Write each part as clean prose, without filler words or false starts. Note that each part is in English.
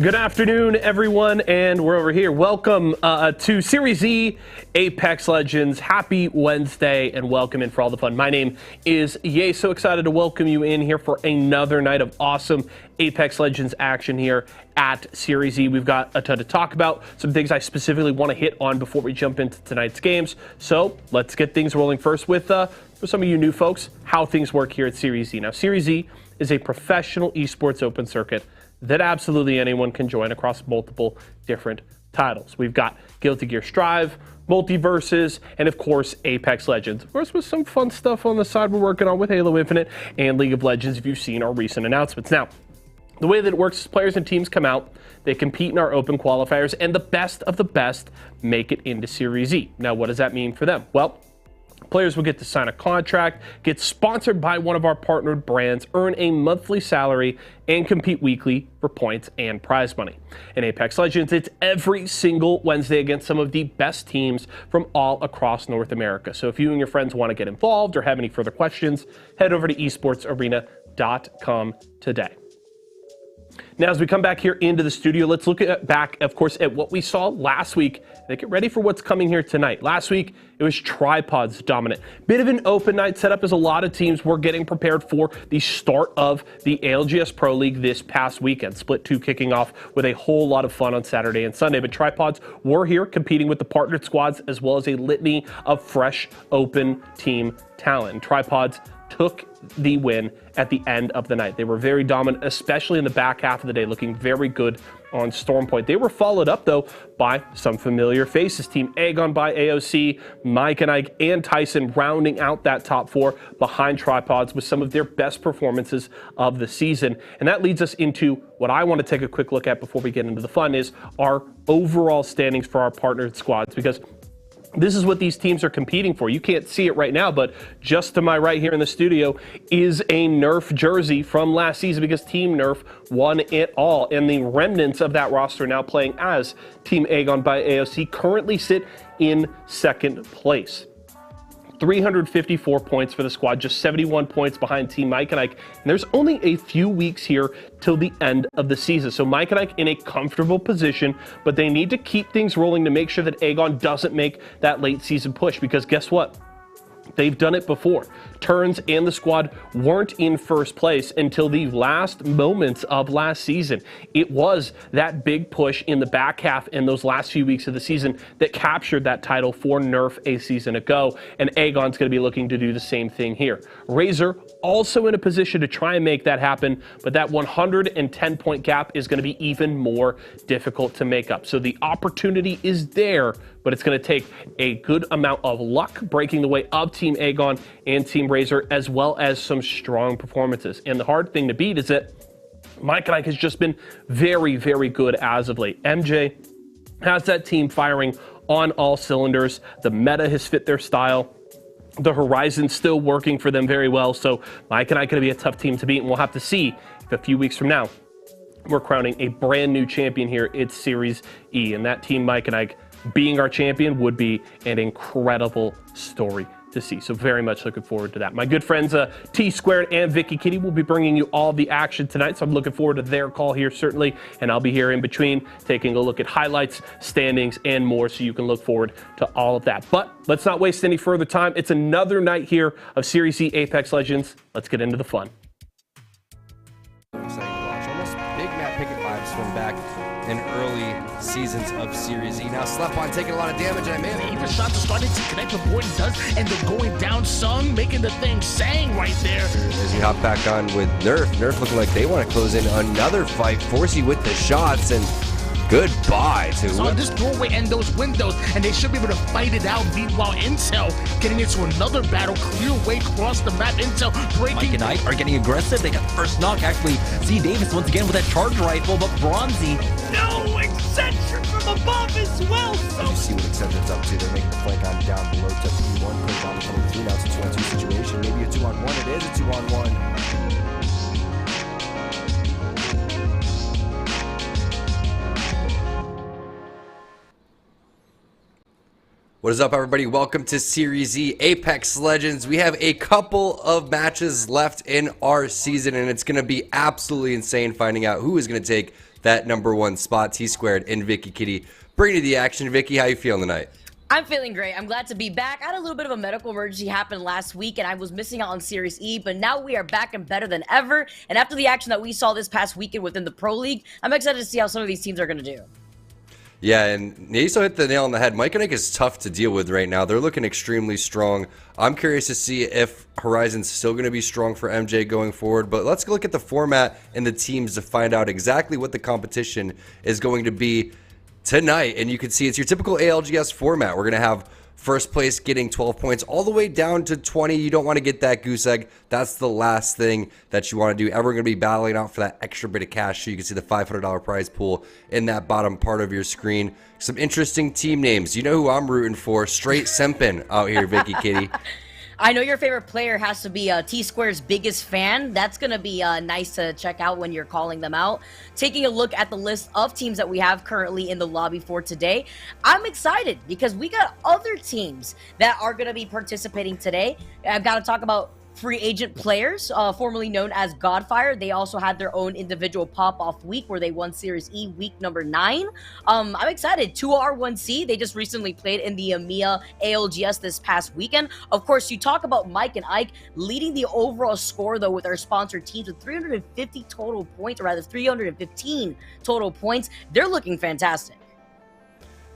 Good afternoon, everyone, and we're over here. Welcome to Series E Apex Legends. Happy Wednesday, and welcome in for all the fun. My name is Ye. So excited to welcome you in here for another night of awesome Apex Legends action here at Series E. We've got a ton to talk about, some things I specifically want to hit on before we jump into tonight's games. So let's get things rolling first with, for some of you new folks, how things work here at Series E. Now, Series E is a professional esports open circuit that absolutely anyone can join across multiple different titles. We've got Guilty Gear Strive, Multiverses, and of course, Apex Legends. Of course, with some fun stuff on the side we're working on with Halo Infinite and League of Legends if you've seen our recent announcements. Now, the way that it works is players and teams come out, they compete in our open qualifiers, and the best of the best make it into Series E. Now, what does that mean for them? Well, players will get to sign a contract, get sponsored by one of our partnered brands, earn a monthly salary, and compete weekly for points and prize money. In Apex Legends, it's every single Wednesday against some of the best teams from all across North America. So if you and your friends want to get involved or have any further questions, head over to esportsarena.com today. Now, as we come back here into the studio, let's look back, of course, at what we saw last week and get ready for what's coming here tonight. Last week, it was tripods dominant. Bit of an open night setup as a lot of teams were getting prepared for the start of the ALGS Pro League this past weekend. Split 2 kicking off with a whole lot of fun on Saturday and Sunday. But tripods were here competing with the partnered squads as well as a litany of fresh open team talent. And tripods took the win at the end of the night. They were very dominant, especially in the back half of the day, looking very good on Storm Point. They were followed up, though, by some familiar faces. Team Aegon by AOC, Mike and Ike, and Tyson rounding out that top 4 behind tripods with some of their best performances of the season. And that leads us into what I want to take a quick look at before we get into the fun is our overall standings for our partnered squads, because this is what these teams are competing for. You can't see it right now, but just to my right here in the studio is a Nerf jersey from last season because Team Nerf won it all. And the remnants of that roster now playing as Team Aegon by AOC currently sit in second place. 354 points for the squad, just 71 points behind Team Mike and Ike. And there's only a few weeks here till the end of the season. So Mike and Ike in a comfortable position, but they need to keep things rolling to make sure that Aegon doesn't make that late season push, because guess what? They've done it before. Turns and the squad weren't in first place until the last moments of last season. It was that big push in the back half in those last few weeks of the season that captured that title for Nerf a season ago, and Aegon's going to be looking to do the same thing here. Razor also in a position to try and make that happen, but that 110-point gap is going to be even more difficult to make up. So the opportunity is there, but it's going to take a good amount of luck breaking the way of Team Aegon and Team Razor, as well as some strong performances. And the hard thing to beat is that Mike and Ike has just been very, very good as of late. MJ has that team firing on all cylinders. The meta has fit their style. The horizon's still working for them very well. So Mike and Ike going to be a tough team to beat, and we'll have to see if a few weeks from now we're crowning a brand new champion here. It's Series E, and that team Mike and Ike being our champion would be an incredible story to see. So very much looking forward to that. My good friends T Squared and Vicky Kitty will be bringing you all the action tonight, so I'm looking forward to their call here certainly, and I'll be here in between taking a look at highlights, standings, and more, so you can look forward to all of that. But let's not waste any further time. It's another night here of Series E Apex Legends. Let's get into the fun. Exciting to watch. Almost big Matt Pickett vibes from back in early seasons of Series E. Now Slepon taking a lot of damage, and I mean, Even shots are starting to connect with Boyd does, and they're going down Sung, making the thing sang right there. as we hop back on with Nerf. Nerf looking like they want to close in another fight. Forcey with the shots, and goodbye to So this doorway and those windows, and they should be able to fight it out. Meanwhile, Intel getting into another battle, clear way across the map. Intel breaking. Mike and Ike are getting aggressive. They got the first knock. Actually, Z Davis once again with that charge rifle, but Bronzy. No, Eccentric from above as well. So you see what Eccentric's up to. They're making the flank on down below to P1. Quick down coming through. Now it's a 2-on-2 situation. Maybe a 2-on-1. It is a 2-on-1. What is up, everybody? Welcome to Series E Apex Legends. We have a couple of matches left in our season, and it's going to be absolutely insane finding out who is going to take that #1 spot. T-Squared and Vicky Kitty bringing you the action. Vicky, how you feeling tonight? I'm feeling great. I'm glad to be back. I had a little bit of a medical emergency happen last week, and I was missing out on Series E, but now we are back and better than ever. And after the action that we saw this past weekend within the Pro League, I'm excited to see how some of these teams are going to do. Yeah, and Naso hit the nail on the head. Mike and Ike is tough to deal with right now. They're looking extremely strong. I'm curious to see if Horizon's still going to be strong for MJ going forward. But let's look at the format and the teams to find out exactly what the competition is going to be tonight. And you can see it's your typical ALGS format. We're going to have first place getting 12 points all the way down to 20. You don't want to get that goose egg. That's the last thing that you want to do. Everyone going to be battling out for that extra bit of cash. So you can see the $500 prize pool in that bottom part of your screen. Some interesting team names. You know who I'm rooting for? Straight Sempin out here, Vicky Kitty. I know your favorite player has to be T-Square's biggest fan. That's going to be nice to check out when you're calling them out. Taking a look at the list of teams that we have currently in the lobby for today, I'm excited because we got other teams that are going to be participating today. I've got to talk about free agent players, formerly known as Godfire. They also had their own individual pop-off week where they won Series E week number 9. I'm excited. 2R1C, they just recently played in the EMEA ALGS this past weekend. Of course, you talk about Mike and Ike leading the overall score, though, with our sponsored teams with 350 total points, or rather 315 total points. They're looking fantastic.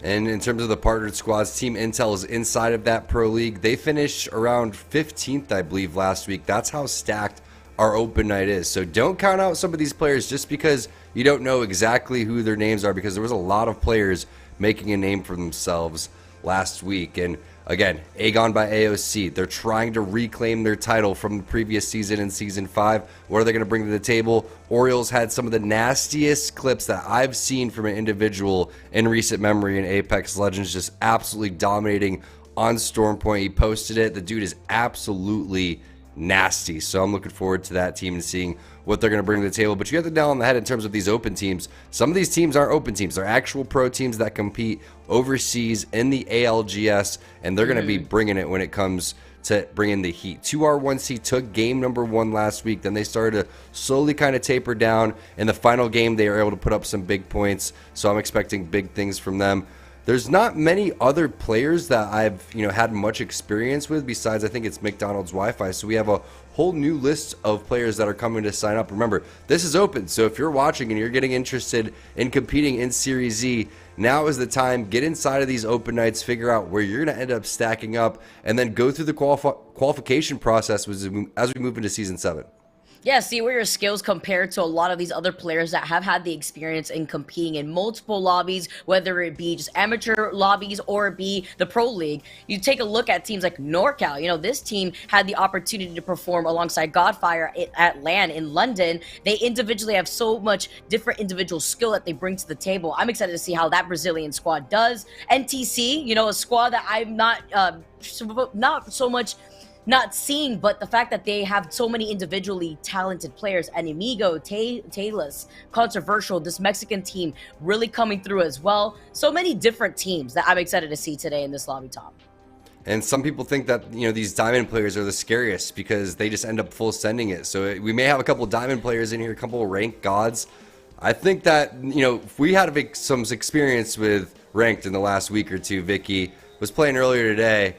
And in terms of the partnered squads, Team Intel is inside of that Pro League. They finished around 15th, I believe, last week. That's how stacked our open night is. So don't count out some of these players just because you don't know exactly who their names are, because there was a lot of players making a name for themselves last week. And again, Aegon by AOC, they're trying to reclaim their title from the previous season in Season 5. What are they going to bring to the table? Orioles had some of the nastiest clips that I've seen from an individual in recent memory in Apex Legends, just absolutely dominating on Stormpoint. He posted it. The dude is absolutely nasty. So I'm looking forward to that team and seeing what they're going to bring to the table. But you have the nail on the head in terms of these open teams. Some of these teams aren't open teams. They're actual pro teams that compete overseas in the ALGS, and they're going to be bringing it when it comes to bringing the heat. 2R1C took game number 1 last week. Then they started to slowly kind of taper down. In the final game, they were able to put up some big points. So I'm expecting big things from them. There's not many other players that I've had much experience with besides, I think it's McDonald's Wi-Fi. So we have a whole new list of players that are coming to sign up. Remember, this is open. So if you're watching and you're getting interested in competing in Series Z, now is the time. Get inside of these open nights, figure out where you're going to end up stacking up, and then go through the qualification process as we move into Season 7. Yeah, see where your skills compare to a lot of these other players that have had the experience in competing in multiple lobbies, whether it be just amateur lobbies or it be the Pro League. You take a look at teams like NorCal. This team had the opportunity to perform alongside Godfire at LAN in London. They individually have so much different individual skill that they bring to the table. I'm excited to see how that Brazilian squad does. NTC, a squad that I'm not so much not seeing, but the fact that they have so many individually talented players, Enemigo, Taylus, Controversial, this Mexican team really coming through as well. So many different teams that I'm excited to see today in this lobby top. And some people think that, these diamond players are the scariest because they just end up full sending it. So we may have a couple diamond players in here, a couple of ranked gods. I think that, if we had some experience with ranked in the last week or two, Vicky was playing earlier today.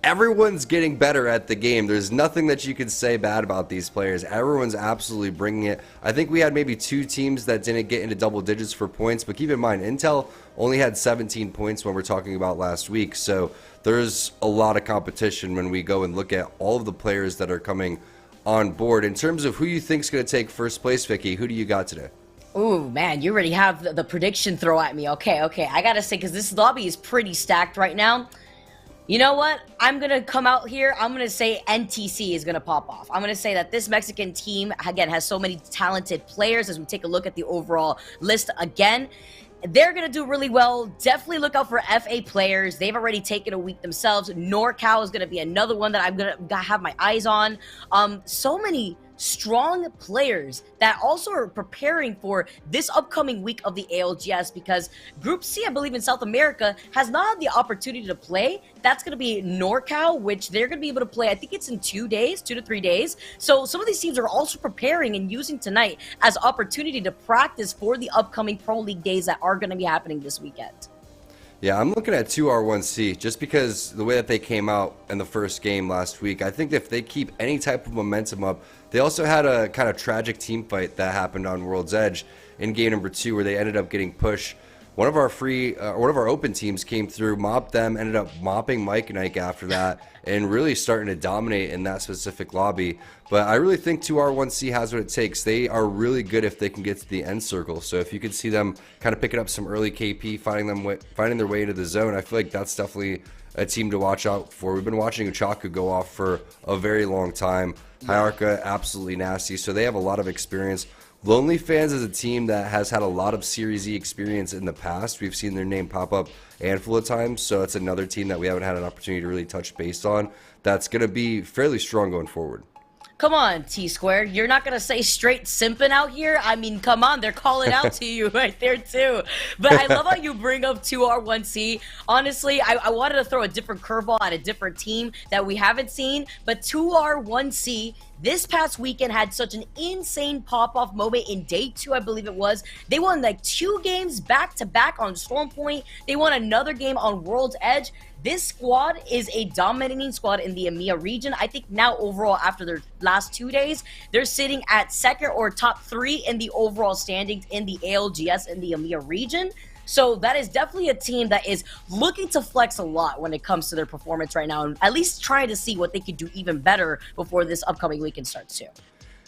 Everyone's getting better at the game. There's nothing that you could say bad about these players. Everyone's absolutely bringing it. I think we had maybe 2 teams that didn't get into double digits for points, but keep in mind, Intel only had 17 points when we're talking about last week. So there's a lot of competition when we go and look at all of the players that are coming on board. In terms of who you think is going to take first place, Vicky, who do you got today? Ooh, man, you already have the prediction throw at me. Okay. I got to say, because this lobby is pretty stacked right now. You know what? I'm going to come out here. I'm going to say NTC is going to pop off. I'm going to say that this Mexican team, again, has so many talented players. As we take a look at the overall list again, they're going to do really well. Definitely look out for FA players. They've already taken a week themselves. NorCal is going to be another one that I'm going to have my eyes on. So many strong players that also are preparing for this upcoming week of the ALGS, because Group C, I believe in South America, has not had the opportunity to play. That's going to be NorCal, which they're going to be able to play, I think it's in 2 days, 2 to 3 days. So some of these teams are also preparing and using tonight as opportunity to practice for the upcoming Pro League days that are going to be happening this weekend. Yeah, I'm looking at 2R1C just because the way that they came out in the first game last week. I think if they keep any type of momentum up, they also had a kind of tragic team fight that happened on World's Edge in game number 2 where they ended up getting pushed. One of our open teams came through, mopped them, ended up mopping Mike and Ike after that, and really starting to dominate in that specific lobby. But I really think 2R1C has what it takes. They are really good if they can get to the end circle. So if you could see them kind of picking up some early KP, finding their way into the zone, I feel like that's definitely a team to watch out for. We've been watching Uchaku go off for a very long time. Hyarka, absolutely nasty. So they have a lot of experience. Lonely Fans is a team that has had a lot of Series E experience in the past. We've seen their name pop up a handful of times, so it's another team that we haven't had an opportunity to really touch base on that's going to be fairly strong going forward. Come on, T-Square. You're not going to say straight simping out here? I mean, come on. They're calling out to you right there, too. But I love how you bring up 2R1C. Honestly, I wanted to throw a different curveball at a different team that we haven't seen. But 2R1C this past weekend had such an insane pop-off moment in day 2, I believe it was. They won like 2 games back-to-back on Storm Point. They won another game on World's Edge. This squad is a dominating squad in the EMEA region. I think now overall after their last 2 days, they're sitting at second or top 3 in the overall standings in the ALGS in the EMEA region. So that is definitely a team that is looking to flex a lot when it comes to their performance right now, and at least trying to see what they could do even better before this upcoming weekend starts too.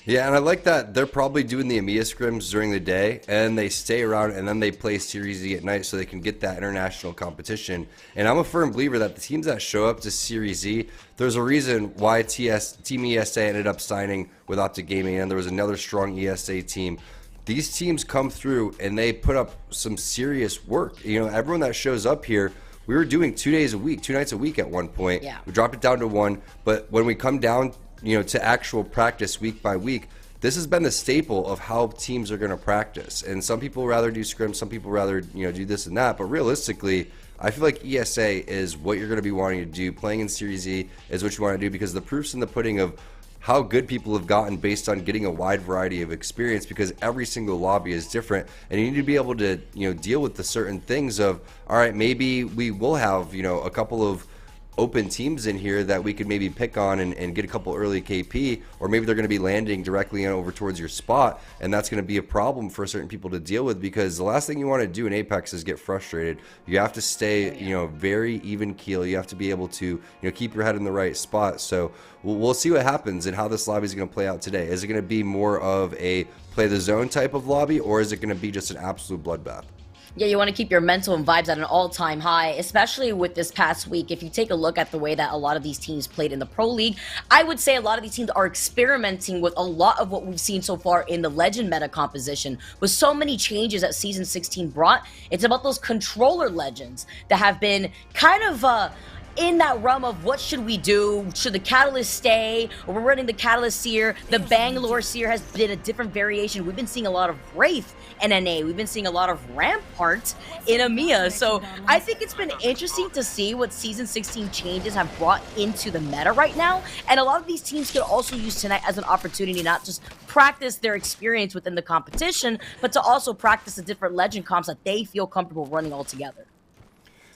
Yeah, and I like that they're probably doing the EMEA scrims during the day, and they stay around, and then they play Series E at night so they can get that international competition. And I'm a firm believer that the teams that show up to Series E, there's a reason why Team ESA ended up signing with Optic Gaming, and there was another strong ESA team. These teams come through, and they put up some serious work. You know, everyone that shows up here, we were doing 2 days a week, 2 nights a week at one point. Yeah. We dropped it down to 1, but when we come down, you know, to actual practice week by week, this has been the staple of how teams are going to practice. And some people rather do scrims, some people rather, you know, do this and that. But realistically, I feel like ESA is what you're going to be wanting to do. Playing in Series E is what you want to do, because the proof's in the pudding of how good people have gotten based on getting a wide variety of experience, because every single lobby is different, and you need to be able to, you know, deal with the certain things of, all right, maybe we will have, you know, a couple of open teams in here that we could maybe pick on and get a couple early KP, or maybe they're going to be landing directly over towards your spot, and that's going to be a problem for certain people to deal with, because the last thing you want to do in Apex is get frustrated. You have to stay, you know, very even keel. You have to be able to, you know, keep your head in the right spot. So we'll see what happens and how this lobby is going to play out today. Is it going to be more of a play the zone type of lobby, or is it going to be just an absolute bloodbath? Yeah, you want to keep your mental and vibes at an all-time high, especially with this past week. If you take a look at the way that a lot of these teams played in the Pro League, I would say a lot of these teams are experimenting with a lot of what we've seen so far in the Legend meta composition. With so many changes that Season 16 brought, it's about those controller legends that have been kind of in that realm of what should we do? Should the Catalyst stay? Or we're running the Catalyst Seer. The Bangalore Seer has been a different variation. We've been seeing a lot of Wraith in NA. We've been seeing a lot of Rampart in EMEA. So I think it's been interesting to see what Season 16 changes have brought into the meta right now. And a lot of these teams could also use tonight as an opportunity not just practice their experience within the competition, but to also practice the different Legend comps that they feel comfortable running all together.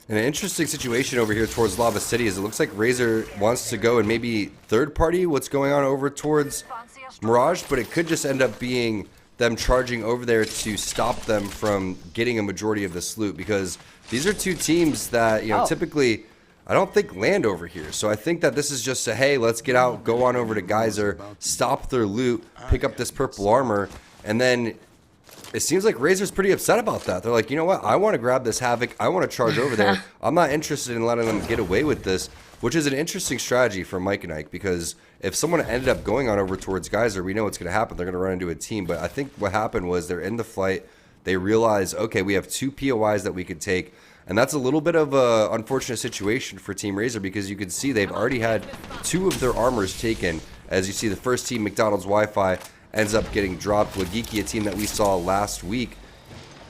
An interesting situation over here towards Lava City is it looks like Razor wants to go and maybe third party what's going on over towards Mirage, but it could just end up being them charging over there to stop them from getting a majority of this loot, because these are two teams that, you know, typically I don't think land over here. So I think that this is just a, hey, let's get out, go on over to Geyser, stop their loot, pick up this purple armor, and then it seems like Razor's pretty upset about that. They're like, you know what? I want to grab this Havoc. I want to charge over there. I'm not interested in letting them get away with this, which is an interesting strategy for Mike and Ike, because if someone ended up going on over towards Geyser, we know what's going to happen. They're going to run into a team. But I think what happened was they're in the flight. They realize, okay, we have 2 POIs that we could take. And that's a little bit of an unfortunate situation for Team Razor, because you can see they've already had 2 of their armors taken. As you see, the first team, McDonald's Wi-Fi, ends up getting dropped. Lagiki, a team that we saw last week,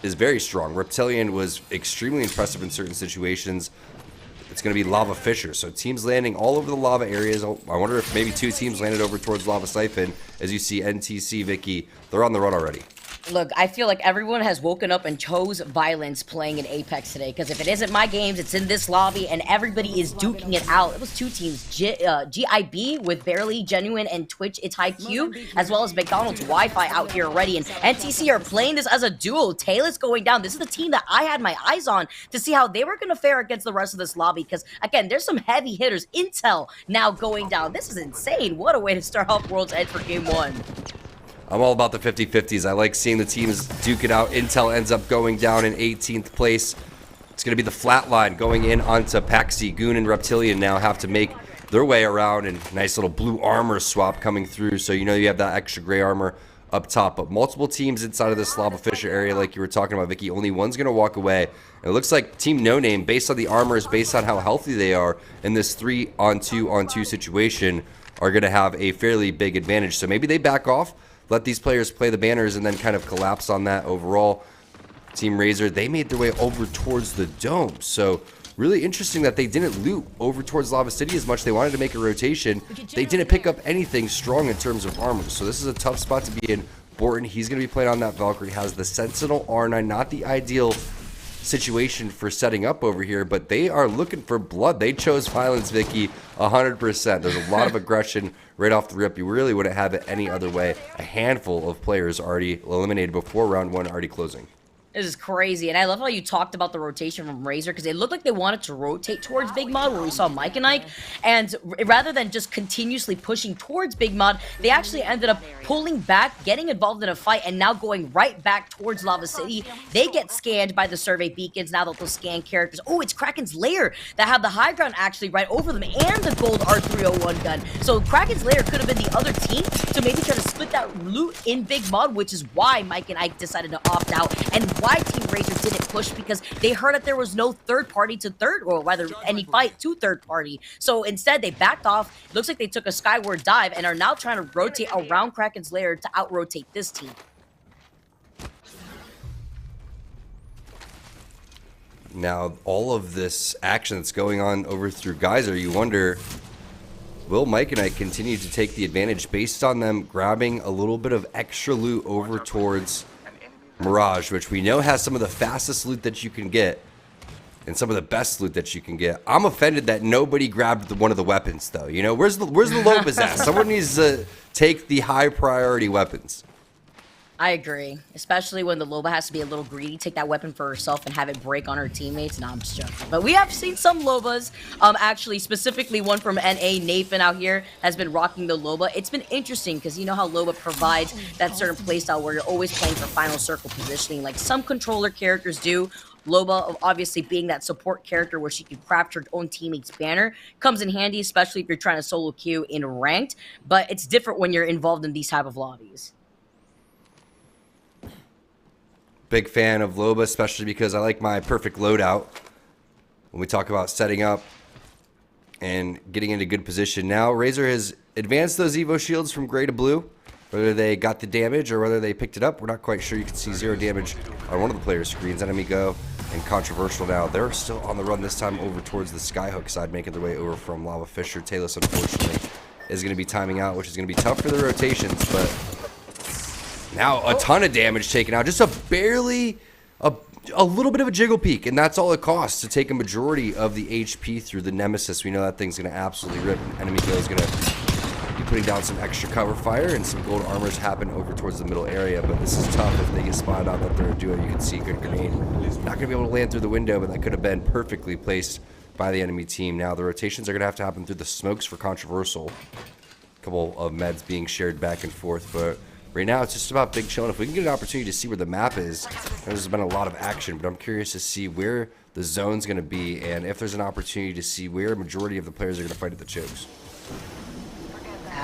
is very strong. Reptilian was extremely impressive in certain situations. It's going to be Lava Fisher. So teams landing all over the lava areas. I wonder if maybe 2 teams landed over towards Lava Siphon. As you see, NTC, Vicky, they're on the run already. Look, I feel like everyone has woken up and chose violence playing in Apex today, because if it isn't my games, it's in this lobby, and everybody is duking it out. It was 2 teams, GIB with Barely, Genuine, and Twitch, It's High Q, as well as McDonald's Wi-Fi out here already, and NTC are playing this as a duo. Taylor's going down. This is the team that I had my eyes on to see how they were going to fare against the rest of this lobby, because, again, there's some heavy hitters. Intel now going down. This is insane. What a way to start off World's End for Game 1. I'm all about the 50-50s. I like seeing the teams duke it out. Intel ends up going down in 18th place. It's going to be the flat line going in onto Paxi. Goon and Reptilian now have to make their way around, and nice little blue armor swap coming through. So you know you have that extra gray armor up top. But multiple teams inside of this Lava Fisher area, like you were talking about, Vicky. Only one's going to walk away. And it looks like Team No Name, based on the armors, based on how healthy they are in this 3-on-2-on-2 situation, are going to have a fairly big advantage. So maybe they back off, let these players play the banners, and then kind of collapse on that overall. Team Razor, they made their way over towards the dome. So really interesting that they didn't loot over towards Lava City as much. They wanted to make a rotation. They didn't pick up anything strong in terms of armor. So this is a tough spot to be in. Borton, he's going to be playing on that Valkyrie. Has the Sentinel R9, not the ideal situation for setting up over here, but they are looking for blood. They chose violence, Vicky, 100%. There's a lot of aggression right off the rip. You really wouldn't have it any other way. A handful of players already eliminated before round 1 already closing. This is crazy, and I love how you talked about the rotation from Razor, because it looked like they wanted to rotate towards Big Mod, where we saw Mike and Ike, and rather than just continuously pushing towards Big Mod, they actually ended up pulling back, getting involved in a fight, and now going right back towards Lava City. They get scanned by the survey beacons. Now that they'll scan characters. Oh, it's Kraken's Lair that have the high ground actually right over them, and the gold R301 gun. So Kraken's Lair could have been the other team to maybe try to split that loot in Big Mod, which is why Mike and Ike decided to opt out, and why Team Razor didn't push, because they heard that there was no third party to third, or rather any fight to third party. So instead they backed off. Looks like they took a skyward dive and are now trying to rotate around Kraken's Lair to out-rotate this team. Now, all of this action that's going on over through Geyser, you wonder, will Mike and I continue to take the advantage based on them grabbing a little bit of extra loot over towards Mirage, which we know has some of the fastest loot that you can get and some of the best loot that you can get. I'm offended that nobody grabbed one of the weapons, though. You know, where's the Lobas at? Someone needs to take the high priority weapons. I agree, especially when the Loba has to be a little greedy, take that weapon for herself and have it break on her teammates. No, I'm just joking. But we have seen some Lobas, actually, specifically one from NA, Nathan out here, has been rocking the Loba. It's been interesting because you know how Loba provides that certain playstyle where you're always playing for final circle positioning, like some controller characters do. Loba, obviously being that support character where she can craft her own teammate's banner, comes in handy, especially if you're trying to solo queue in ranked. But it's different when you're involved in these type of lobbies. Big fan of Loba, especially because I like my perfect loadout when we talk about setting up and getting into good position. Now, Razor has advanced those Evo shields from gray to blue. Whether they got the damage or whether they picked it up, we're not quite sure. You can see 0 damage on one of the players' screens. Enemy go and Controversial now. They're still on the run this time over towards the Skyhook side, making their way over from Lava Fisher. Taylor, unfortunately, is going to be timing out, which is going to be tough for the rotations, but now a ton of damage taken out. Just a little bit of a jiggle peek, and that's all it costs to take a majority of the HP through the Nemesis. We know that thing's going to absolutely rip. Enemy Go is going to be putting down some extra cover fire, and some gold armors happen over towards the middle area, but this is tough if they get spotted out that they're a duo. You can see good grenade. Not going to be able to land through the window, but that could have been perfectly placed by the enemy team. Now the rotations are going to have to happen through the smokes for Controversial. A couple of meds being shared back and forth, but right now, it's just about big chilling. If we can get an opportunity to see where the map is, there's been a lot of action, but I'm curious to see where the zone's going to be and if there's an opportunity to see where a majority of the players are going to fight at the chokes.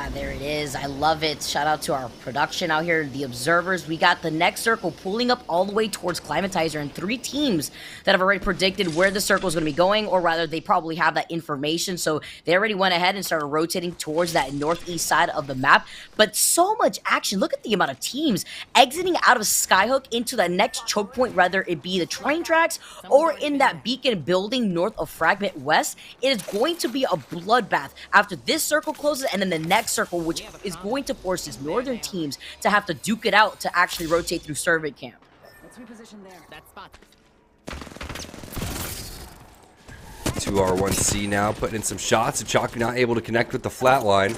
Yeah, there it is. I love it. Shout out to our production out here, the observers. We got the next circle pulling up all the way towards Climatizer, and 3 teams that have already predicted where the circle is going to be going, or rather they probably have that information, so they already went ahead and started rotating towards that northeast side of the map. But so much action. Look at the amount of teams exiting out of Skyhook into the next choke point, whether it be the train tracks or in that beacon building north of Fragment West. It is going to be a bloodbath after this circle closes, and then the next circle, which is going to force these northern teams to have to duke it out to actually rotate through Servant Camp. Let's reposition there. That spot. 2R1C now putting in some shots, and Chalky not able to connect with the flatline.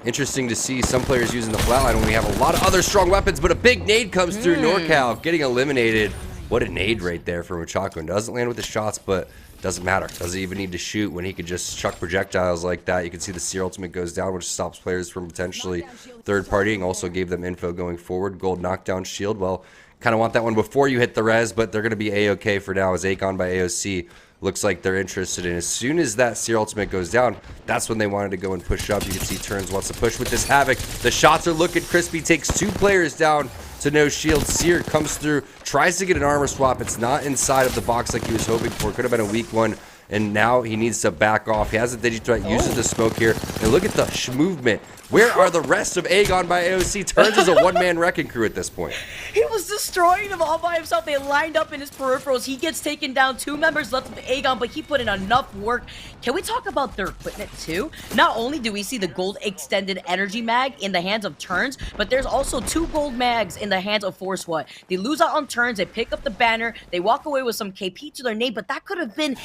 Interesting to see some players using the flatline when we have a lot of other strong weapons, but a big nade comes through. NorCal getting eliminated. What a nade right there from Ochako. Doesn't land with the shots, but doesn't matter. Doesn't even need to shoot when he could just chuck projectiles like that. You can see the Seer ultimate goes down, which stops players from potentially third-partying. Also gave them info going forward. Gold knockdown shield. Well, kind of want that one before you hit the res, but they're going to be A-okay for now as Akon by AOC looks like they're interested in. As soon as that Seer ultimate goes down, that's when they wanted to go and push up. You can see Turns wants to push with this Havoc. The shots are looking crispy. Takes 2 players down to no shield. Seer comes through, tries to get an armor swap. It's not inside of the box like he was hoping for. Could have been a weak one, and now he needs to back off. He has a Digithreat, uses the smoke here, and look at the movement. Where are the rest of Aegon by AOC? Turns is a one-man wrecking crew at this point. He was destroying them all by himself. They lined up in his peripherals. He gets taken down. 2 members left with Aegon, but he put in enough work. Can we talk about their equipment too? Not only do we see the gold extended energy mag in the hands of Turns, but there's also 2 gold mags in the hands of Force What. They lose out on Turns. They pick up the banner. They walk away with some KP to their name, but that could have been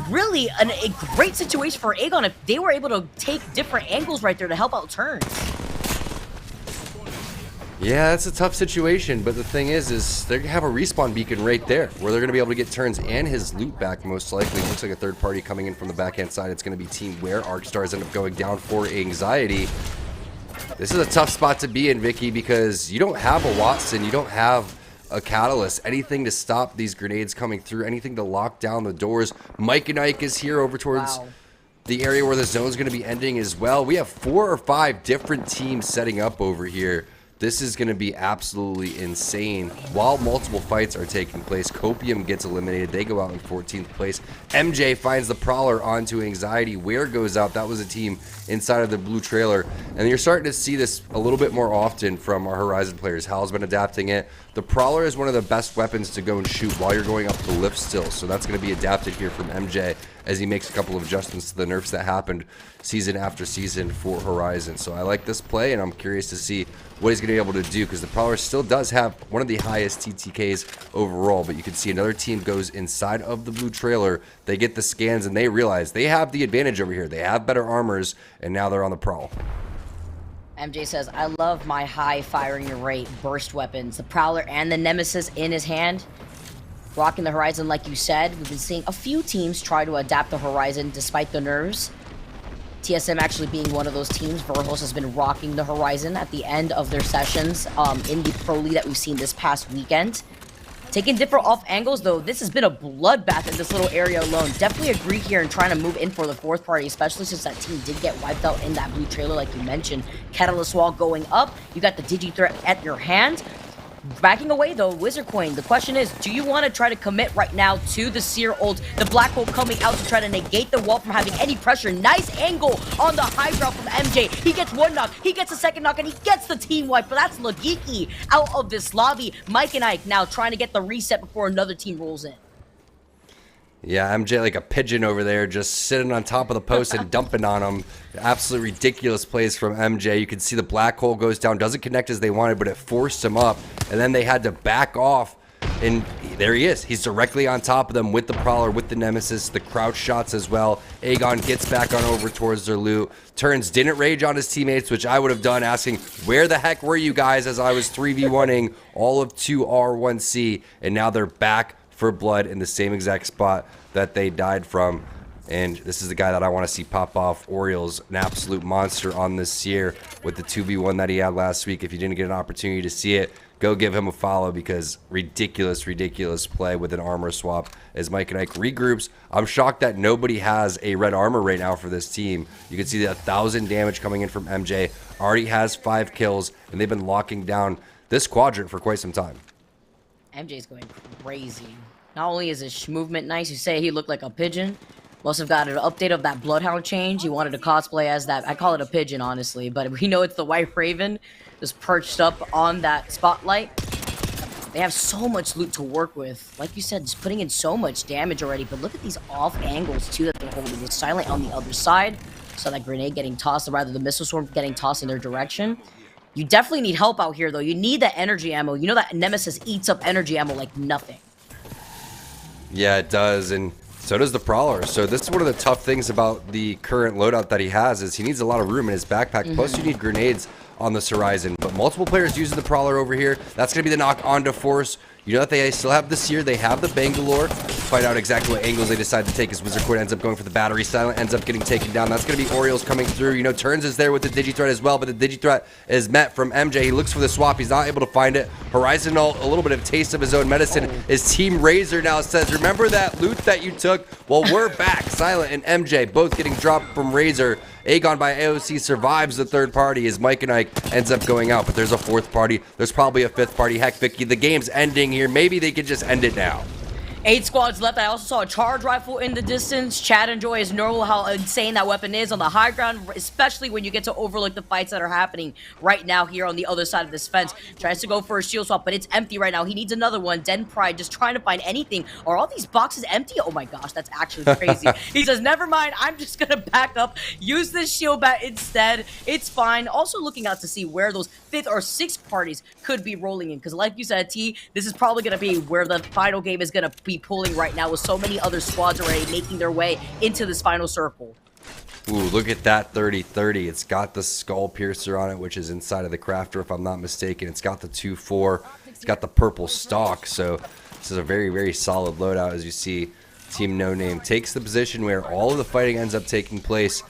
really a great situation for Aegon if they were able to take different angles right there to help out Turns. Yeah, that's a tough situation, but the thing is they have a respawn beacon right there where they're going to be able to get Turns and his loot back most likely. Looks like a third party coming in from the backhand side. It's going to be Team Where Arcstars end up going down for Anxiety. This is a tough spot to be in, Vicky, because you don't have a Watson, you don't have a Catalyst, anything to stop these grenades coming through, anything to lock down the doors. Mike and Ike is here over towards the area where the zone's going to be ending as well. We have 4 or 5 different teams setting up over here. This is going to be absolutely insane. While multiple fights are taking place, Copium gets eliminated. They go out in 14th place. MJ finds the Prowler onto Anxiety. Where goes out? That was a team inside of the blue trailer. And you're starting to see this a little bit more often from our Horizon players. Hal's been adapting it. The Prowler is one of the best weapons to go and shoot while you're going up the lift still. So that's going to be adapted here from MJ as he makes a couple of adjustments to the nerfs that happened season after season for Horizon. So I like this play, and I'm curious to see what he's going to be able to do, because the Prowler still does have one of the highest TTKs overall. But you can see another team goes inside of the blue trailer. They get the scans, and they realize they have the advantage over here. They have better armors, and now they're on the prowl. MJ says, I love my high firing rate burst weapons. The Prowler and the Nemesis in his hand. Rocking the Horizon, like you said. We've been seeing a few teams try to adapt the Horizon despite the nerves. TSM actually being one of those teams. Verhos has been rocking the Horizon at the end of their sessions in the Pro League that we've seen this past weekend. Taking different off angles, though, this has been a bloodbath in this little area alone. Definitely agree here in trying to move in for the 4th party, especially since that team did get wiped out in that blue trailer, like you mentioned. Catalyst wall going up. You got the Digithreat at your hand. Backing away, though, Wizard Coin. The question is, do you want to try to commit right now to the Seer ult? The Black Hole coming out to try to negate the wall from having any pressure. Nice angle on the high drop from MJ. He gets 1 knock, he gets a 2nd knock, and he gets the team wipe. But that's Lagiki out of this lobby. Mike and Ike now trying to get the reset before another team rolls in. Yeah, MJ like a pigeon over there, just sitting on top of the post and dumping on him. Absolutely ridiculous plays from MJ. You can see the Black Hole goes down, doesn't connect as they wanted, but it forced him up, and then they had to back off. And there he is. He's directly on top of them with the Prowler, with the Nemesis, the crouch shots as well. Aegon gets back on over towards their loot. Turns, didn't rage on his teammates, which I would have done, asking, where the heck were you guys as I was 3v1ing all of 2R1C, and now they're back for blood in the same exact spot that they died from. And this is the guy that I want to see pop off. Orioles, an absolute monster on this Seer with the 2v1 that he had last week. If you didn't get an opportunity to see it, go give him a follow because ridiculous play with an armor swap as Mike and Ike regroups. I'm shocked that nobody has a red armor right now for this team. You can see the 1,000 damage coming in from MJ. Already has 5 kills, and they've been locking down this quadrant for quite some time. MJ's going crazy. Not only is his movement nice, you say he looked like a pigeon. Must have got an update of that Bloodhound change. He wanted to cosplay as that. I call it a pigeon, honestly, but we know it's the White Raven, just perched up on that spotlight. They have so much loot to work with. Like you said, just putting in so much damage already. But look at these off angles, too, that they're holding. With Silent on the other side. Saw that grenade getting tossed, or rather the missile swarm getting tossed in their direction. You definitely need help out here, though. You need that energy ammo. You know that Nemesis eats up energy ammo like nothing. Yeah, it does, and so does the Prowler. So this is one of the tough things about the current loadout that he has is he needs a lot of room in his backpack. Plus, you need grenades on this horizon. But multiple players using the Prowler over here. That's going to be the knock onto Force. You know that they still have the Seer. They have the Bangalore. Find out exactly what angles they decide to take as Wizard Court ends up going for the battery. Silent ends up getting taken down. That's going to be Orioles coming through. You know, Turns is there with the Digi-Threat as well, but the Digi-Threat is met from MJ. He looks for the swap. He's not able to find it. Horizon, a little bit of taste of his own medicine. His Team Razor now says, remember that loot that you took? Well, we're back. Silent and MJ both getting dropped from Razor. Aegon by AOC survives the third party as Mike and Ike ends up going out. But there's a fourth party. There's probably a fifth party. Heck, Vicky, the game's ending here. Maybe they could just end it now. 8 squads left. I also saw a charge rifle in the distance. Chad enjoy is normal how insane that weapon is on the high ground, especially when you get to overlook the fights that are happening right now here on the other side of this fence. Tries to go for a shield swap, but it's empty right now. He needs another one. Den Pride just trying to find anything. Are all these boxes empty? Oh my gosh, that's actually crazy. He says, never mind. I'm just going to back up. Use this shield bat instead. It's fine. Also looking out to see where those 5th or 6th parties could be rolling in. Because like you said, T, this is probably going to be where the final game is going to be pulling right now with so many other squads already making their way into this final circle. Ooh, look at that 30-30. It's got the Skull Piercer on it, which is inside of the Crafter, if I'm not mistaken. It's got the 2-4. It's got the purple stock. So this is a very, very solid loadout. As you see, Team No Name takes the position where all of the fighting ends up taking place.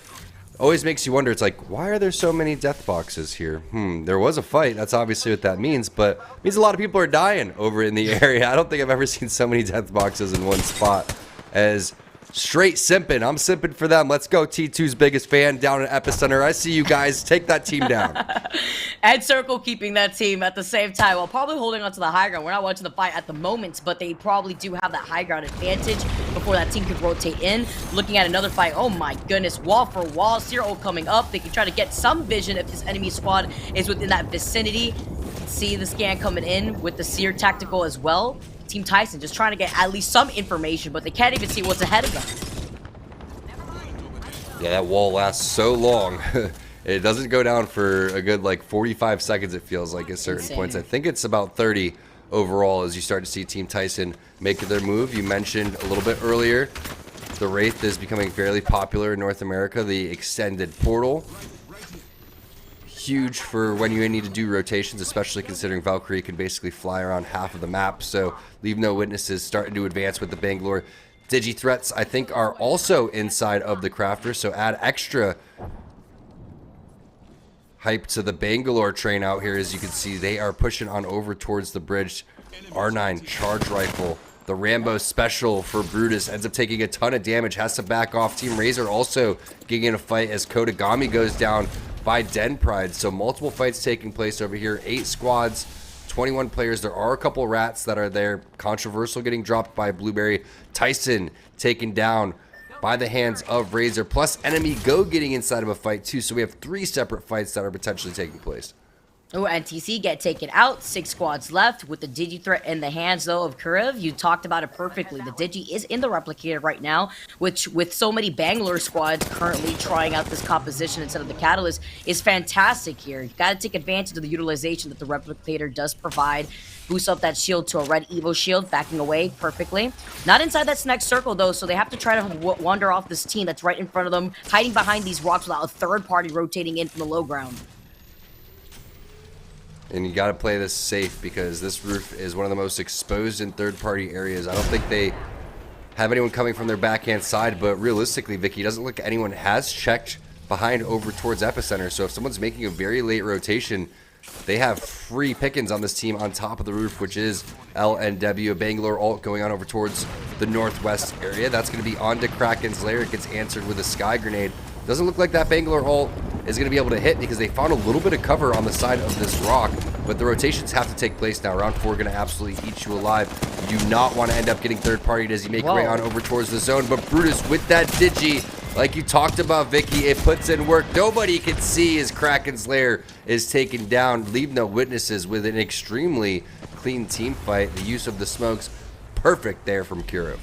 Always makes you wonder, it's like, why are there so many death boxes here? There was a fight. That's obviously what that means, but it means a lot of people are dying over in the area. I don't think I've ever seen so many death boxes in one spot as straight simping. I'm simping for them. Let's go, T2's biggest fan down at Epicenter. I see you guys. Take that team down. And Circle keeping that team at the same time while probably holding on to the high ground. We're not watching the fight at the moment, but they probably do have that high ground advantage before that team could rotate in. Looking at another fight. Oh my goodness. Wall for wall. Zero coming up. They can try to get some vision if this enemy squad is within that vicinity. You can see the scan coming in with the Seer tactical as well. Team Tyson just trying to get at least some information, but they can't even see what's ahead of them. Yeah, that wall lasts so long. It doesn't go down for a good, like, 45 seconds, it feels like, at certain points. I think it's about 30 overall as you start to see Team Tyson make their move. You mentioned a little bit earlier, the Wraith is becoming fairly popular in North America, the extended portal. Huge for when you need to do rotations, especially considering Valkyrie can basically fly around half of the map. So Leave No Witnesses starting to advance with the Bangalore. Digi-Threats, I think, are also inside of the Crafter, so add extra hype to the Bangalore train out here. As you can see, they are pushing on over towards the bridge. R9 charge rifle. The Rambo special for Brutus ends up taking a ton of damage, has to back off. Team Razor also getting in a fight as Kodagami goes down by Den Pride. So multiple fights taking place over here. 8 squads, 21 players. There are a couple rats that are there. Controversial getting dropped by Blueberry. Tyson taken down by the hands of Razor, plus Enemy Go getting inside of a fight too. So we have 3 separate fights that are potentially taking place. Oh, NTC get taken out. 6 squads left with the Digi-Threat in the hands, though, of Kuriv. You talked about it perfectly. The Digi is in the Replicator right now, which with so many Bangalore squads currently trying out this composition instead of the Catalyst is fantastic here. You got to take advantage of the utilization that the Replicator does provide. Boost up that shield to a red Evo shield, backing away perfectly. Not inside that next circle, though, so they have to try to wander off this team that's right in front of them, hiding behind these rocks without a third party rotating in from the low ground. And you got to play this safe because this roof is one of the most exposed in third-party areas. I don't think they have anyone coming from their backhand side, but realistically, Vicky, doesn't look like anyone has checked behind over towards Epicenter. So if someone's making a very late rotation, They have free pickings on this team on top of the roof, which is LNW. Bangalore ult going on over towards the northwest area. That's going to be onto Kraken's lair. It gets answered with a sky grenade. Doesn't look like that Bangalore ult is going to be able to hit because they found a little bit of cover on the side of this rock. But the rotations have to take place now. Round 4 going to absolutely eat you alive. You do not want to end up getting third-partied as you make your way on over towards the zone. But Brutus with that Digi, like you talked about, Vicky, it puts in work. Nobody can see as Kraken's lair is taken down. Leave no witnesses with an extremely clean team fight. The use of the smokes, perfect there from Kuro.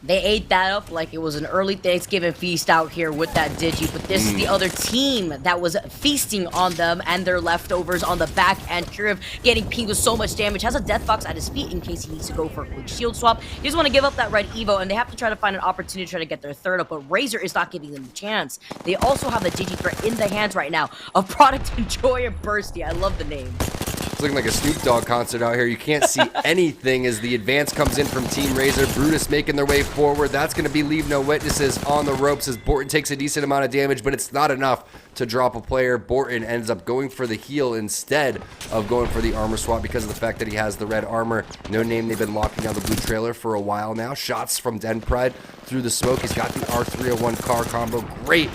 They ate that up like it was an early Thanksgiving feast out here with that Digi, but this is the other team that was feasting on them and their leftovers on the back end. Kuro getting pinged with so much damage, has a death box at his feet in case he needs to go for a quick shield swap. He doesn't want to give up that red Evo, and they have to try to find an opportunity to try to get their third up, but Razor is not giving them a chance. They also have a Digi threat in the hands right now of Product Enjoy and Bursty. I love the name. It's looking like a Snoop Dogg concert out here. You can't see anything as the advance comes in from Team Razor. Brutus making their way forward. That's going to be Leave No Witnesses on the ropes as Borton takes a decent amount of damage, but it's not enough to drop a player. Borton ends up going for the heal instead of going for the armor swap because of the fact that he has the red armor. No Name, they've been locking down the blue trailer for a while now. Shots from Den Pride through the smoke. He's got the R301 car combo. Great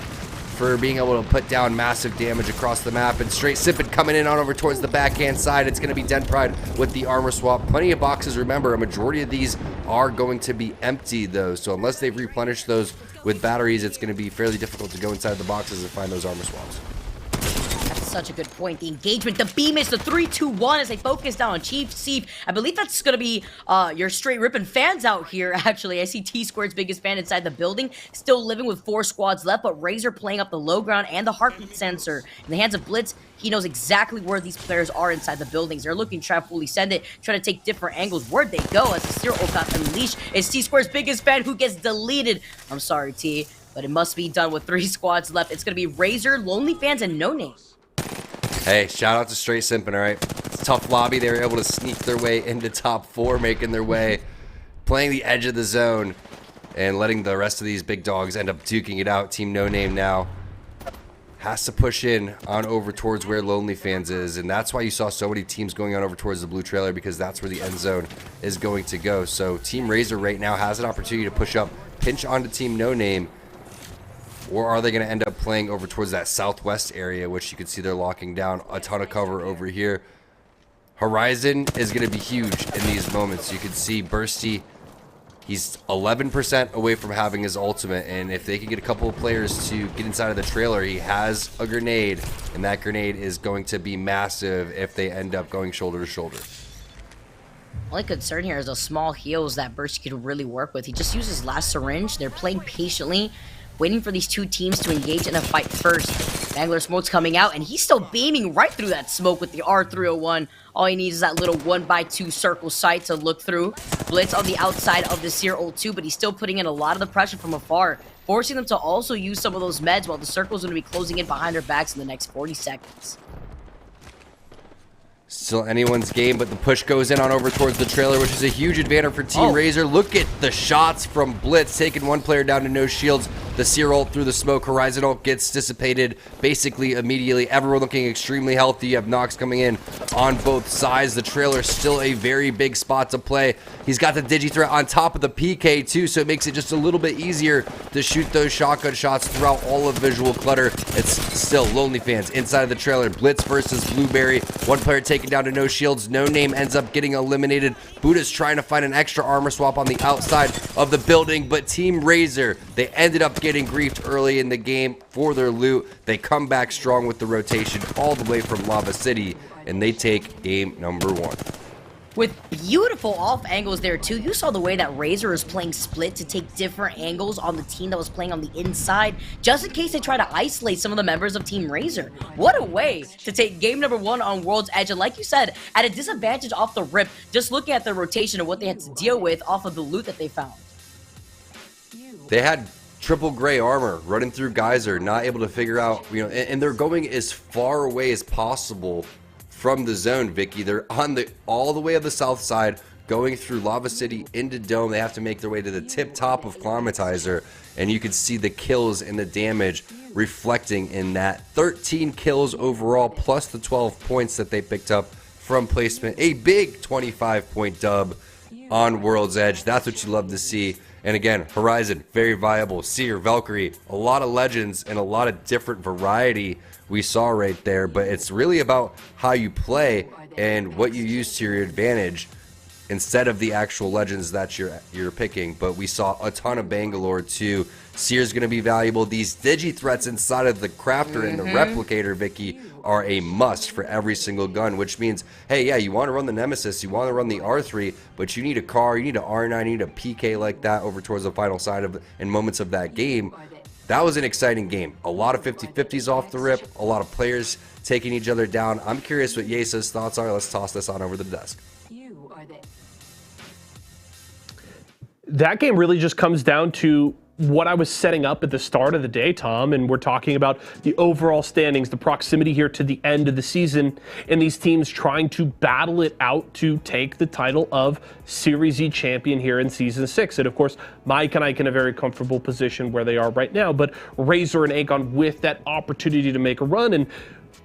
for being able to put down massive damage across the map. And Straight Sippin coming in on over towards the backhand side. It's going to be Den Pride with the armor swap. Plenty of boxes. Remember, a majority of these are going to be empty, though. So unless they've replenished those with batteries, it's going to be fairly difficult to go inside the boxes and find those armor swaps. Such a good point. The engagement, the beam is the 3-2-1 as they focus down on Chief Steve. I believe that's going to be your straight ripping fans out here, actually. I see T-Squared's biggest fan inside the building, still living with 4 squads left, but Razor playing up the low ground and the heartbeat sensor. In the hands of Blitz, he knows exactly where these players are inside the buildings. They're looking to try to fully send it, try to take different angles. Where'd they go as the Zero got unleashed? It's T-Squared's biggest fan who gets deleted. I'm sorry, T, but it must be done with 3 squads left. It's going to be Razor, Lonely Fans, and No Name. Hey, shout out to Straight Simpin', all right? It's a tough lobby. They were able to sneak their way into top 4, making their way, playing the edge of the zone, and letting the rest of these big dogs end up duking it out. Team No Name now has to push in on over towards where Lonely Fans is, and that's why you saw so many teams going on over towards the blue trailer, because that's where the end zone is going to go. So Team Razor right now has an opportunity to push up, pinch onto Team No Name, or are they going to end up playing over towards that southwest area, which you can see they're locking down a ton of cover over here. Horizon is going to be huge in these moments. You can see Bursty, he's 11% away from having his ultimate, and if they can get a couple of players to get inside of the trailer, he has a grenade, and that grenade is going to be massive if they end up going shoulder to shoulder. Only concern here is those small heals that Bursty could really work with. He just uses last syringe. They're playing patiently, waiting for these two teams to engage in a fight first. Bangalore smoke's coming out, and he's still beaming right through that smoke with the R301. All he needs is that little 1x2 circle sight to look through. Blitz on the outside of the Seer ult too, but he's still putting in a lot of the pressure from afar, forcing them to also use some of those meds while the circle's going to be closing in behind their backs in the next 40 seconds. Still anyone's game, but the push goes in on over towards the trailer, which is a huge advantage for Team Razor. Look at the shots from Blitz, taking one player down to no shields. The Seer ult through the smoke. Horizon ult gets dissipated basically immediately. Everyone looking extremely healthy. You have Nox coming in on both sides. The trailer still a very big spot to play. He's got the Digi threat on top of the PK too, so it makes it just a little bit easier to shoot those shotgun shots throughout all of Visual Clutter. It's still Lonely Fans inside of the trailer. Blitz versus Blueberry. One player taken down to no shields. No Name ends up getting eliminated. Buddha's trying to find an extra armor swap on the outside of the building, but Team Razor, they ended up getting griefed early in the game for their loot. They come back strong with the rotation all the way from Lava City, and they take game number 1. With beautiful off angles there too. You saw the way that Razor was playing split to take different angles on the team that was playing on the inside, just in case they try to isolate some of the members of Team Razor. What a way to take game number 1 on World's Edge, and like you said, at a disadvantage off the rip, just looking at the rotation and what they had to deal with off of the loot that they found. They had triple gray armor running through Geyser, not able to figure out, and they're going as far away as possible from the zone, Vicky. They're on all the way of the south side, going through Lava City into Dome. They have to make their way to the tip top of Climatizer, and you can see the kills and the damage reflecting in that 13 kills overall, plus the 12 points that they picked up from placement. A big 25-point dub on World's Edge. That's what you love to see. And again, Horizon, very viable. Seer, Valkyrie, a lot of legends and a lot of different variety we saw right there. But it's really about how you play and what you use to your advantage instead of the actual legends that you're picking. But we saw a ton of Bangalore too. Seer's going to be valuable. These digi threats inside of the crafter and the replicator, Vicky, are a must for every single gun, which means, hey, yeah, you want to run the Nemesis, you want to run the R3, but you need a car, you need an R9, you need a PK like that over towards the final side of and moments of that game. That was an exciting game. A lot of 50-50s off the rip, a lot of players taking each other down. I'm curious what Yesa's thoughts are. Let's toss this on over the desk. That game really just comes down to what I was setting up at the start of the day, Tom, and we're talking about the overall standings, the proximity here to the end of the season, and these teams trying to battle it out to take the title of Series E champion here in Season 6. And of course, Mike and Ike in a very comfortable position where they are right now, but Razor and Aegon with that opportunity to make a run, and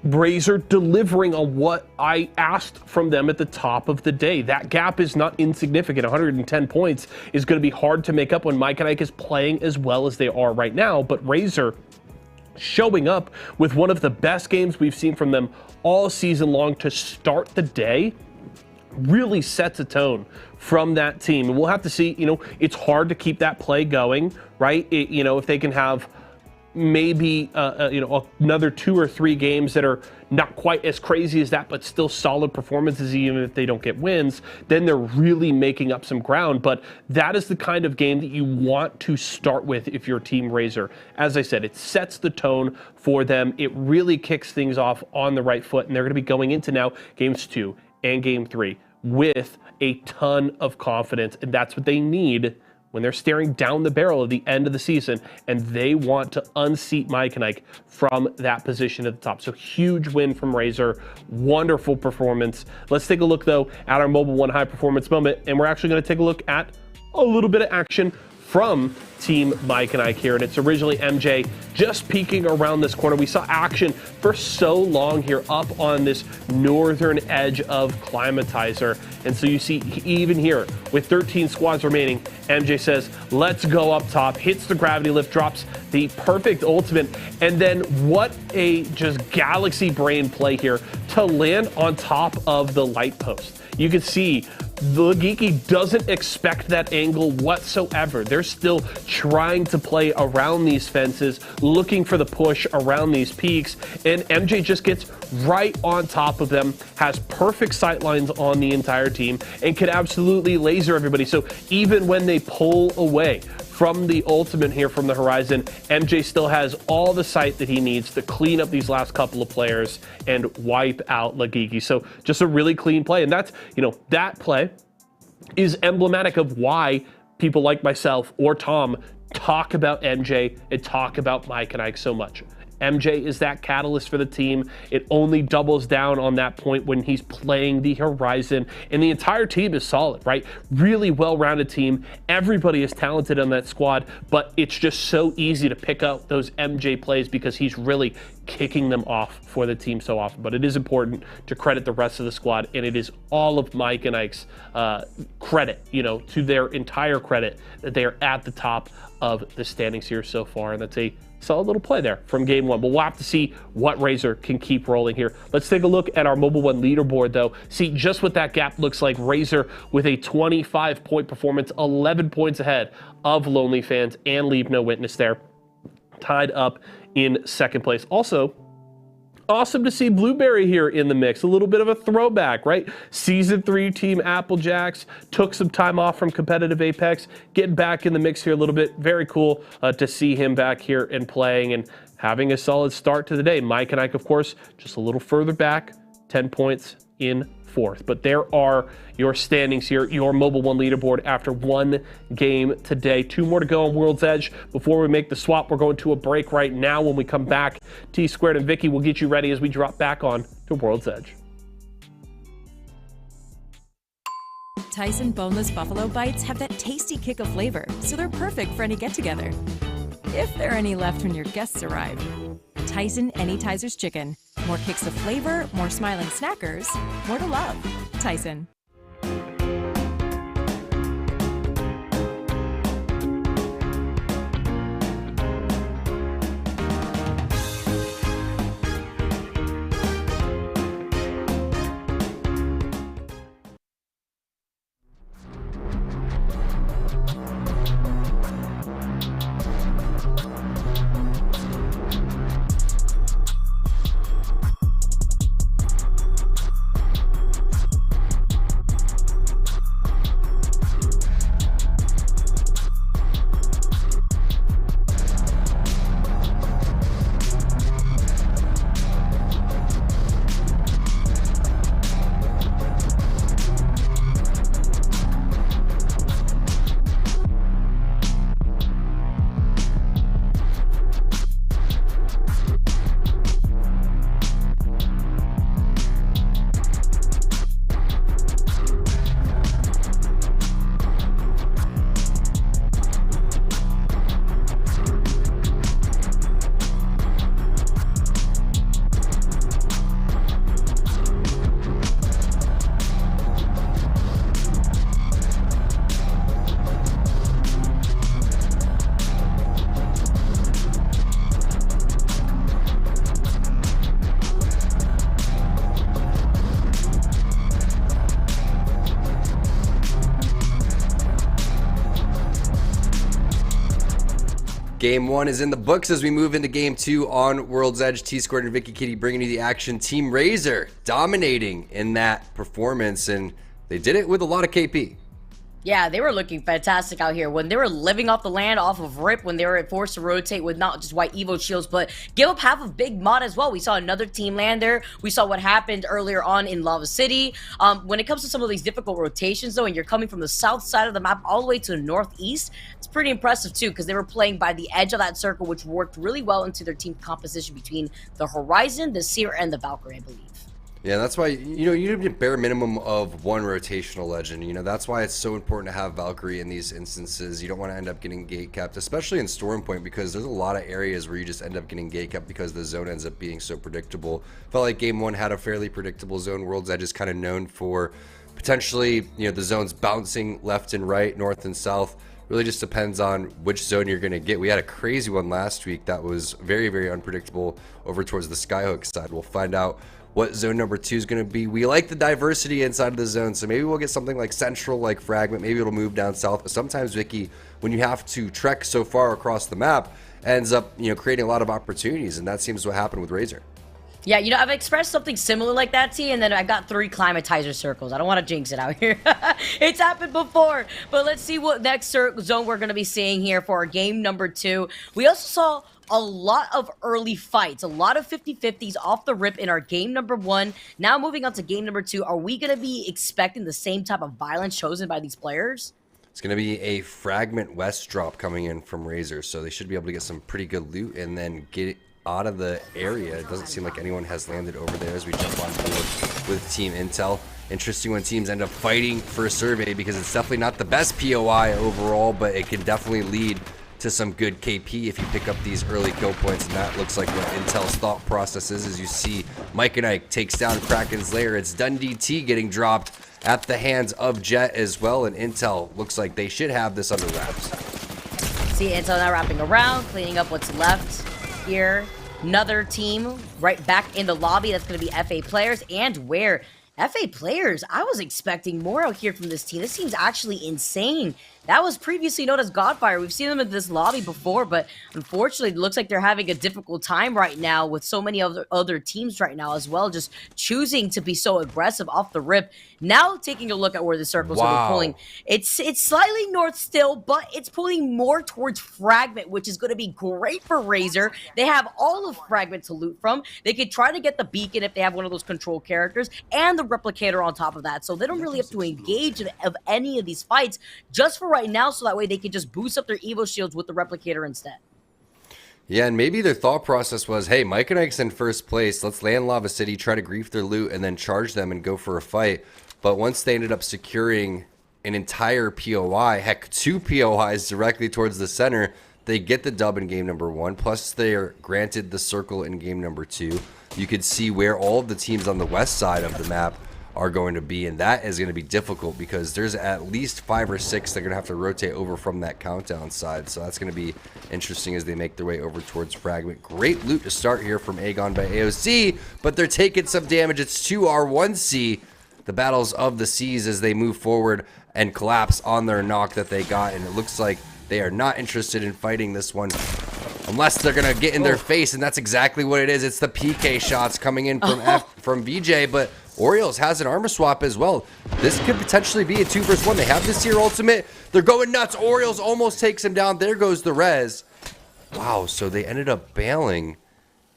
Razor delivering on what I asked from them at the top of the day. That gap is not insignificant. 110 points is going to be hard to make up when Mike and Ike is playing as well as they are right now. But Razor showing up with one of the best games we've seen from them all season long to start the day really sets a tone from that team. And we'll have to see, it's hard to keep that play going, right? If they can have maybe another 2 or 3 games that are not quite as crazy as that, but still solid performances, even if they don't get wins, then they're really making up some ground. But that is the kind of game that you want to start with if you're Team Razor. As I said, it sets the tone for them. It really kicks things off on the right foot, and they're going to be going into now games 2 and game 3 with a ton of confidence, and that's what they need when they're staring down the barrel of the end of the season, and they want to unseat Mike and Ike from that position at the top. So huge win from Razor, wonderful performance. Let's take a look though at our Mobile One high performance moment, and we're actually gonna take a look at a little bit of action from Team Mike and Ike here, and it's originally MJ just peeking around this corner. We saw action for so long here up on this northern edge of Climatizer, and so you see even here with 13 squads remaining, MJ says, let's go up top, hits the gravity lift, drops the perfect ultimate, and then what a just galaxy brain play here to land on top of the light post. You can see the Geeky doesn't expect that angle whatsoever. They're still trying to play around these fences, looking for the push around these peaks, and MJ just gets right on top of them, has perfect sight lines on the entire team, and can absolutely laser everybody. So even when they pull away from the ultimate here from the Horizon, MJ still has all the sight that he needs to clean up these last couple of players and wipe out Lagiki. So just a really clean play. And that's, that play is emblematic of why people like myself or Tom talk about MJ and talk about Mike and Ike so much. MJ is that catalyst for the team. It only doubles down on that point when he's playing the Horizon, and the entire team is solid, right? Really well-rounded team. Everybody is talented on that squad, but it's just so easy to pick out those MJ plays because he's really kicking them off for the team so often. But it is important to credit the rest of the squad, and it is all of Mike and Ike's credit, to their entire credit, that they are at the top of the standings here so far, and that's a solid little play there from game 1. But we'll have to see what Razor can keep rolling here. Let's take a look at our Mobile One leaderboard though. See just what that gap looks like. Razor with a 25-point performance, 11 points ahead of Lonely Fans and Leave No Witness there, tied up in second place. Also, awesome to see Blueberry here in the mix. A little bit of a throwback, right? Season 3 Team Applejacks took some time off from competitive Apex, getting back in the mix here a little bit. Very cool to see him back here and playing and having a solid start to the day. Mike and Ike, of course, just a little further back, 10 points in fourth. But there are your standings here, your Mobile One leaderboard after one game today. 2 more to go on World's Edge. Before we make the swap, we're going to a break right now. When we come back, T-Squared and Vicky will get you ready as we drop back on to World's Edge. Tyson boneless buffalo bites have that tasty kick of flavor, so they're perfect for any get-together. if there are any left when your guests arrive. Tyson Anytizers Chicken. More kicks of flavor, more smiling snackers, more to love. Tyson. Game 1 is in the books as we move into Game 2 on World's Edge. T-Squared and Vicky Kitty bringing you the action. Team Razor dominating in that performance, and they did it with a lot of KP. Yeah, they were looking fantastic out here. When they were living off the land, off of Rip, when they were forced to rotate with not just white Evo shields, but give up half of Big Mod as well. We saw another team land there. We saw what happened earlier on in Lava City. When it comes to some of these difficult rotations, though, and you're coming from the south side of the map all the way to the northeast, it's pretty impressive, too, because they were playing by the edge of that circle, which worked really well into their team composition between the Horizon, the Seer, and the Valkyrie, I believe. Yeah, that's why, you need a bare minimum of one rotational legend. That's why it's so important to have Valkyrie in these instances. You don't want to end up getting gate capped, especially in Storm Point, because there's a lot of areas where you just end up getting gate capped because the zone ends up being so predictable. Felt like Game 1 had a fairly predictable zone. World's Edge is kind of known for potentially, the zones bouncing left and right, north and south. Really just depends on which zone you're going to get. We had a crazy one last week that was very, very unpredictable over towards the Skyhook side. We'll find out what zone number 2 is going to be. We like the diversity inside of the zone, so maybe we'll get something like Central, like Fragment. Maybe it'll move down south. But sometimes, Vicky, when you have to trek so far across the map, ends up creating a lot of opportunities, and that seems what happened with Razor. Yeah, I've expressed something similar like that, T, and then I got 3 climatizer circles. I don't want to jinx it out here. It's happened before, but let's see what next zone we're going to be seeing here for our game number 2. We also saw a lot of early fights, a lot of 50-50s off the rip in our game number 1. Now moving on to game number 2, are we going to be expecting the same type of violence chosen by these players? It's going to be a Fragment West drop coming in from Razor, so they should be able to get some pretty good loot and then get it out of the area. It doesn't seem like anyone has landed over there as we jump on board with Team Intel. Interesting when teams end up fighting for a survey, because it's definitely not the best POI overall, but it can definitely lead to some good KP if you pick up these early kill points, and that looks like what Intel's thought process is. As you see, Mike and Ike takes down Kraken's lair. It's Dundee T getting dropped at the hands of Jet as well, and Intel looks like they should have this under wraps. See Intel now wrapping around, cleaning up what's left here. Another team right back in the lobby. That's going to be FA players, and where FA players, I was expecting more out here from this team. This team's actually insane. That was previously known as Godfire. We've seen them in this lobby before, but unfortunately, it looks like they're having a difficult time right now with so many other teams right now as well, just choosing to be so aggressive off the rip. Now taking a look at where the circles are pulling. It's slightly north still, but it's pulling more towards Fragment, which is going to be great for Razor. They have all of Fragment to loot from. They could try to get the beacon if they have one of those control characters, and the replicator on top of that. So they don't really have to engage in any of these fights just for right now, so that way they can just boost up their Evo shields with the replicator instead. Yeah, and maybe their thought process was, hey, Mike and Ike's in first place. Let's land Lava City, try to grief their loot, and then charge them and go for a fight. But once they ended up securing an entire POI, heck, 2 POIs directly towards the center, they get the dub in game number 1, plus they are granted the circle in game number 2. You could see where all of the teams on the west side of the map are going to be, and that is going to be difficult because there's at least 5 or 6 that are going to have to rotate over from that countdown side. So that's going to be interesting as they make their way over towards Fragment. Great loot to start here from Aegon by AOC, but they're taking some damage. It's 2R1C, the battles of the seas, as they move forward and collapse on their knock that they got, and it looks like they are not interested in fighting this one unless they're going to get in their face, and that's exactly what it is. It's the PK shots coming in from from VJ, but Orioles has an armor swap as well. This could potentially be a 2 versus 1. They have this here ultimate. They're going nuts. Orioles almost takes him down. There goes the res. Wow, so they ended up bailing,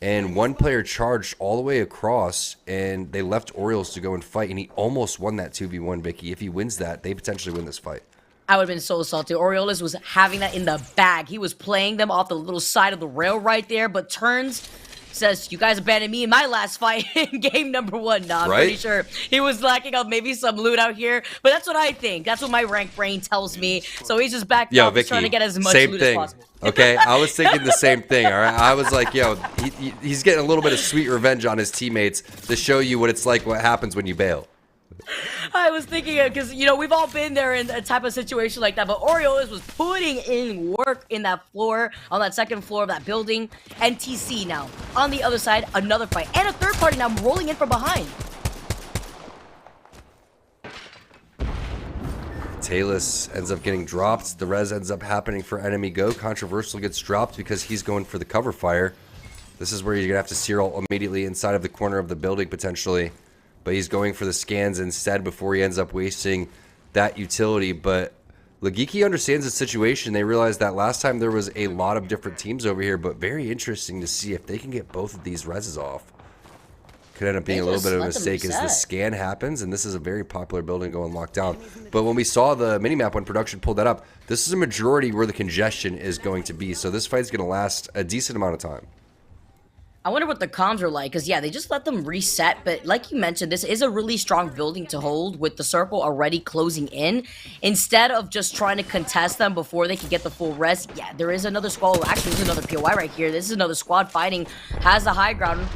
and one player charged all the way across, and they left Orioles to go and fight, and he almost won that 2v1, Vicky. If he wins that, they potentially win this fight. I would have been so salty. Orioles was having that in the bag. He was playing them off the little side of the rail right there, but turns, says, you guys abandoned me in my last fight in game number 1. Nah, I'm pretty sure he was lacking out maybe some loot out here, but that's what I think. That's what my rank brain tells me. So he's just back up, trying to get as much loot as possible. Okay, I was thinking the same thing, all right? I was like, yo, he's getting a little bit of sweet revenge on his teammates to show you what it's like, what happens when you bail. I was thinking it because, you know, we've all been there in a type of situation like that, but Orioles was putting in work in that floor, on that second floor of that building. NTC now, on the other side, another fight, and a third party now rolling in from behind. Talus ends up getting dropped. The res ends up happening for enemy go. Controversial gets dropped because he's going for the cover fire. This is where you're going to have to sear ult immediately inside of the corner of the building, potentially. But he's going for the scans instead before he ends up wasting that utility. But Lagiki understands the situation. They realized that last time there was a lot of different teams over here, but very interesting to see if they can get both of these reses off. Could end up being a little bit of a mistake as the scan happens, and this is a very popular building going locked down. But when we saw the minimap when production pulled that up, this is a majority where the congestion is going to be. So this fight's going to last a decent amount of time. I wonder what the comms are like, because, yeah, they just let them reset, but like you mentioned, this is a really strong building to hold with the circle already closing in. Instead of just trying to contest them before they can get the full res, yeah, there is another squad. Actually, there's another POI right here. This is another squad fighting, has the high ground,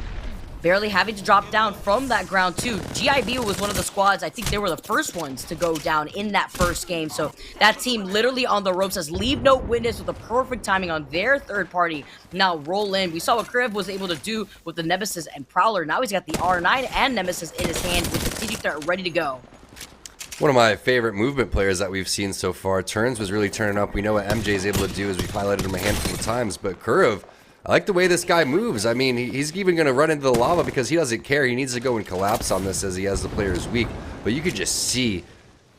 barely having to drop down from that ground too. GIB was one of the squads, I think they were the first ones to go down in that first game. So that team literally on the ropes, as Leave No Witness with the perfect timing on their third party now roll in. We saw what Kriv was able to do with the Nemesis and Prowler. Now he's got the R9 and Nemesis in his hand with the TG threat ready to go. One of my favorite movement players that we've seen so far. Turns was really turning up. We know what MJ is able to do, as we've highlighted him a handful of times, but Kurov, I like the way this guy moves. I mean, he's even going to run into the lava because he doesn't care. He needs to go and collapse on this as he has the player's weak. But you could just see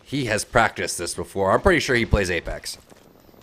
he has practiced this before. I'm pretty sure he plays Apex.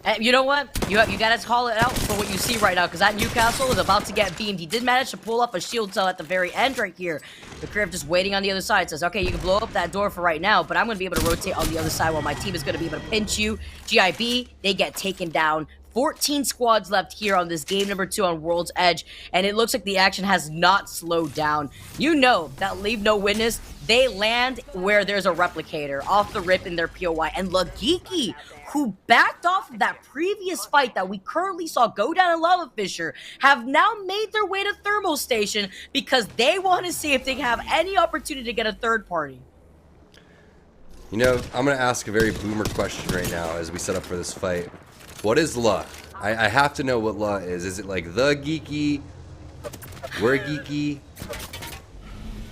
And you know what? You got to call it out for what you see right now, because that Newcastle is about to get beamed. He did manage to pull up a shield cell at the very end right here. The Kriv just waiting on the other side. Says, okay, you can blow up that door for right now, but I'm going to be able to rotate on the other side while my team is going to be able to pinch you. GIB, they get taken down. 14 squads left here on this game number 2 on World's Edge, and it looks like the action has not slowed down. You know that Leave No Witness, they land where there's a replicator off the rip in their POI, and Lagiki, who backed off of that previous fight that we currently saw go down in Lava Fisher, have now made their way to Thermal Station because they want to see if they have any opportunity to get a third party. You know, I'm going to ask a very boomer question right now as we set up for this fight. What is LA? I have to know what LA is. Is it like the geeky? We're geeky?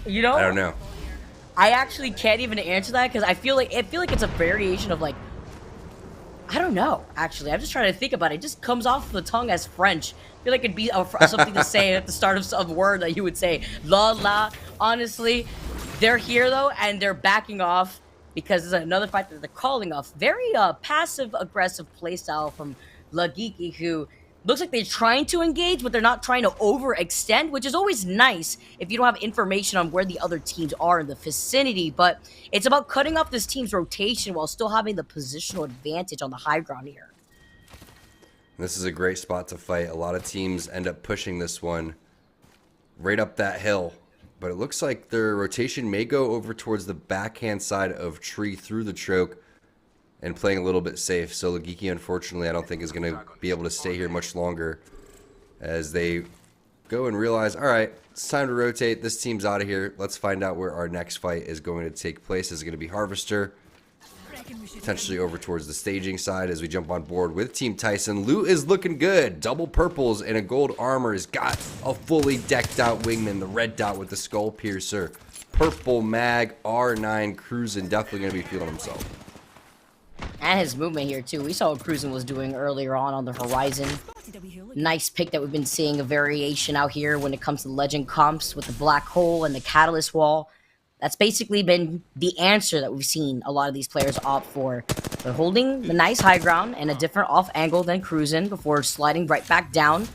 You know? I don't know. I actually can't even answer that because I feel like it's a variation of, like, I don't know, actually. I'm just trying to think about it. It just comes off the tongue as French. I feel like it'd be something to say at the start of a word that you would say. La. Honestly, they're here, though, and they're backing off because there's another fight that they're calling off. Very passive-aggressive playstyle from Lagiki, who looks like they're trying to engage, but they're not trying to overextend, which is always nice if you don't have information on where the other teams are in the vicinity. But it's about cutting off this team's rotation while still having the positional advantage on the high ground here. This is a great spot to fight. A lot of teams end up pushing this one right up that hill. But it looks like their rotation may go over towards the backhand side of Tree through the choke. and playing a little bit safe. So Lagiki, unfortunately, I don't think is going to be able to stay here much longer as they go and realize, all right, it's time to rotate. This team's out of here. Let's find out where our next fight is going to take place. Is it going to be Harvester? Potentially over towards the staging side as we jump on board with Team Tyson. Loot is looking good. Double purples and a gold armor. Has got a fully decked out wingman. The red dot with the skull piercer. Purple mag, R9 cruising. Definitely going to be feeling himself. And his movement here too. We saw what Cruisin was doing earlier on the horizon. Nice pick that we've been seeing a variation out here when it comes to legend comps with the black hole and the catalyst wall. That's basically been the answer that we've seen a lot of these players opt for. They're holding the nice high ground and a different off angle than Cruisin before sliding right back down.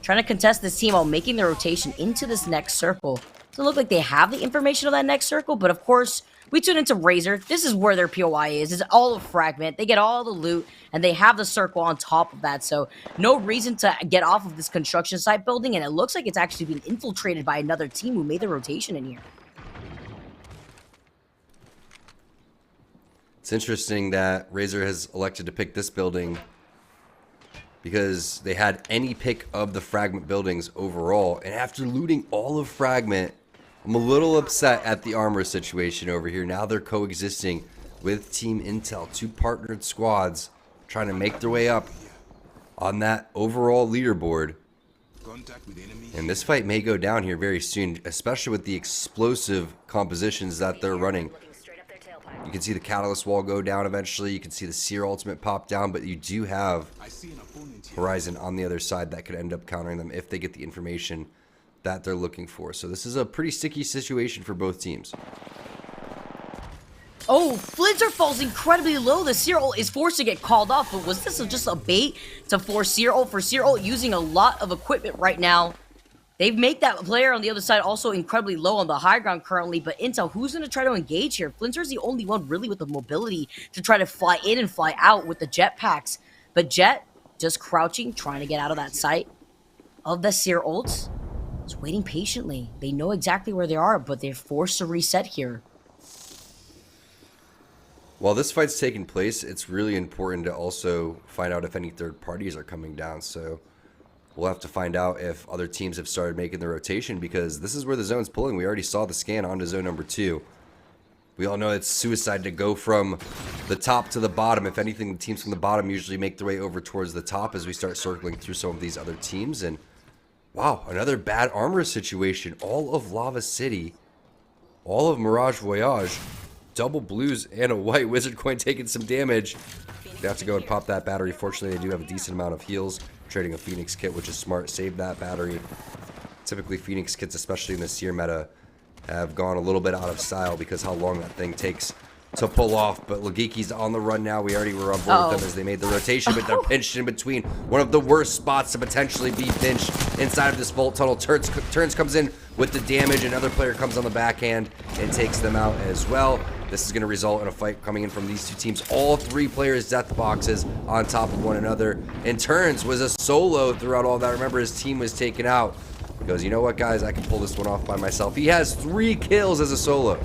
Trying to contest this team while making the rotation into this next circle. Doesn't look like they have the information of that next circle, but of course, we tune into Razor. This is where their POI is. It's all a fragment. They get all the loot, and they have the circle on top of that. So no reason to get off of this construction site building, and it looks like it's actually being infiltrated by another team who made the rotation in here. It's interesting that Razor has elected to pick this building because they had any pick of the fragment buildings overall. And after looting all of fragment, I'm a little upset at the armor situation over here. Now they're coexisting with Team Intel, two partnered squads trying to make their way up on that overall leaderboard. And this fight may go down here very soon, especially with the explosive compositions that they're running. You can see the Catalyst Wall go down eventually. You can see the Seer Ultimate pop down, but you do have Horizon on the other side that could end up countering them if they get the information that they're looking for. So this is a pretty sticky situation for both teams. Oh, Flinzer falls incredibly low. The Seer ult is forced to get called off, but was this just a bait to force Seer ult? For Seer ult using a lot of equipment right now. They've made that player on the other side also incredibly low on the high ground currently, but Intel, who's going to try to engage here? Flinzer's the only one really with the mobility to try to fly in and fly out with the jetpacks. But Jet, just crouching, trying to get out of that sight of the Seer ults, just waiting patiently. They know exactly where they are, but they're forced to reset here. While this fight's taking place, it's really important to also find out if any third parties are coming down. So we'll have to find out if other teams have started making the rotation, because this is where the zone's pulling. We already saw the scan onto zone number 2. We all know it's suicide to go from the top to the bottom. If anything, the teams from the bottom usually make their way over towards the top as we start circling through some of these other teams. And wow, another bad armor situation. All of Lava City, all of Mirage Voyage, double blues and a white wizard coin taking some damage. They have to go and pop that battery. Fortunately, they do have a decent amount of heals. Trading a Phoenix kit, which is smart. Save that battery. Typically, Phoenix kits, especially in the Seer meta, have gone a little bit out of style because how long that thing takes to pull off. But Lagiki's on the run now. We already were on board with them as they made the rotation, but they're pinched in between one of the worst spots to potentially be pinched inside of this Vault Tunnel. Turns comes in with the damage. Another player comes on the backhand and takes them out as well. This is going to result in a fight coming in from these two teams. All 3 players' death boxes on top of one another. And Turns was a solo throughout all that. Remember, his team was taken out. He goes, you know what, guys? I can pull this one off by myself. He has 3 kills as a solo.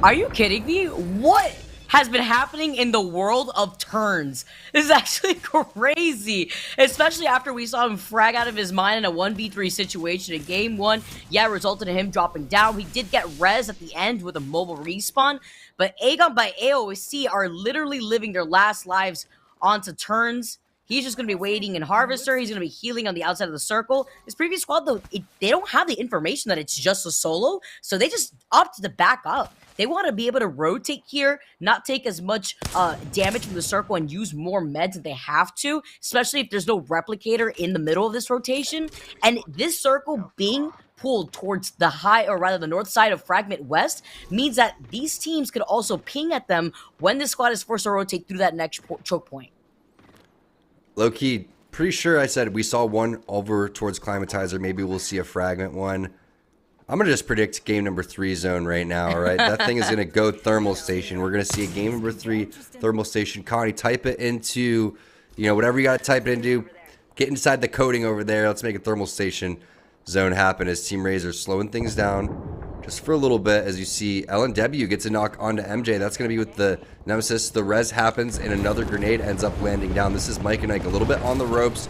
Are you kidding me? What has been happening in the world of Turns? This is actually crazy, especially after we saw him frag out of his mind in a 1v3 situation in game 1. Yeah, it resulted in him dropping down. He did get res at the end with a mobile respawn, but Aegon by AOC are literally living their last lives onto Turns. He's just going to be waiting in Harvester. He's going to be healing on the outside of the circle. His previous squad, though, they don't have the information that it's just a solo, so they just opted to back up. They want to be able to rotate here, not take as much damage from the circle and use more meds if they have to, especially if there's no replicator in the middle of this rotation. And this circle being pulled towards the high, or rather the north side of Fragment West, means that these teams could also ping at them when this squad is forced to rotate through that next choke point. Low-key, pretty sure I said we saw one over towards Climatizer. Maybe we'll see a Fragment one. I'm going to just predict game number 3 zone right now, all right? That thing is going to go Thermal Station. We're going to see a game number 3 Thermal Station. Connie, type it into, whatever you got to type it into. Get inside the coding over there. Let's make a Thermal Station zone happen as Team Razor slowing things down. just for a little bit. As you see, LNW gets a knock onto MJ. That's going to be with the Nemesis. The res happens, and another grenade ends up landing down. This is Mike and Ike a little bit on the ropes.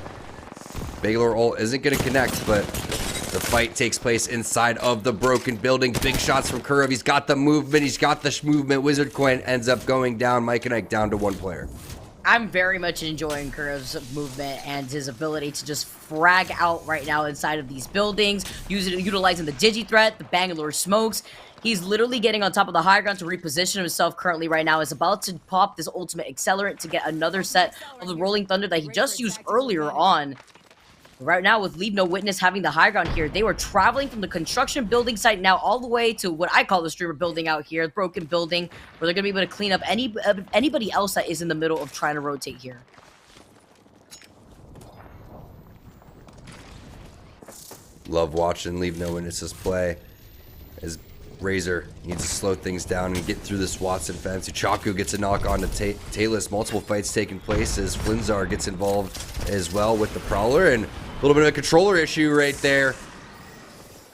Bangalore ult isn't going to connect, but the fight takes place inside of the broken building. Big shots from Kurov. He's got the movement. He's got the movement. Wizard Coin ends up going down. Mike and Ike down to 1 player. I'm very much enjoying Kurov's movement and his ability to just frag out right now inside of these buildings, utilizing the Digi threat, the Bangalore smokes. He's literally getting on top of the high ground to reposition himself currently right now. Is about to pop this ultimate accelerant to get another set of the Rolling Thunder that he just used earlier on. Right now, with Leave No Witness having the high ground here, they were traveling from the construction building site now all the way to what I call the streamer building out here, the broken building, where they're going to be able to clean up anybody else that is in the middle of trying to rotate here. Love watching Leave No Witnesses play, as Razor needs to slow things down and get through this Watson fence. Uchaku gets a knock on to Talus. Multiple fights taking place as Flinzar gets involved as well with the Prowler, and a little bit of a controller issue right there.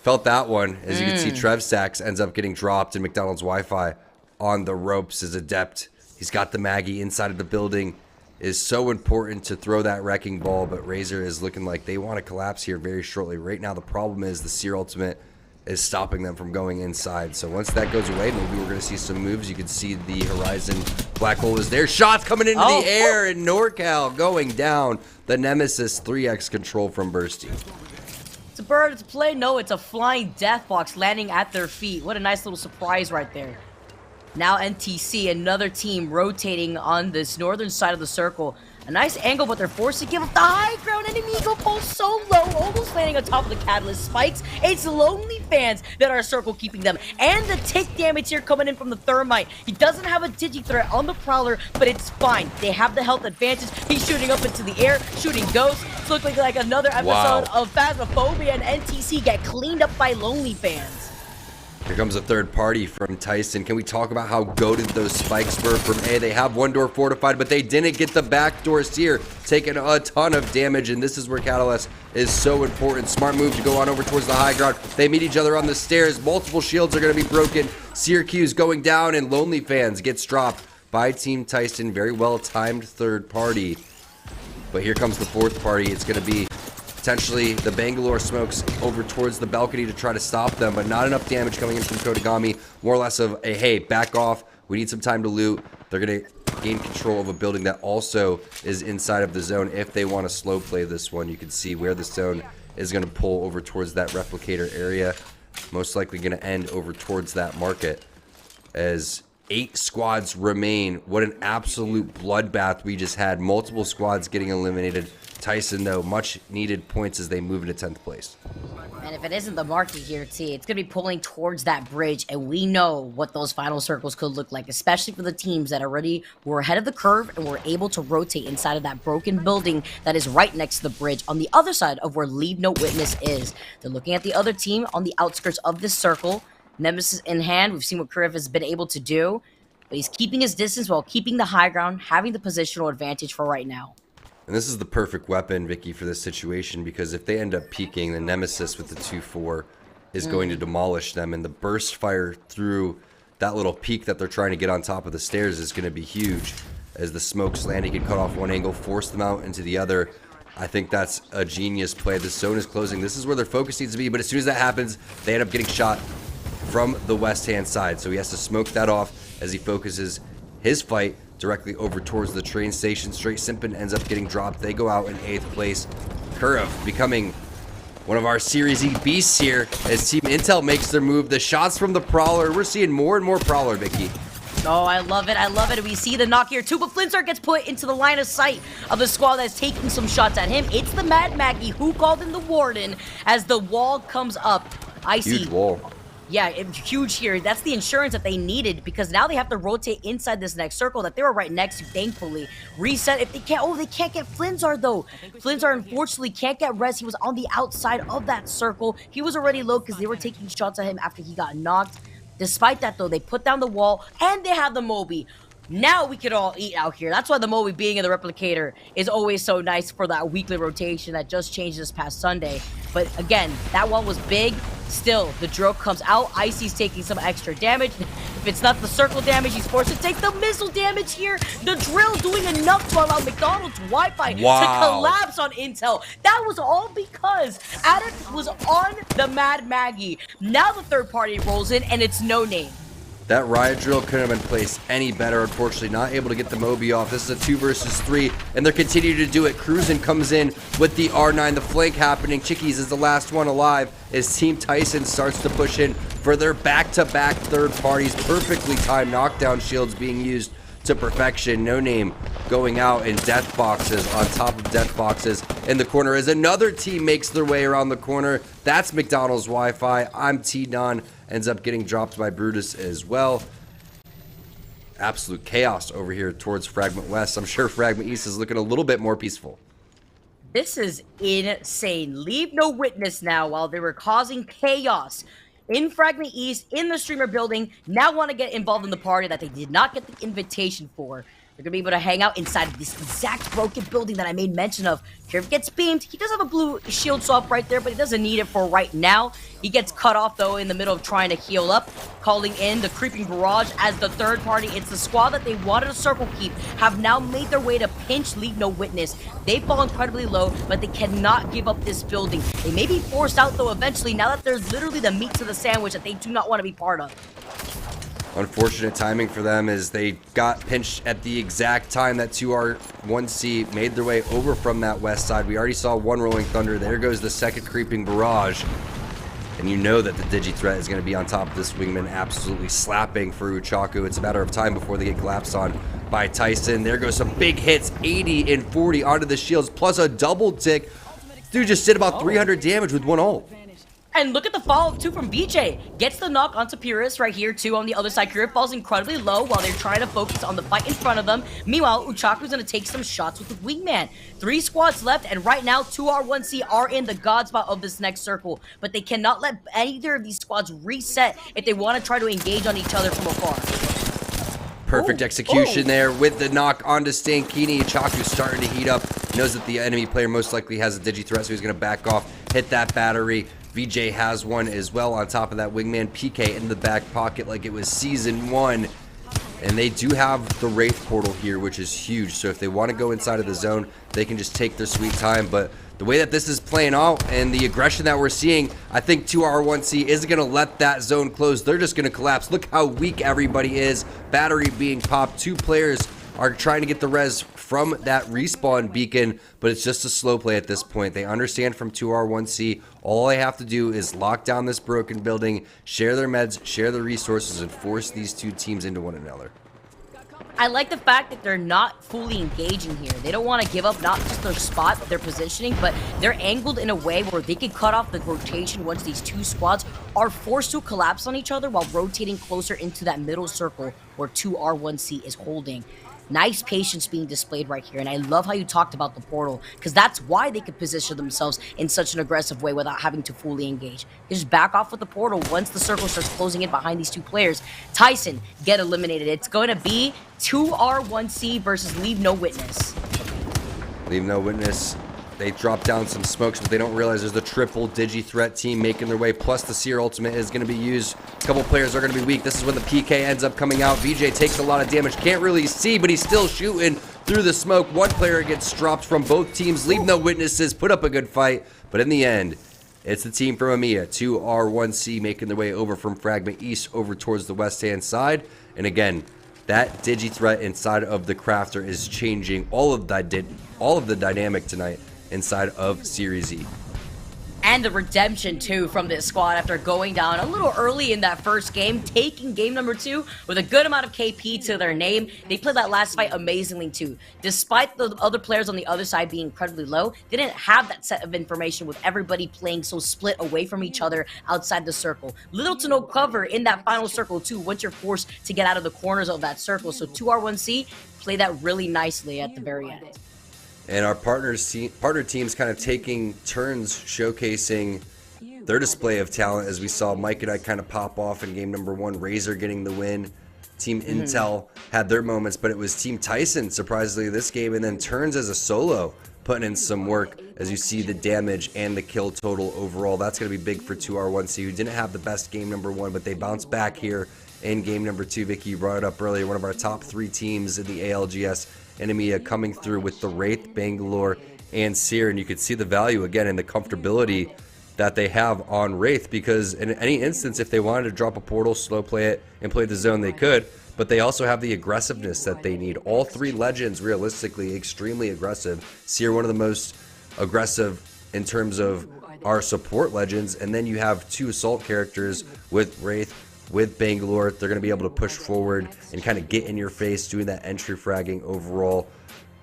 Felt that one. As you can see, Trev Stacks ends up getting dropped, and McDonald's Wi-Fi on the ropes is adept. He's got the Maggie inside of the building. Is so important to throw that wrecking ball, but Razor is looking like they want to collapse here very shortly. Right now, the problem is the Seer ultimate is stopping them from going inside. So once that goes away, maybe we're going to see some moves. You can see the Horizon Black Hole is there. Shots coming into the air, and NorCal going down. The Nemesis 3x control from Bursty. It's a bird, it's a play. No, it's a flying death box landing at their feet. What a nice little surprise right there. Now NTC, another team rotating on this northern side of the circle. A nice angle, but they're forced to give up the high ground, and Amigo falls so low, almost landing on top of the Catalyst spikes. It's Lonely Fans that are circle keeping them, and the tick damage here coming in from the Thermite. He doesn't have a Digi threat on the Prowler, but it's fine. They have the health advantage. He's shooting up into the air, shooting ghosts. It's looking like another episode of Phasmophobia, and NTC get cleaned up by Lonely Fans. Here comes a third party from Tyson. Can we talk about how goated those spikes were from A? They have one door fortified, but they didn't get the back doors here, taking a ton of damage, and this is where Catalyst is so important. Smart move to go on over towards the high ground. They meet each other on the stairs. Multiple shields are going to be broken. Syracuse going down, and Lonely Fans gets dropped by Team Tyson. Very well-timed third party. But here comes the fourth party. It's going to be potentially the Bangalore smokes over towards the balcony to try to stop them, but not enough damage coming in from Kodagami. More or less of a, hey, back off. We need some time to loot. They're going to gain control of a building that also is inside of the zone. If they want to slow play this one, you can see where the zone is going to pull over towards that replicator area. Most likely going to end over towards that market as 8 squads remain. What an absolute bloodbath we just had. Multiple squads getting eliminated. Tyson, though, much needed points as they move into 10th place. And if it isn't the market here, T, it's going to be pulling towards that bridge, and we know what those final circles could look like, especially for the teams that already were ahead of the curve and were able to rotate inside of that broken building that is right next to the bridge on the other side of where Leave No Witness is. They're looking at the other team on the outskirts of this circle. Nemesis in hand. We've seen what Kuriv has been able to do, but he's keeping his distance while keeping the high ground, having the positional advantage for right now. And this is the perfect weapon, Vicky, for this situation, because if they end up peeking, the Nemesis with the 2-4 is going to demolish them, and the burst fire through that little peak that they're trying to get on top of the stairs is going to be huge. As the smokes land, he can cut off one angle, force them out into the other. I think that's a genius play. The zone is closing. This is where their focus needs to be, but as soon as that happens, they end up getting shot from the west-hand side. So he has to smoke that off as he focuses his fight directly over towards the train station. Straight Simpin ends up getting dropped. They go out in 8th place. Kurov becoming one of our Series E beasts here as Team Intel makes their move. The shots from the Prowler. We're seeing more and more Prowler, Vicky. Oh, I love it. I love it. We see the knock here too, but Flintstar gets put into the line of sight of the squad that's taking some shots at him. It's the Mad Maggie who called in the Warden as the wall comes up. I see. Huge wall. Yeah, huge here. That's the insurance that they needed because now they have to rotate inside this next circle that they were right next to, thankfully. Reset if they can't. Oh, they can't get Flinzar, though. Flinzar, unfortunately, can't get res. He was on the outside of that circle. He was already low because they were taking shots at him after he got knocked. Despite that, though, they put down the wall and they have the Moby. Now we could all eat out here. That's why the Moe being in the replicator is always so nice for that weekly rotation that just changed this past Sunday. But again, that one was big. Still, the drill comes out. Icy's taking some extra damage. If it's not the circle damage, he's forced to take the missile damage here. The drill doing enough to allow McDonald's Wi-Fi to collapse on Intel. That was all because Addict was on the Mad Maggie. Now the third party rolls in, and it's No Name. That riot drill couldn't have been placed any better. Unfortunately, not able to get the Moby off. This is a 2 versus 3, and they're continuing to do it. Cruisin comes in with the R9. The flank happening. Chickies is the last one alive as Team Tyson starts to push in for their back-to-back third parties. Perfectly timed knockdown shields being used to perfection. No Name going out in death boxes on top of death boxes in the corner as another team makes their way around the corner. That's McDonald's Wi-Fi. I'm T-Don. Ends up getting dropped by Brutus as well. Absolute chaos over here towards Fragment West. I'm sure Fragment East is looking a little bit more peaceful. This is insane. Leave no witness now while they were causing chaos in Fragment East, in the streamer building, now want to get involved in the party that they did not get the invitation for. They're going to be able to hang out inside of this exact broken building that I made mention of. Kirv gets beamed. He does have a blue shield swap right there, but he doesn't need it for right now. He gets cut off, though, in the middle of trying to heal up. Calling in the creeping barrage as the third party. It's the squad that they wanted to circle keep, have now made their way to pinch Leave No Witness. They fall incredibly low, but they cannot give up this building. They may be forced out, though, eventually, now that there's literally the meat to the sandwich that they do not want to be part of. Unfortunate timing for them as they got pinched at the exact time that 2R1C made their way over from that west side. We already saw one Rolling Thunder. There goes the second creeping barrage. And you know that the Digi threat is going to be on top of this wingman, absolutely slapping for Uchaku. It's a matter of time before they get collapsed on by Tyson. There goes some big hits, 80 and 40 onto the shields, plus a double tick. Dude just did about 300 damage with one ult. And look at the follow-up, too, from BJ. Gets the knock onto Purist right here, too, on the other side. Kira falls incredibly low while they're trying to focus on the fight in front of them. Meanwhile, Uchaku's going to take some shots with the Wingman. 3 squads left, and right now, 2R1C are in the god spot of this next circle. But they cannot let either of these squads reset if they want to try to engage on each other from afar. Perfect execution there with the knock onto Stankini. Uchaku's starting to heat up. Knows that the enemy player most likely has a Digi threat, so he's going to back off, hit that battery. VJ has one as well on top of that wingman. PK in the back pocket like it was season 1. And they do have the Wraith portal here, which is huge. So if they want to go inside of the zone, they can just take their sweet time. But the way that this is playing out and the aggression that we're seeing, I think 2R1C isn't going to let that zone close. They're just going to collapse. Look how weak everybody is. Battery being popped. 2 players are trying to get the res from that respawn beacon, but it's just a slow play at this point. They understand from 2R1C, all they have to do is lock down this broken building, share their meds, share their resources, and force these 2 teams into one another. I like the fact that they're not fully engaging here. They don't want to give up not just their spot, their positioning, but they're angled in a way where they can cut off the rotation once these 2 squads are forced to collapse on each other while rotating closer into that middle circle where 2R1C is holding. Nice patience being displayed right here, and I love how you talked about the portal, because that's why they could position themselves in such an aggressive way without having to fully engage. They just back off with the portal once the circle starts closing in behind these 2 players. Tyson get eliminated. It's going to be 2R1C versus Leave No Witness. Leave No Witness. They drop down some smokes, but they don't realize there's the triple Digi threat team making their way. Plus, the Seer ultimate is going to be used. A couple players are going to be weak. This is when the PK ends up coming out. VJ takes a lot of damage. Can't really see, but he's still shooting through the smoke. One player gets dropped from both teams. Leave No Witnesses. Put up a good fight. But in the end, it's the team from EMEA, 2R1C, making their way over from Fragment East over towards the west-hand side. And again, that Digi threat inside of the Crafter is changing all of the dynamic tonight inside of Series E. And the redemption, too, from this squad after going down a little early in that first game, taking game number 2 with a good amount of KP to their name. They played that last fight amazingly, too. Despite the other players on the other side being incredibly low, they didn't have that set of information with everybody playing so split away from each other outside the circle. Little to no cover in that final circle, too, once you're forced to get out of the corners of that circle. So 2R1C played that really nicely at the very end. And our partner teams kind of taking turns showcasing their display of talent, as we saw Mike and I kind of pop off in game number 1, Razor getting the win. Team Intel had their moments, but it was Team Tyson, surprisingly, this game, and then turns as a solo, putting in some work as you see the damage and the kill total overall. That's going to be big for 2R1C, who didn't have the best game number 1, but they bounced back here in game number 2. Vicky, you brought it up earlier, one of our top 3 teams in the ALGS and EMEA coming through with the Wraith, Bangalore, and Seer, and you could see the value again in the comfortability that they have on Wraith, because in any instance, if they wanted to drop a portal, slow play it, and play the zone, they could, but they also have the aggressiveness that they need. All 3 legends, realistically, extremely aggressive. Seer, one of the most aggressive in terms of our support legends, and then you have 2 assault characters with Wraith, with Bangalore. They're going to be able to push forward and kind of get in your face, doing that entry fragging overall.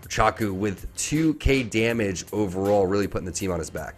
Chaku with 2k damage overall, really putting the team on his back.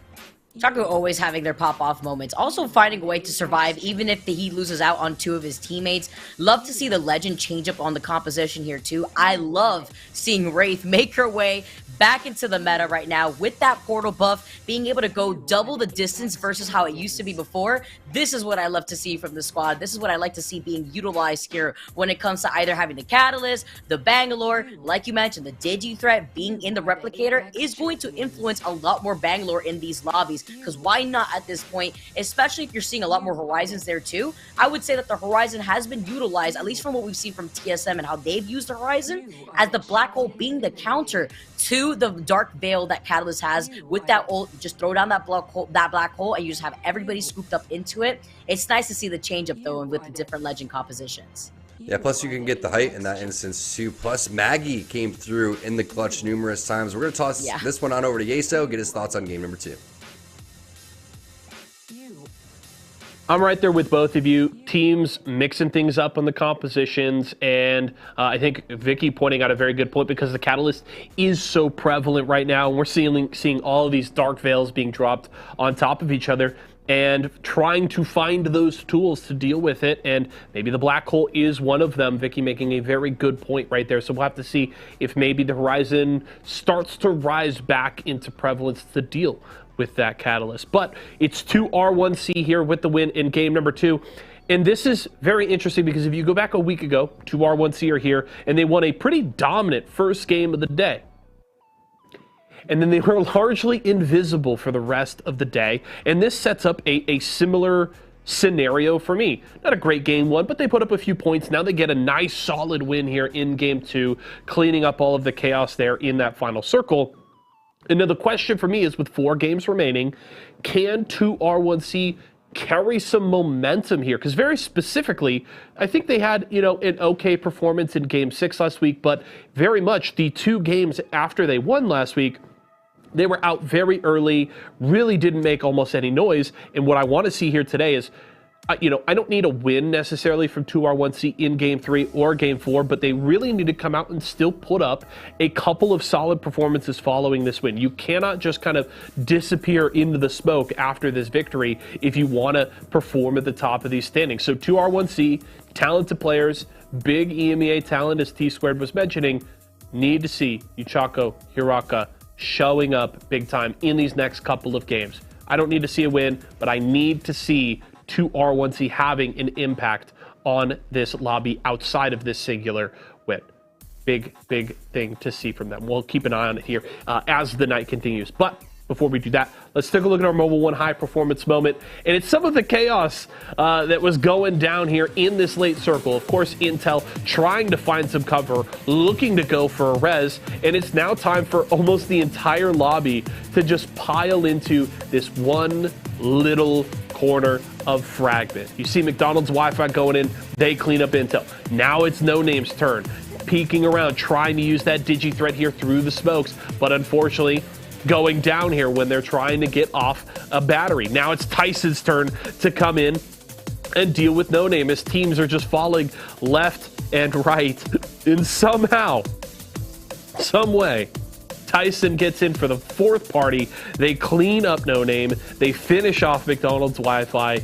Chaco always having their pop-off moments. Also finding a way to survive even if he loses out on 2 of his teammates. Love to see the legend change up on the composition here too. I love seeing Wraith make her way back into the meta right now with that portal buff, being able to go double the distance versus how it used to be before. This is what I love to see from the squad. This is what I like to see being utilized here when it comes to either having the Catalyst, the Bangalore, like you mentioned, the Digi threat being in the Replicator is going to influence a lot more Bangalore in these lobbies, because why not at this point, especially if you're seeing a lot more Horizons there too. I would say that the Horizon has been utilized, at least from what we've seen from TSM and how they've used the Horizon, as the Black Hole being the counter to the Dark Veil that Catalyst has. With that ult, just throw down that black hole and you just have everybody scooped up into it. It's nice to see the change up though, and with the different legend compositions. Yeah, plus you can get the height in that instance too. Plus Maggie came through in the clutch numerous times. We're going to toss this one on over to Yeso, get his thoughts on game number 2. I'm right there with both of you. Teams mixing things up on the compositions, and I think Vicky pointing out a very good point, because the Catalyst is so prevalent right now, and we're seeing all of these Dark Veils being dropped on top of each other, and trying to find those tools to deal with it, and maybe the Black Hole is one of them. Vicky making a very good point right there, so we'll have to see if maybe the Horizon starts to rise back into prevalence to deal with that Catalyst. But it's 2R1C here with the win in game number 2. And this is very interesting, because if you go back a week ago, 2R1C are here, and they won a pretty dominant first game of the day. And then they were largely invisible for the rest of the day. And this sets up a similar scenario for me. Not a great game 1, but they put up a few points. Now they get a nice solid win here in game 2, cleaning up all of the chaos there in that final circle. And now the question for me is, with 4 games remaining, can 2R1C carry some momentum here? Because very specifically, I think they had, an okay performance in game 6 last week, but very much the 2 games after they won last week, they were out very early, really didn't make almost any noise. And what I want to see here today is, I don't need a win necessarily from 2R1C in game 3 or game 4, but they really need to come out and still put up a couple of solid performances following this win. You cannot just kind of disappear into the smoke after this victory if you want to perform at the top of these standings. So 2R1C, talented players, big EMEA talent, as T-Squared was mentioning, need to see Yuchako, Hiraka showing up big time in these next couple of games. I don't need to see a win, but I need to see 2R1C having an impact on this lobby outside of this singular win. Big thing to see from them. We'll keep an eye on it here as the night continues. But before we do that, let's take a look at our Mobile 1 high performance moment. And it's some of the chaos that was going down here in this late circle. Of course, Intel trying to find some cover, looking to go for a res. And it's now time for almost the entire lobby to just pile into this one little corner of fragment. You see McDonald's Wi-Fi going in, they clean up Intel. Now it's No Name's turn, peeking around, trying to use that Digi threat here through the smokes, but unfortunately going down here when they're trying to get off a battery. Now it's Tyson's turn to come in and deal with No Name, as teams are just falling left and right. And somehow, some way, Tyson gets in for the 4th party. They clean up No Name. They finish off McDonald's Wi-Fi.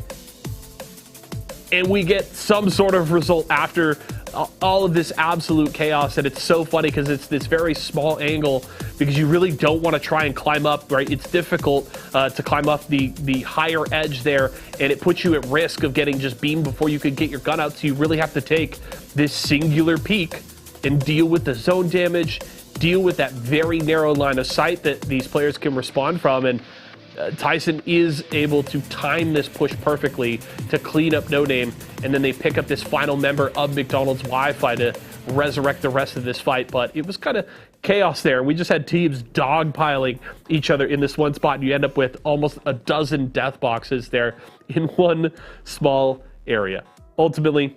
And we get some sort of result after all of this absolute chaos, and it's so funny because it's this very small angle because you really don't want to try and climb up, right? It's difficult to climb up the higher edge there, and it puts you at risk of getting just beamed before you could get your gun out. So you really have to take this singular peek and deal with the zone damage, deal with that very narrow line of sight that these players can respond from. And Tyson is able to time this push perfectly to clean up No Name, and then they pick up this final member of McDonald's Wi-Fi to resurrect the rest of this fight. But it was kind of chaos there. We just had teams dogpiling each other in this one spot, and you end up with almost a dozen death boxes there in one small area. Ultimately,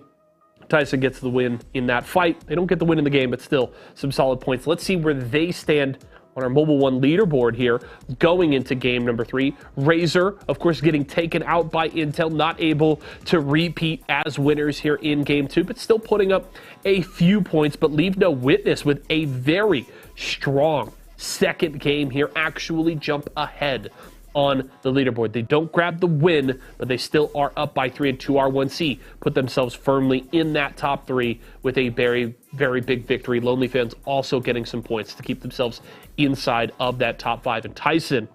Tyson gets the win in that fight. They don't get the win in the game, but still some solid points. Let's see where they stand on our Mobile One leaderboard here going into game number 3. Razor, of course, getting taken out by Intel, not able to repeat as winners here in game 2, but still putting up a few points, but leave no witness with a very strong second game here, actually jump ahead on the leaderboard. They don't grab the win, but they still are up by 3, and 2R1C put themselves firmly in that top 3 with a very, very big victory. Lonely Fans also getting some points to keep themselves inside of that top 5. And Tyson,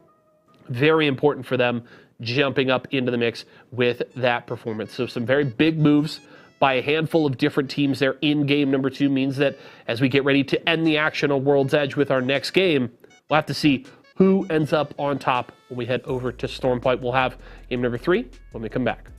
very important for them, jumping up into the mix with that performance. So some very big moves by a handful of different teams there in game number 2 means that as we get ready to end the action on World's Edge with our next game, we'll have to see who ends up on top when we head over to Storm Point. We'll have game number 3 when we come back.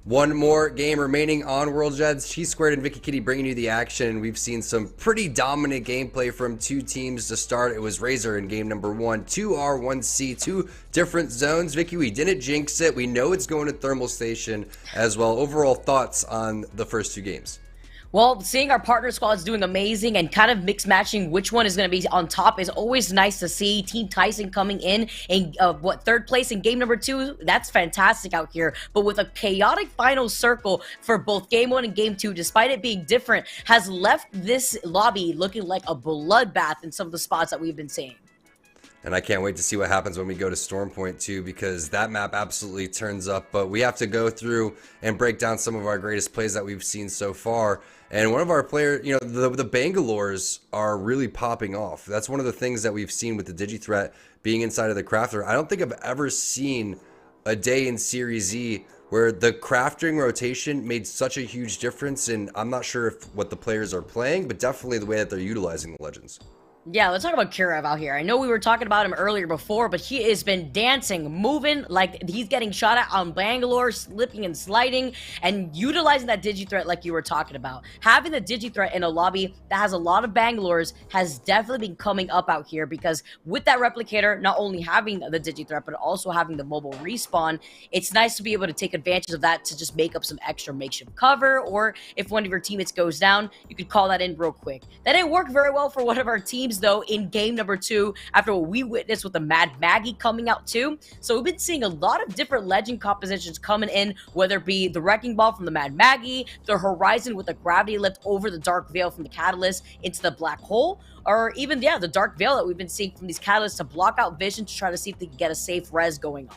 One more game remaining on World's Edge. T-Squared and Vicky Kitty bringing you the action. We've seen some pretty dominant gameplay from two teams to start. It was Razor in game number 1, 2R1C, 2 different zones. Vicky, we didn't jinx it. We know it's going to Thermal Station as well. Overall thoughts on the first 2 games? Well, seeing our partner squads doing amazing and kind of mix matching which one is going to be on top is always nice to see. Team Tyson coming in 3rd place in game number 2. That's fantastic out here. But with a chaotic final circle for both game 1 and game 2, despite it being different, has left this lobby looking like a bloodbath in some of the spots that we've been seeing. And I can't wait to see what happens when we go to Storm Point too, because that map absolutely turns up. But we have to go through and break down some of our greatest plays that we've seen so far. And one of our players, you know, the Bangalores are really popping off. That's one of the things that we've seen with the Digi-Threat being inside of the Crafter. I don't think I've ever seen a day in Series E where the crafting rotation made such a huge difference. And I'm not sure if what the players are playing, but definitely the way that they're utilizing the Legends. Yeah, let's talk about Kurev out here. I know we were talking about him earlier before, but he has been dancing, moving like he's getting shot at on Bangalore, slipping and sliding, and utilizing that Digi-Threat like you were talking about. Having the Digi-Threat in a lobby that has a lot of Bangalores has definitely been coming up out here, because with that Replicator, not only having the Digi-Threat, but also having the mobile respawn, it's nice to be able to take advantage of that to just make up some extra makeshift cover, or if one of your teammates goes down, you could call that in real quick. That didn't work very well for one of our teams though, in game number 2 after what we witnessed with the Mad Maggie coming out too. So we've been seeing a lot of different legend compositions coming in, whether it be the Wrecking Ball from the Mad Maggie, the Horizon with the Gravity Lift over the Dark Veil from the Catalyst into the Black Hole, or even, the Dark Veil that we've been seeing from these Catalysts to block out vision to try to see if they can get a safe res going on.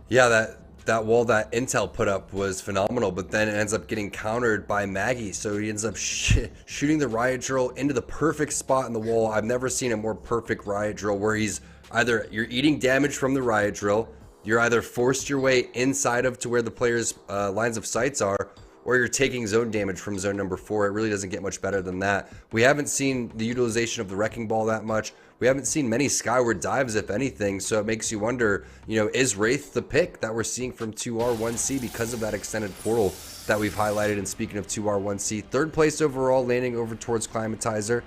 Yeah, that wall that Intel put up was phenomenal, but then it ends up getting countered by Maggie, so he ends up shooting the riot drill into the perfect spot in the wall. I've never seen a more perfect riot drill, where he's either, you're eating damage from the riot drill, you're either forced your way inside of to where the player's lines of sights are, or you're taking zone damage from zone number 4. It really doesn't get much better than that. We haven't seen the utilization of the Wrecking Ball that much. We haven't seen many skyward dives, if anything, so it makes you wonder, is Wraith the pick that we're seeing from 2R1C because of that extended portal that we've highlighted? And speaking of 2R1C, 3rd place overall, landing over towards Climatizer.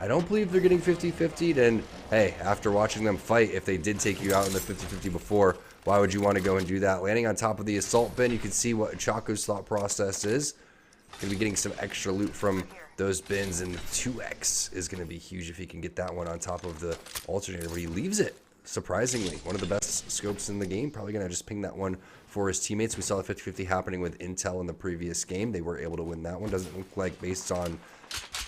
I don't believe they're getting 50-50'd, and hey, after watching them fight, if they did take you out in the 50-50 before, why would you want to go and do that? Landing on top of the assault bin, you can see what Chaco's thought process is. Going to be getting some extra loot from those bins, and the 2x is going to be huge if he can get that one on top of the alternator, but he leaves it, surprisingly. One of the best scopes in the game. Probably going to just ping that one for his teammates. We saw the 50-50 happening with Intel in the previous game. They were able to win that one. Doesn't look like, based on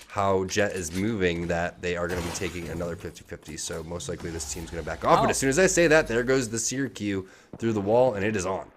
how Jet is moving, that they are going to be taking another 50-50, so most likely this team's going to back off. But as soon as I say that, there goes the Seer Q through the wall, and it is on.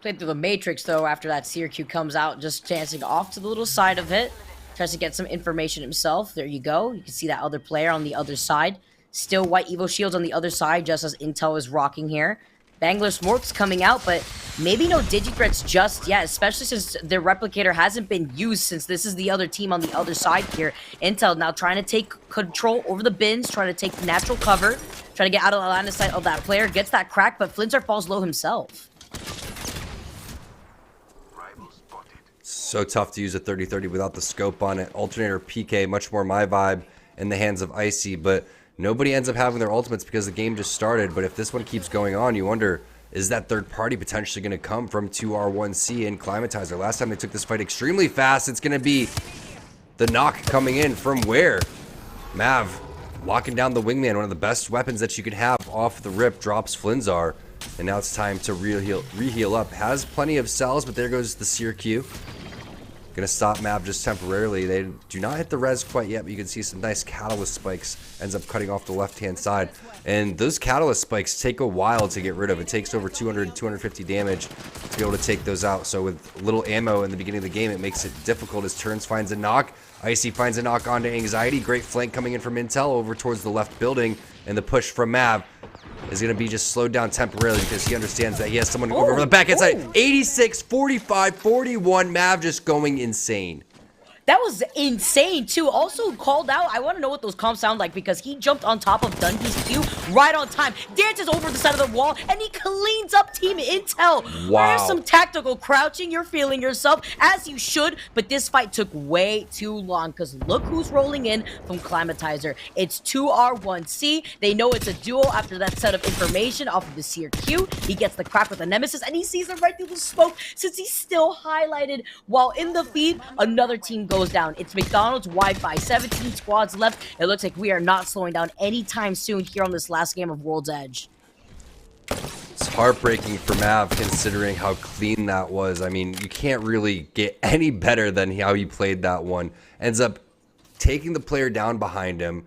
Played through the Matrix, though, after that Seer Q comes out, just chancing off to the little side of it. Tries to get some information himself. There you go. You can see that other player on the other side. Still White Evo Shields on the other side, just as Intel is rocking here. Bangler Smorks coming out, but maybe no Digigrets just yet, especially since their replicator hasn't been used, since this is the other team on the other side here. Intel now trying to take control over the bins, trying to take natural cover, trying to get out of the line of sight of that player. Gets that crack, but Flinzer falls low himself. So tough to use a 30-30 without the scope on it. Alternator PK, much more my vibe in the hands of Icy, but nobody ends up having their ultimates because the game just started. But if this one keeps going on, you wonder, is that third party potentially going to come from 2R1C and Climatizer? Last time they took this fight extremely fast. It's going to be the knock coming in from where? Mav locking down the wingman, one of the best weapons that you could have off the rip, drops Flinzar. And now it's time to re-heal up. Has plenty of cells, but there goes the Seer Q. Gonna stop Mav just temporarily. They do not hit the res quite yet, but you can see some nice catalyst spikes. Ends up cutting off the left-hand side. And those catalyst spikes take a while to get rid of. It takes over 200 250 damage to be able to take those out. So with little ammo in the beginning of the game, it makes it difficult as Turns finds a knock. Icy finds a knock onto Anxiety. Great flank coming in from Intel over towards the left building. And the push from Mav is going to be just slowed down temporarily because he understands that he has someone over the back end side. 86, 45, 41. Mav just going insane. That was insane, too. Also called out, I want to know what those comps sound like, because he jumped on top of Dungee's Q right on time, dances over the side of the wall, and he cleans up Team Intel. Wow. There's some tactical crouching. You're feeling yourself, as you should, but this fight took way too long, because look who's rolling in from Climatizer. It's 2R1C. They know it's a duo after that set of information off of the Seer Q. He gets the crack with the Nemesis, and he sees it right through the smoke, since he's still highlighted. While in the feed, another team goes down. It's McDonald's Wi-Fi. 17 squads left. It looks like we are not slowing down anytime soon here on this last game of World's Edge. It's heartbreaking for Mav considering how clean that was. I mean, you can't really get any better than how he played that one. Ends up taking the player down behind him,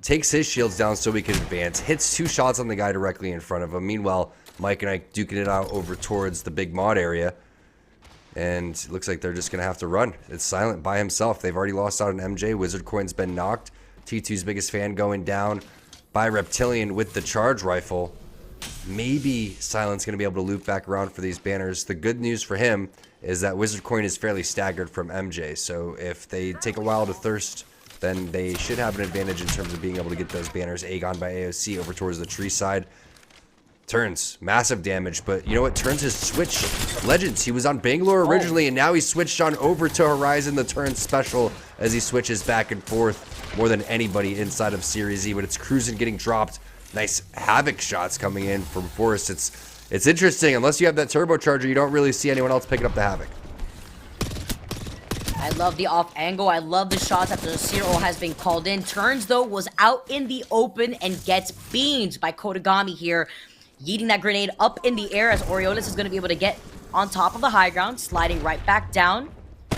takes his shields down so he can advance, hits 2 shots on the guy directly in front of him. Meanwhile, Mike and I duking it out over towards the big mod area. And it looks like they're just going to have to run. It's Silent by himself. They've already lost out on MJ. Wizard Coin's been knocked. T2's biggest fan going down by Reptilian with the charge rifle. Maybe Silent's going to be able to loop back around for these banners. The good news for him is that Wizard Coin is fairly staggered from MJ. So if they take a while to thirst, then they should have an advantage in terms of being able to get those banners. Aegon by AOC over towards the tree side. Turns, massive damage, but you know what? Turns has switched legends. He was on Bangalore originally, and now he's switched on over to Horizon, the Turns special, as he switches back and forth more than anybody inside of Series E. But it's Cruisin getting dropped. Nice Havoc shots coming in from Forrest. It's interesting. Unless you have that turbocharger, you don't really see anyone else picking up the Havoc. I love the off angle. I love the shots after the Zero has been called in. Turns, though, was out in the open and gets beamed by Kodagami here. Yeeting that grenade up in the air as Orioles is going to be able to get on top of the high ground, sliding right back down.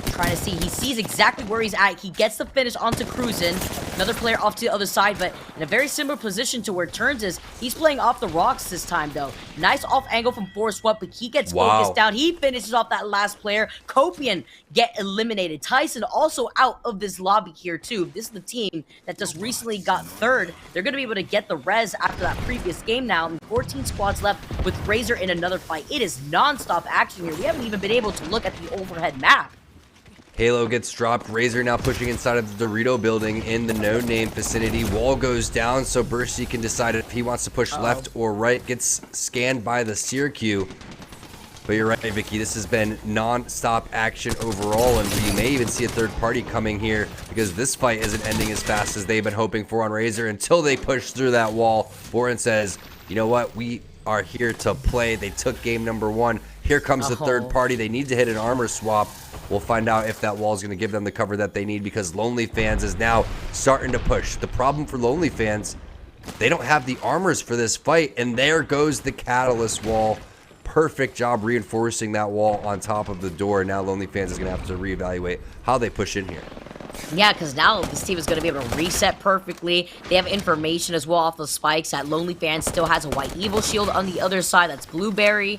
Trying to see, he sees exactly where he's at. He gets the finish onto Cruisin. Another player off to the other side, but in a very similar position to where Turns is. He's playing off the rocks this time, though. Nice off angle from Forrest Sweat, but he gets focused down. He finishes off that last player. Copian get eliminated. Tyson also out of this lobby here, too. This is the team that just recently got third. They're going to be able to get the res after that previous game now. And 14 squads left with Razor in another fight. It is non-stop action here. We haven't even been able to look at the overhead map. Halo gets dropped. Razor now pushing inside of the Dorito building in the no-name vicinity. Wall goes down, so Bursty can decide if he wants to push left or right. Gets scanned by the Syracuse. But you're right, Vicky. This has been non-stop action overall, and we may even see a third party coming here because this fight isn't ending as fast as they've been hoping for on Razor until they push through that wall. Boren says, you know what? We are here to play. They took game number 1. Here comes the third party. They need to hit an armor swap. We'll find out if that wall is going to give them the cover that they need because Lonely Fans is now starting to push. The problem for Lonely Fans, they don't have the armors for this fight, and there goes the Catalyst wall. Perfect job reinforcing that wall on top of the door. Now Lonely Fans is going to have to reevaluate how they push in here. Yeah, because now this team is going to be able to reset perfectly. They have information as well off the spikes that Lonely Fans still has a White Evil shield on the other side. That's Blueberry.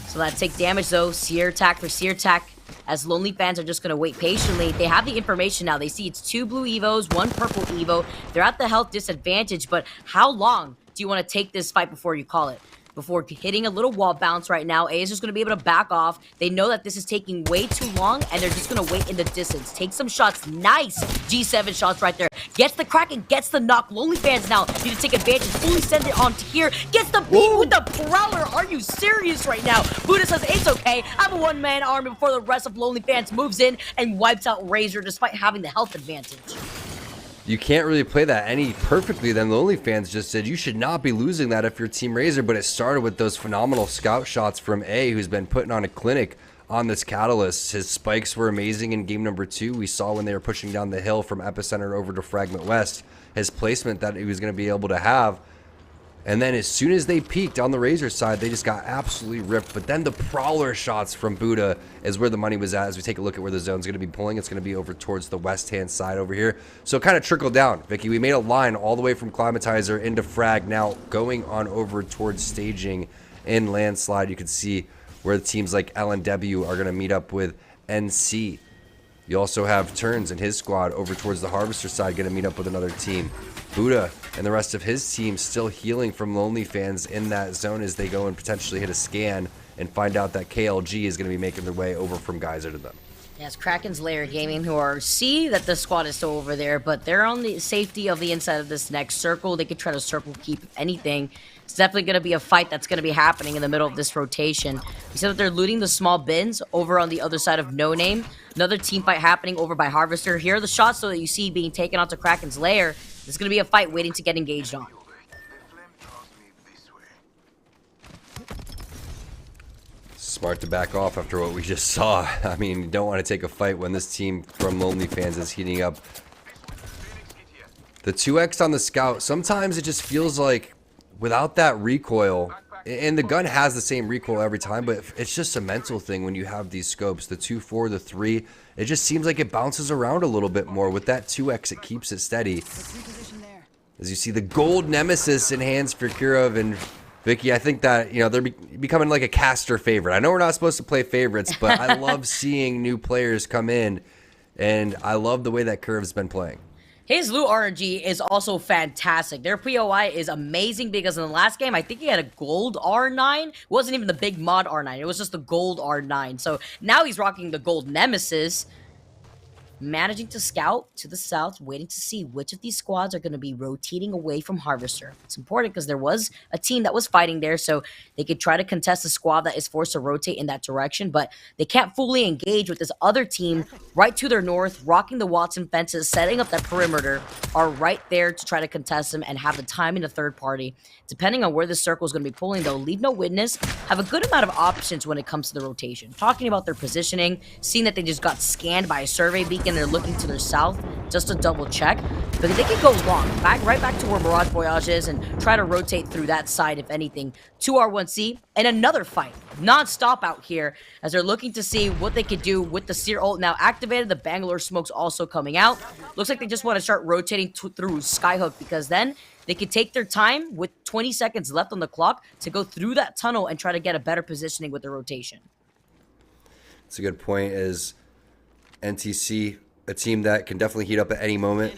So that take damage, though. Seer attack for Seer attack. As Lonely Fans are just going to wait patiently. They have the information now. They see it's 2 blue Evos, 1 purple Evo. They're at the health disadvantage, but how long do you want to take this fight before you call it? Before hitting a little wall bounce right now, A is just going to be able to back off. They know that this is taking way too long, and they're just going to wait in the distance. Take some shots. Nice G7 shots right there. Gets the crack and gets the knock. Lonely Fans now need to take advantage. Fully send it on to here. Gets the beat with the Prowler. Are you serious right now? Buddha says, it's okay. I'm a one-man army before the rest of Lonely Fans moves in and wipes out Razor despite having the health advantage. You can't really play that any perfectly than Lonely Fans just said. You should not be losing that if you're Team Razor, but it started with those phenomenal scout shots from A, who's been putting on a clinic on this Catalyst. His spikes were amazing in game number 2. We saw when they were pushing down the hill from Epicenter over to Fragment West, his placement that he was going to be able to have. And then as soon as they peaked on the Razor side, they just got absolutely ripped. But then the Prowler shots from Buddha is where the money was at. As we take a look at where the zone's going to be pulling, it's going to be over towards the west-hand side over here. So it kind of trickled down, Vicky. We made a line all the way from Climatizer into Frag. Now going on over towards staging in Landslide, you can see where the teams like LNW are going to meet up with NC. You also have Turns and his squad over towards the Harvester side going to meet up with another team. Buddha and the rest of his team still healing from Lonely Fans in that zone as they go and potentially hit a scan and find out that KLG is going to be making their way over from Geyser to them. Yes, Kraken's Lair Gaming, who are see that the squad is still over there, but they're on the safety of the inside of this next circle. They could try to circle keep anything. It's definitely going to be a fight that's going to be happening in the middle of this rotation. We said that they're looting the small bins over on the other side of No Name. Another team fight happening over by Harvester. Here are the shots, though, that you see being taken onto Kraken's Lair. There's going to be a fight waiting to get engaged on. Smart to back off after what we just saw. I mean, you don't want to take a fight when this team from Lonely Fans is heating up. The 2x on the Scout, sometimes it just feels like without that recoil, and the gun has the same recoil every time, but it's just a mental thing when you have these scopes. The 2.4, the 3, it just seems like it bounces around a little bit more. With that 2x, it keeps it steady. As you see the gold Nemesis in hands for Kirov and Vicky, I think that, you know, they're becoming like a caster favorite. I know we're not supposed to play favorites, but I love seeing new players come in, and I love the way that Curve's been playing. His loot RNG is also fantastic. Their POI is amazing because in the last game, I think he had a gold R9. It wasn't even the big mod R9. It was just the gold R9. So now he's rocking the gold Nemesis. managing to scout to the south, waiting to see which of these squads are going to be rotating away from Harvester. It's important because there was a team that was fighting there, so they could try to contest the squad that is forced to rotate in that direction, but they can't fully engage with this other team right to their north, rocking the Watson fences, setting up that perimeter, are right there to try to contest them and have the time in the third party. Depending on where the circle is going to be pulling, they'll leave no witness, have a good amount of options when it comes to the rotation. Talking about their positioning, seeing that they just got scanned by a survey beacon, they're looking to their south just to double check. But they can go long, right back to where Mirage Voyage is and try to rotate through that side, if anything, to R1C. And another fight, non-stop out here, as they're looking to see what they could do with the Seer ult now activated. The Bangalore smoke's also coming out. Looks like they just want to start rotating through Skyhook, because then they could take their time with 20 seconds left on the clock to go through that tunnel and try to get a better positioning with the rotation. It's a good point. Is NTC, a team that can definitely heat up at any moment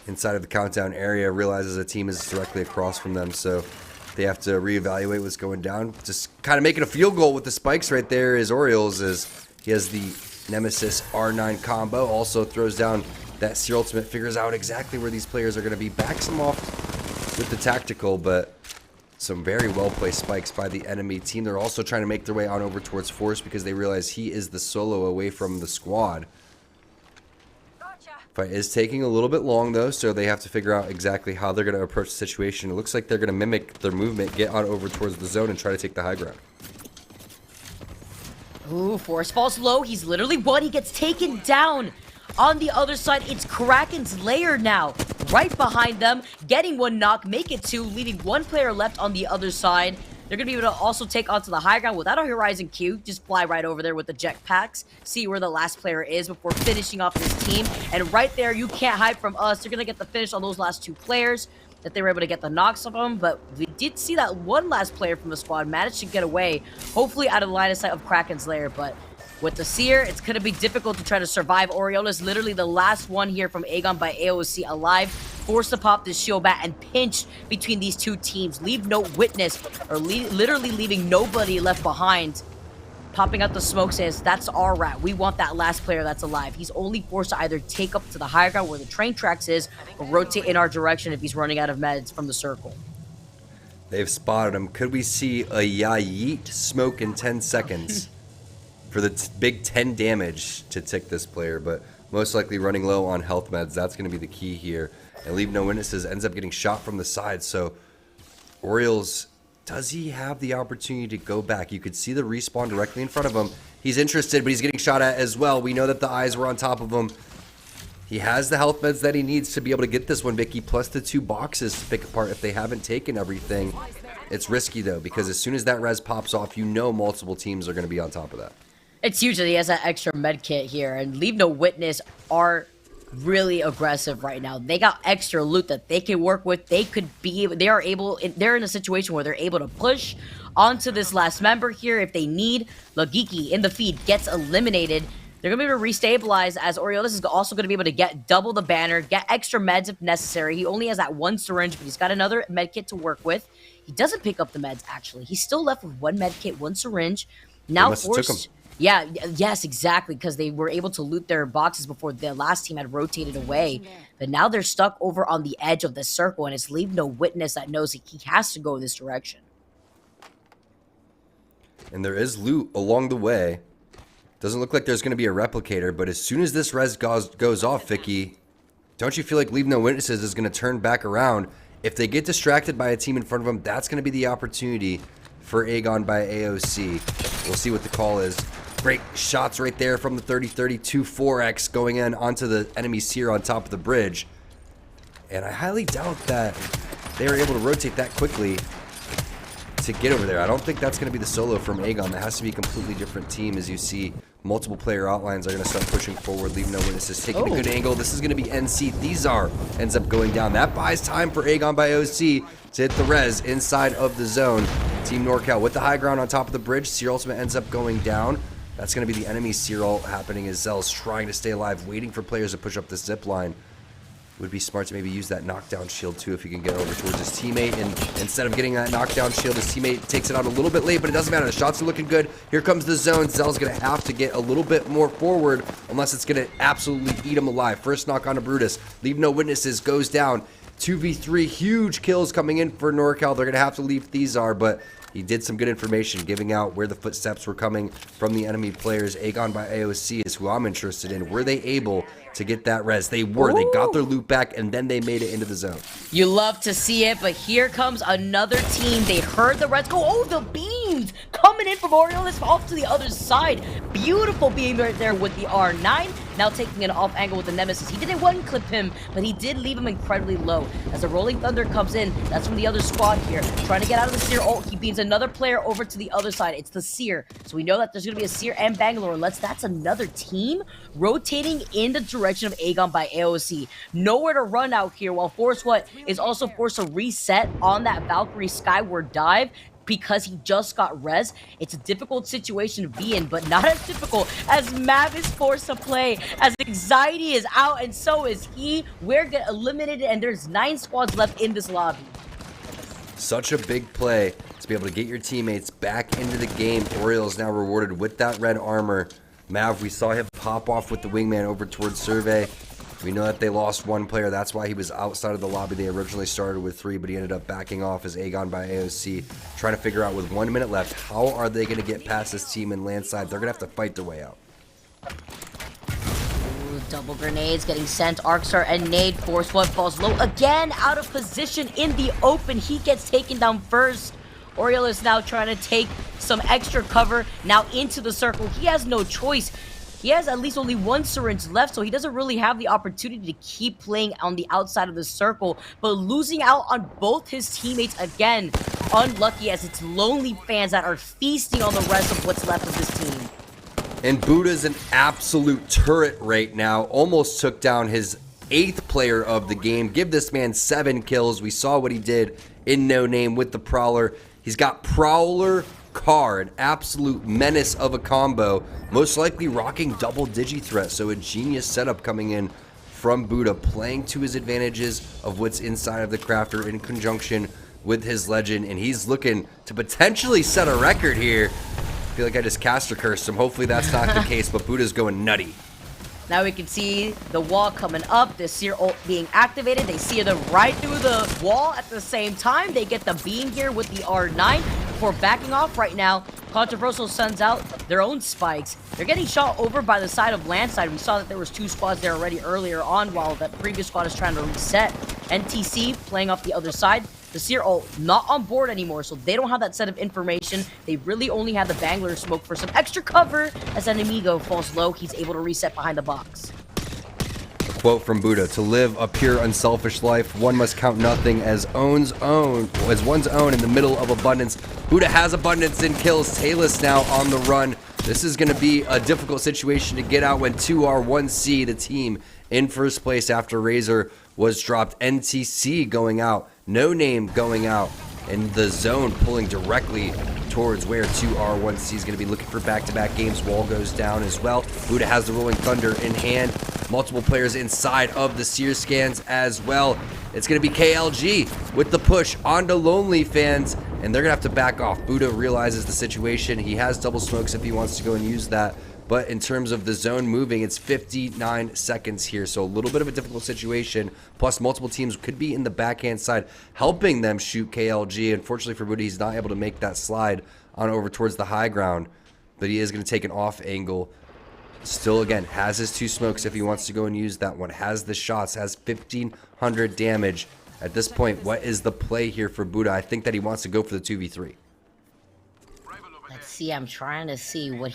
inside of the countdown area, realizes a team is directly across from them, so they have to reevaluate what's going down. Just kind of making a field goal with the spikes right there is Orioles, as he has the Nemesis R9 combo, also throws down that Seer ultimate, figures out exactly where these players are going to be, backs them off with the tactical, but some very well-placed spikes by the enemy team. They're also trying to make their way on over towards Force because they realize he is the solo away from the squad. Fight is taking a little bit long, though, so they have to figure out exactly how they're going to approach the situation. It looks like they're going to mimic their movement, get on over towards the zone, and try to take the high ground. Ooh, Force falls low. He's literally one. He gets taken down. On the other side, it's Kraken's lair now. Right behind them, getting one knock, make it two, leaving one player left on the other side. They're going to be able to also take onto the high ground without a Horizon Q. Just fly right over there with the jetpacks. See where the last player is before finishing off this team. And right there, you can't hide from us. They're going to get the finish on those last two players, that they were able to get the knocks of them. But we did see that one last player from the squad managed to get away, hopefully out of the line of sight of Kraken's lair. But with the Seer, it's going to be difficult to try to survive. Oriola is literally the last one here from Aegon by AOC alive. Forced to pop this shield bat and pinched between these two teams. Leave no witness, or literally leaving nobody left behind. Popping out the smoke says, that's our rat. We want that last player that's alive. He's only forced to either take up to the higher ground where the train tracks is, or rotate in our direction if he's running out of meds from the circle. They've spotted him. Could we see a yeet smoke in 10 seconds? For the big 10 damage to tick this player, but most likely running low on health meds. That's going to be the key here. And leave no witnesses, ends up getting shot from the side. So Orioles, does he have the opportunity to go back? You could see the respawn directly in front of him. He's interested, but he's getting shot at as well. We know that the eyes were on top of him. He has the health meds that he needs to be able to get this one, Vicky, plus the 2 boxes to pick apart if they haven't taken everything. It's risky, though, because as soon as that res pops off, you know multiple teams are going to be on top of that. It's huge that he has that extra med kit here, and Leave No Witness are really aggressive right now. They got extra loot that they can work with. They're in a situation where they're able to push onto this last member here if they need. Lagiki in the feed gets eliminated. They're going to be able to restabilize, as Orioles is also going to be able to get double the banner, get extra meds if necessary. He only has that 1 syringe, but he's got another med kit to work with. He doesn't pick up the meds, actually. He's still left with 1 med kit, 1 syringe. Now Force... Yeah, yes, exactly, because they were able to loot their boxes before the last team had rotated away. But now they're stuck over on the edge of the circle, and it's Leave No Witness that knows he has to go in this direction. And there is loot along the way. Doesn't look like there's going to be a replicator, but as soon as this res goes off, Vicky, don't you feel like Leave No Witnesses is going to turn back around? If they get distracted by a team in front of them, that's going to be the opportunity for Aegon by AOC. We'll see what the call is. Great shots right there from the 30-32 4X going in onto the enemy Seer on top of the bridge. And I highly doubt that they were able to rotate that quickly to get over there. I don't think that's going to be the solo from Aegon. That has to be a completely different team. As you see, multiple player outlines are going to start pushing forward. Leave No Witnesses taking a good angle. This is going to be NC. Thizar ends up going down. That buys time for Aegon by OC to hit the res inside of the zone. Team NorCal with the high ground on top of the bridge. Seer ultimate ends up going down. That's going to be the enemy Seer ult happening as Zell's trying to stay alive, waiting for players to push up the zip line. would be smart to maybe use that knockdown shield too if he can get over towards his teammate. And instead of getting that knockdown shield, his teammate takes it out a little bit late, but it doesn't matter. The shots are looking good. Here comes the zone. Zell's going to have to get a little bit more forward unless it's going to absolutely eat him alive. First knock onto Brutus. Leave no witnesses. Goes down. 2v3. Huge kills coming in for NorCal. They're going to have to leave Thesar, but he did some good information, giving out where the footsteps were coming from the enemy players. Aegon by AOC is who I'm interested in. Were they able to get that res? They were. Ooh. They got their loot back, and then they made it into the zone. You love to see it, but here comes another team. They heard the res go. Oh, the beams coming in from Orioles off to the other side. Beautiful beam right there with the R9. Now taking an off angle with the Nemesis. He didn't one-clip him, but he did leave him incredibly low. As the Rolling Thunder comes in, that's from the other squad here. Trying to get out of the Seer. Oh, he beams another player over to the other side. It's the Seer. So we know that there's going to be a Seer and Bangalore. That's another team rotating in the direction of Aegon by AOC. Nowhere to run out here, while Force is also forced to reset on that Valkyrie Skyward dive because he just got res. It's a difficult situation to be in, but not as difficult as Mav is forced to play, as Anxiety is out and so is he. We're get eliminated and there's 9 squads left in this lobby. Such a big play to be able to get your teammates back into the game. Orioles now rewarded with that red armor. Mav, we saw him pop off with the wingman over towards Survey. We know that they lost 1 player. That's why he was outside of the lobby. They originally started with 3, but he ended up backing off as Aegon by AOC. Trying to figure out with 1 minute left, how are they going to get past this team in landside? They're going to have to fight their way out. Ooh, double grenades getting sent. Arcstar and Nade. Force falls low again, out of position in the open. He gets taken down first. Oriole is now trying to take some extra cover now into the circle. He has no choice. He has at least only 1 syringe left, so he doesn't really have the opportunity to keep playing on the outside of the circle, but losing out on both his teammates again. Unlucky, as it's lonely fans that are feasting on the rest of what's left of this team. And Buddha's an absolute turret right now. Almost took down his 8th player of the game. Give this man 7 kills. We saw what he did in No Name with the Prowler. He's got Prowler, Card, absolute menace of a combo, most likely rocking double digi-threat. So a genius setup coming in from Buddha, playing to his advantages of what's inside of the crafter in conjunction with his legend, and he's looking to potentially set a record here. I feel like I just caster cursed him. Hopefully that's not the case, but Buddha's going nutty. Now we can see the wall coming up, the Seer ult being activated. They see them right through the wall at the same time. They get the beam here with the R9 before backing off right now. Controversial sends out their own spikes. They're getting shot over by the side of Landside. We saw that there was 2 squads there already earlier on while that previous squad is trying to reset. NTC playing off the other side. The Seer ult not on board anymore, so they don't have that set of information. They really only have the Bangalore smoke for some extra cover. As an amigo falls low, he's able to reset behind the box. A quote from Buddha: "To live a pure, unselfish life, one must count nothing as one's own in the middle of abundance." Buddha has abundance in kills. Talus now on the run. This is going to be a difficult situation to get out when 2R1C, the team in first place after Razor was dropped. NTC going out. No Name going out, and the zone pulling directly towards where 2R1C is going to be looking for back-to-back games. Wall goes down as well. Buddha has the Rolling Thunder in hand. Multiple players inside of the Seer scans as well. It's going to be KLG with the push onto Lonely fans, and they're going to have to back off. Buddha realizes the situation. He has double smokes if he wants to go and use that. But in terms of the zone moving, it's 59 seconds here. So a little bit of a difficult situation. Plus, multiple teams could be in the backhand side, helping them shoot KLG. Unfortunately for Buddha, he's not able to make that slide on over towards the high ground. But he is going to take an off angle. Still, again, has his 2 smokes if he wants to go and use that one. Has the shots, has 1,500 damage. At this point, what is the play here for Buddha? I think that he wants to go for the 2v3. Let's see, I'm trying to see what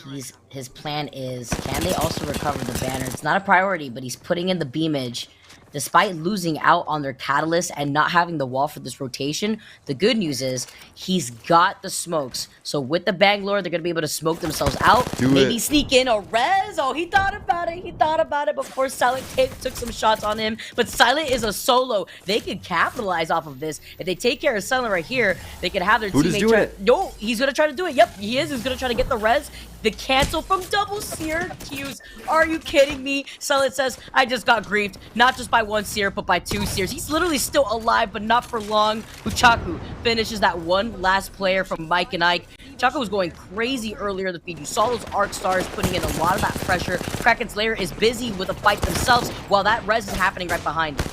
his plan is. Can they also recover the banner? It's not a priority, but he's putting in the beamage. Despite losing out on their catalyst and not having the wall for this rotation, the good news is he's got the smokes. So with the Bangalore, they're going to be able to smoke themselves out. Maybe sneak in a res. Oh, he thought about it. He thought about it before Silent took some shots on him. But Silent is a solo. They could capitalize off of this. If they take care of Silent right here, they could have their teammate try. No, he's going to try to do it. Yep, he is. He's going to try to get the res. The cancel from double seer Q's. Are you kidding me? Sullett says, I just got griefed. Not just by one seer, but by two seers. He's literally still alive, but not for long. Uchaku finishes that one last player from Mike and Ike. Uchaku was going crazy earlier in the feed. You saw those arc stars putting in a lot of that pressure. Kraken's Lair is busy with a fight themselves while that res is happening right behind him.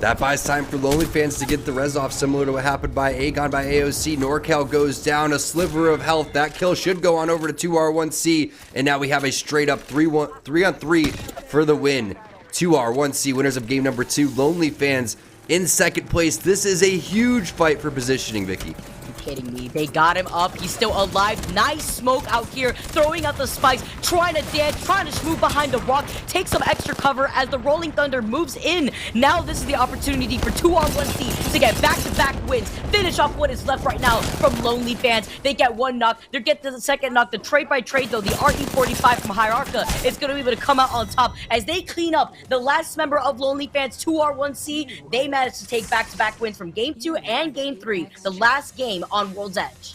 That buys time for Lonely Fans to get the res off, similar to what happened by Aegon by AOC. NorCal goes down, a sliver of health. That kill should go on over to 2R1C, and now we have a straight up 3-on-3 for the win. 2R1C, winners of game number 2. Lonely Fans in second place. This is a huge fight for positioning, Vicky. Kidding me. They got him up. He's still alive. Nice smoke out here, throwing out the spikes, trying to dance, trying to move behind the rock, take some extra cover as the Rolling Thunder moves in. Now this is the opportunity for 2R1C to get back-to-back wins, finish off what is left right now from Lonely Fans. They get one knock. They get the second knock. The trade by trade, though, the RE45 from Hierarcha is going to be able to come out on top as they clean up the last member of Lonely Fans, 2R1C. They managed to take back-to-back wins from Game 2 and Game 3, the last game on World's Edge.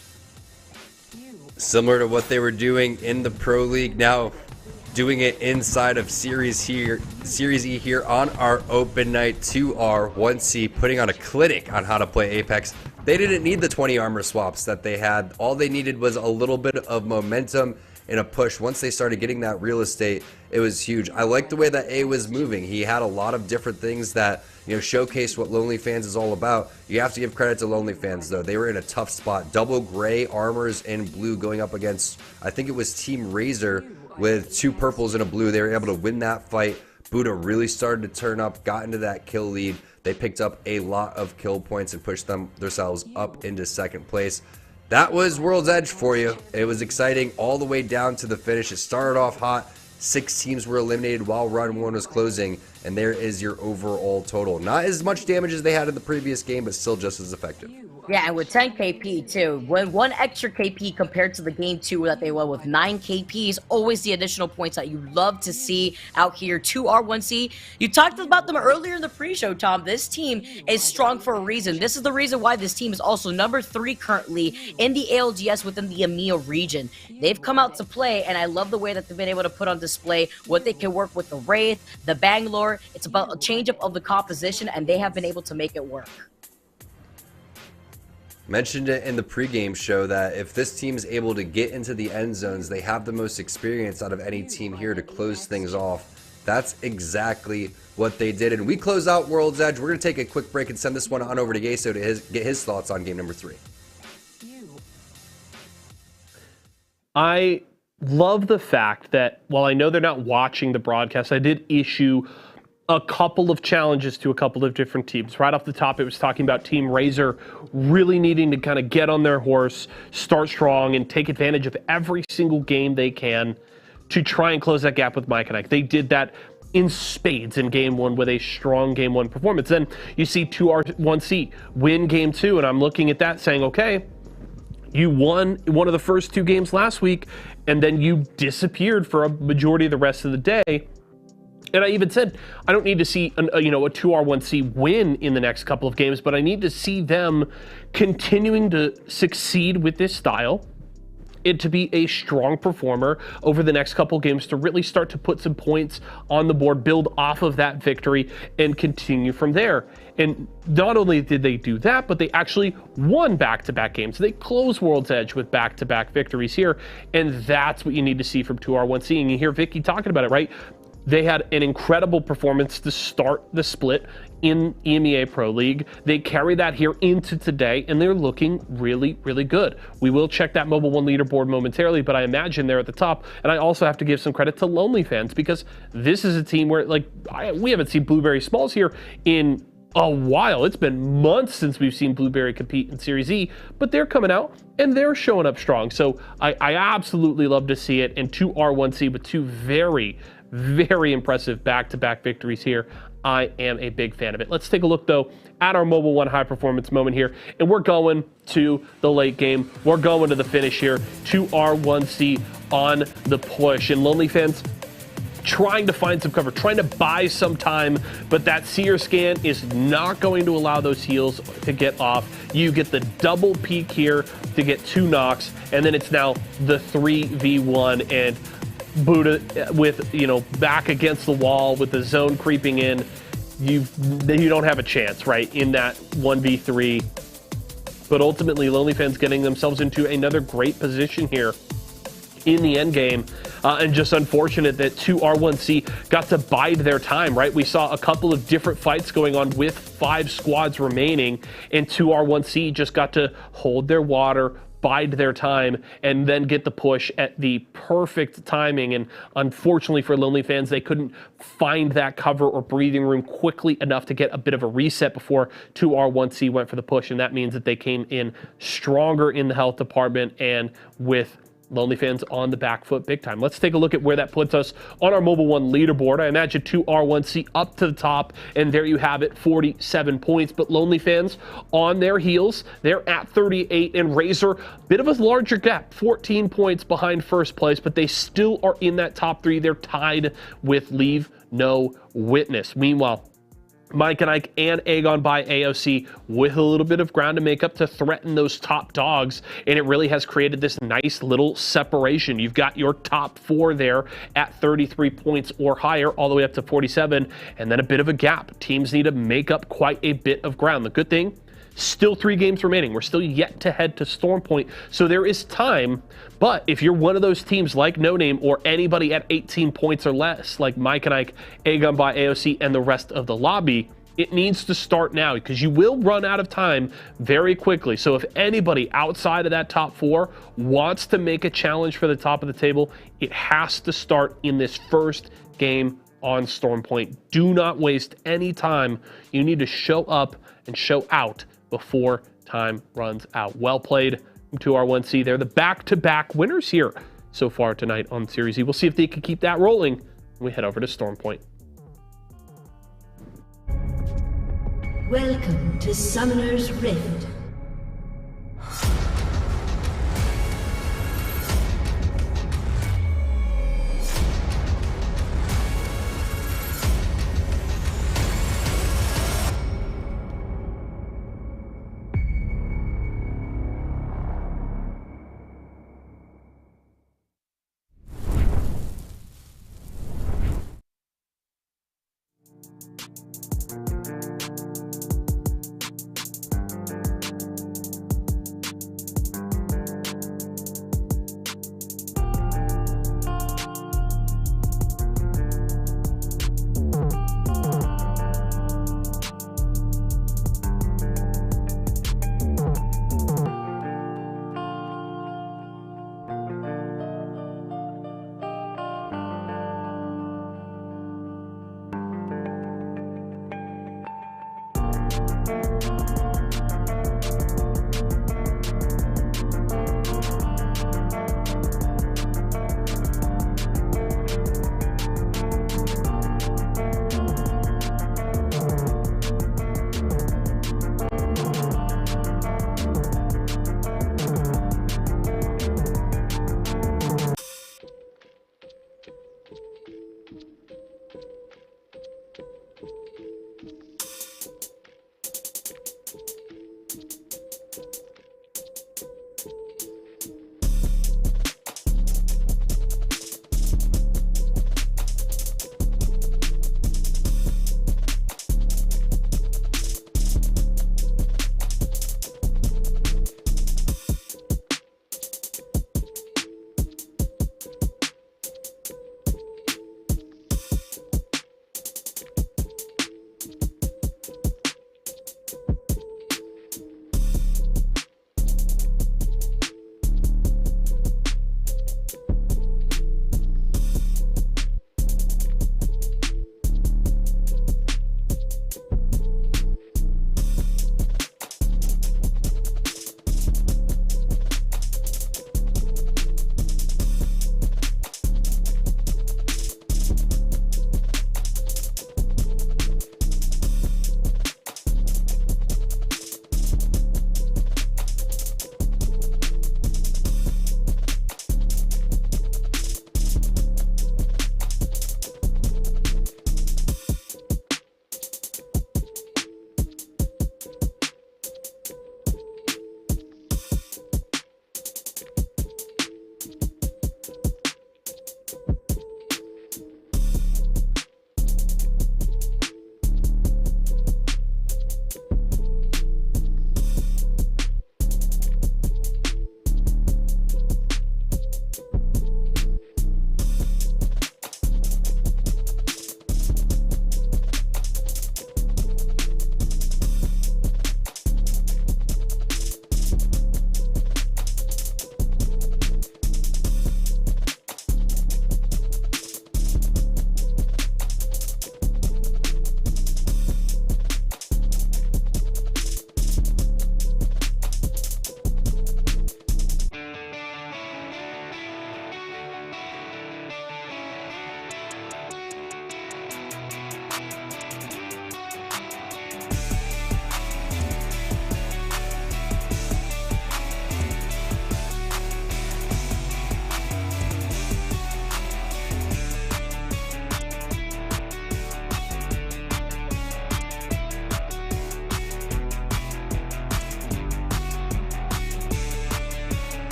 Similar to what they were doing in the Pro League, now doing it inside of Series E here on our open night. 2R1C putting on a clinic on how to play Apex. They didn't need the 20 armor swaps that they had. All they needed was a little bit of momentum and a push. Once they started getting that real estate, it was huge. I like the way that A was moving. He had a lot of different things that, you know, showcased what Lonely Fans is all about. You have to give credit to Lonely Fans, though. They were in a tough spot. Double gray armors in blue going up against, I think it was Team Razor with 2 purples and a blue. They were able to win that fight. Buddha really started to turn up, got into that kill lead. They picked up a lot of kill points and pushed themselves up into second place. That was World's Edge for you. It was exciting all the way down to the finish. It started off hot. 6 teams were eliminated while Run 1 was closing, and there is your overall total. Not as much damage as they had in the previous game, but still just as effective. Yeah, and with 10 KP too. When 1 extra KP compared to the game 2 that they won with 9 KPs, always the additional points that you love to see out here. 2R1C. You talked about them earlier in the pre-show, Tom. This team is strong for a reason. This is the reason why this team is also number 3 currently in the ALGS within the EMEA region. They've come out to play, and I love the way that they've been able to put on display what they can work with the Wraith, the Bangalore. It's about a change-up of the composition, and they have been able to make it work. Mentioned it in the pregame show that if this team is able to get into the end zones, they have the most experience out of any team here to close things off. That's exactly what they did. And we close out World's Edge. We're going to take a quick break and send this one on over to Yeso to get his thoughts on game number 3. I love the fact that while I know they're not watching the broadcast, I did issue a couple of challenges to a couple of different teams. Right off the top, it was talking about Team Razor really needing to kind of get on their horse, start strong, and take advantage of every single game they can to try and close that gap with Mike and Ike. They did that in spades in Game 1 with a strong Game 1 performance. Then you see 2R1C win Game 2, and I'm looking at that saying, okay, you won one of the first 2 games last week, and then you disappeared for a majority of the rest of the day. And I even said, I don't need to see a 2R1C win in the next couple of games, but I need to see them continuing to succeed with this style, it to be a strong performer over the next couple of games to really start to put some points on the board, build off of that victory, and continue from there. And not only did they do that, but they actually won back-to-back games. They closed World's Edge with back-to-back victories here, and that's what you need to see from 2R1C. And you hear Vicky talking about it, right? They had an incredible performance to start the split in EMEA Pro League. They carry that here into today, and they're looking really, really good. We will check that Mobile 1 leaderboard momentarily, but I imagine they're at the top. And I also have to give some credit to Lonely Fans, because this is a team where, we haven't seen Blueberry Smalls here in a while. It's been months since we've seen Blueberry compete in Series E, but they're coming out and they're showing up strong. So I absolutely love to see it. And 2R1C with 2 very, very impressive back-to-back victories here. I am a big fan of it. Let's take a look, though, at our Mobile 1 high-performance moment here. And we're going to the late game. We're going to the finish here. 2R1C on the push. And Lonely Fans, trying to find some cover, trying to buy some time, but that seer scan is not going to allow those heals to get off. You get the double peek here to get 2 knocks, and then it's now the 3v1, and Buddha with, you know, back against the wall with the zone creeping in. You don't have a chance, right, in that 1v3. But ultimately, Lonely Fans getting themselves into another great position here in the end game, and just unfortunate that 2R1C got to bide their time, right? We saw a couple of different fights going on with 5 squads remaining, and 2R1C just got to hold their water, bide their time, and then get the push at the perfect timing. And unfortunately for Lonely Fans, they couldn't find that cover or breathing room quickly enough to get a bit of a reset before 2R1C went for the push, and that means that they came in stronger in the health department and with Lonely Fans on the back foot big time. Let's take a look at where that puts us on our Mobile One leaderboard. I imagine 2R1C up to the top, and there you have it, 47 points. But Lonely Fans on their heels, they're at 38, and Razor, bit of a larger gap, 14 points behind first place, but they still are in that top 3. They're tied with Leave No Witness. Meanwhile, Mike and Ike and Aegon by AOC with a little bit of ground to make up to threaten those top dogs, and it really has created this nice little separation. You've got your top 4 there at 33 points or higher, all the way up to 47, and then a bit of a gap. Teams need to make up quite a bit of ground. The good thing, still 3 games remaining. We're still yet to head to Storm Point, so there is time. But if you're one of those teams like No Name or anybody at 18 points or less, like Mike and Ike, Aegon by AOC, and the rest of the lobby, it needs to start now, because you will run out of time very quickly. So if anybody outside of that top 4 wants to make a challenge for the top of the table, it has to start in this first game on Storm Point. Do not waste any time. You need to show up and show out before time runs out. Well played from 2R1C. They're the back-to-back winners here so far tonight on Series E. We'll see if they can keep that rolling when we head over to Storm Point. Welcome to Summoner's Rift.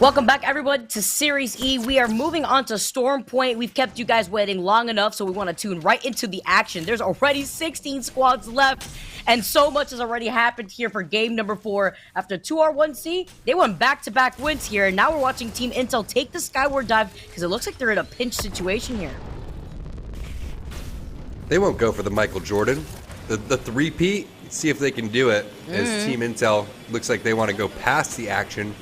Welcome back, everyone, to Series E. We are moving on to Storm Point. We've kept you guys waiting long enough, so we want to tune right into the action. There's already 16 squads left, and so much has already happened here for game number 4. After 2R1C, they won back-to-back wins here, and now we're watching Team Intel take the Skyward Dive because it looks like they're in a pinch situation here. They won't go for the Michael Jordan. The three-peat, see if they can do it, as Team Intel looks like they want to go past the action.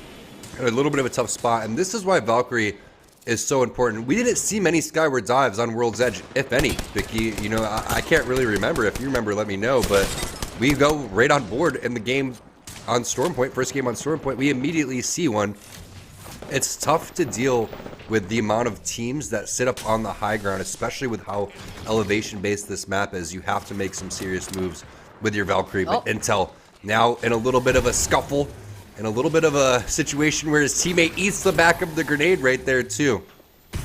A little bit of a tough spot, and this is why Valkyrie is so important. We didn't see many Skyward Dives on World's Edge, if any. Vicky, you know, I can't really remember. If you remember, let me know, but we go right on board in the game on Storm Point, first game on Storm Point, we immediately see one. It's tough to deal with the amount of teams that sit up on the high ground, especially with how elevation-based this map is. You have to make some serious moves with your Valkyrie, but Intel now in a little bit of a scuffle, in a little bit of a situation where his teammate eats the back of the grenade right there too.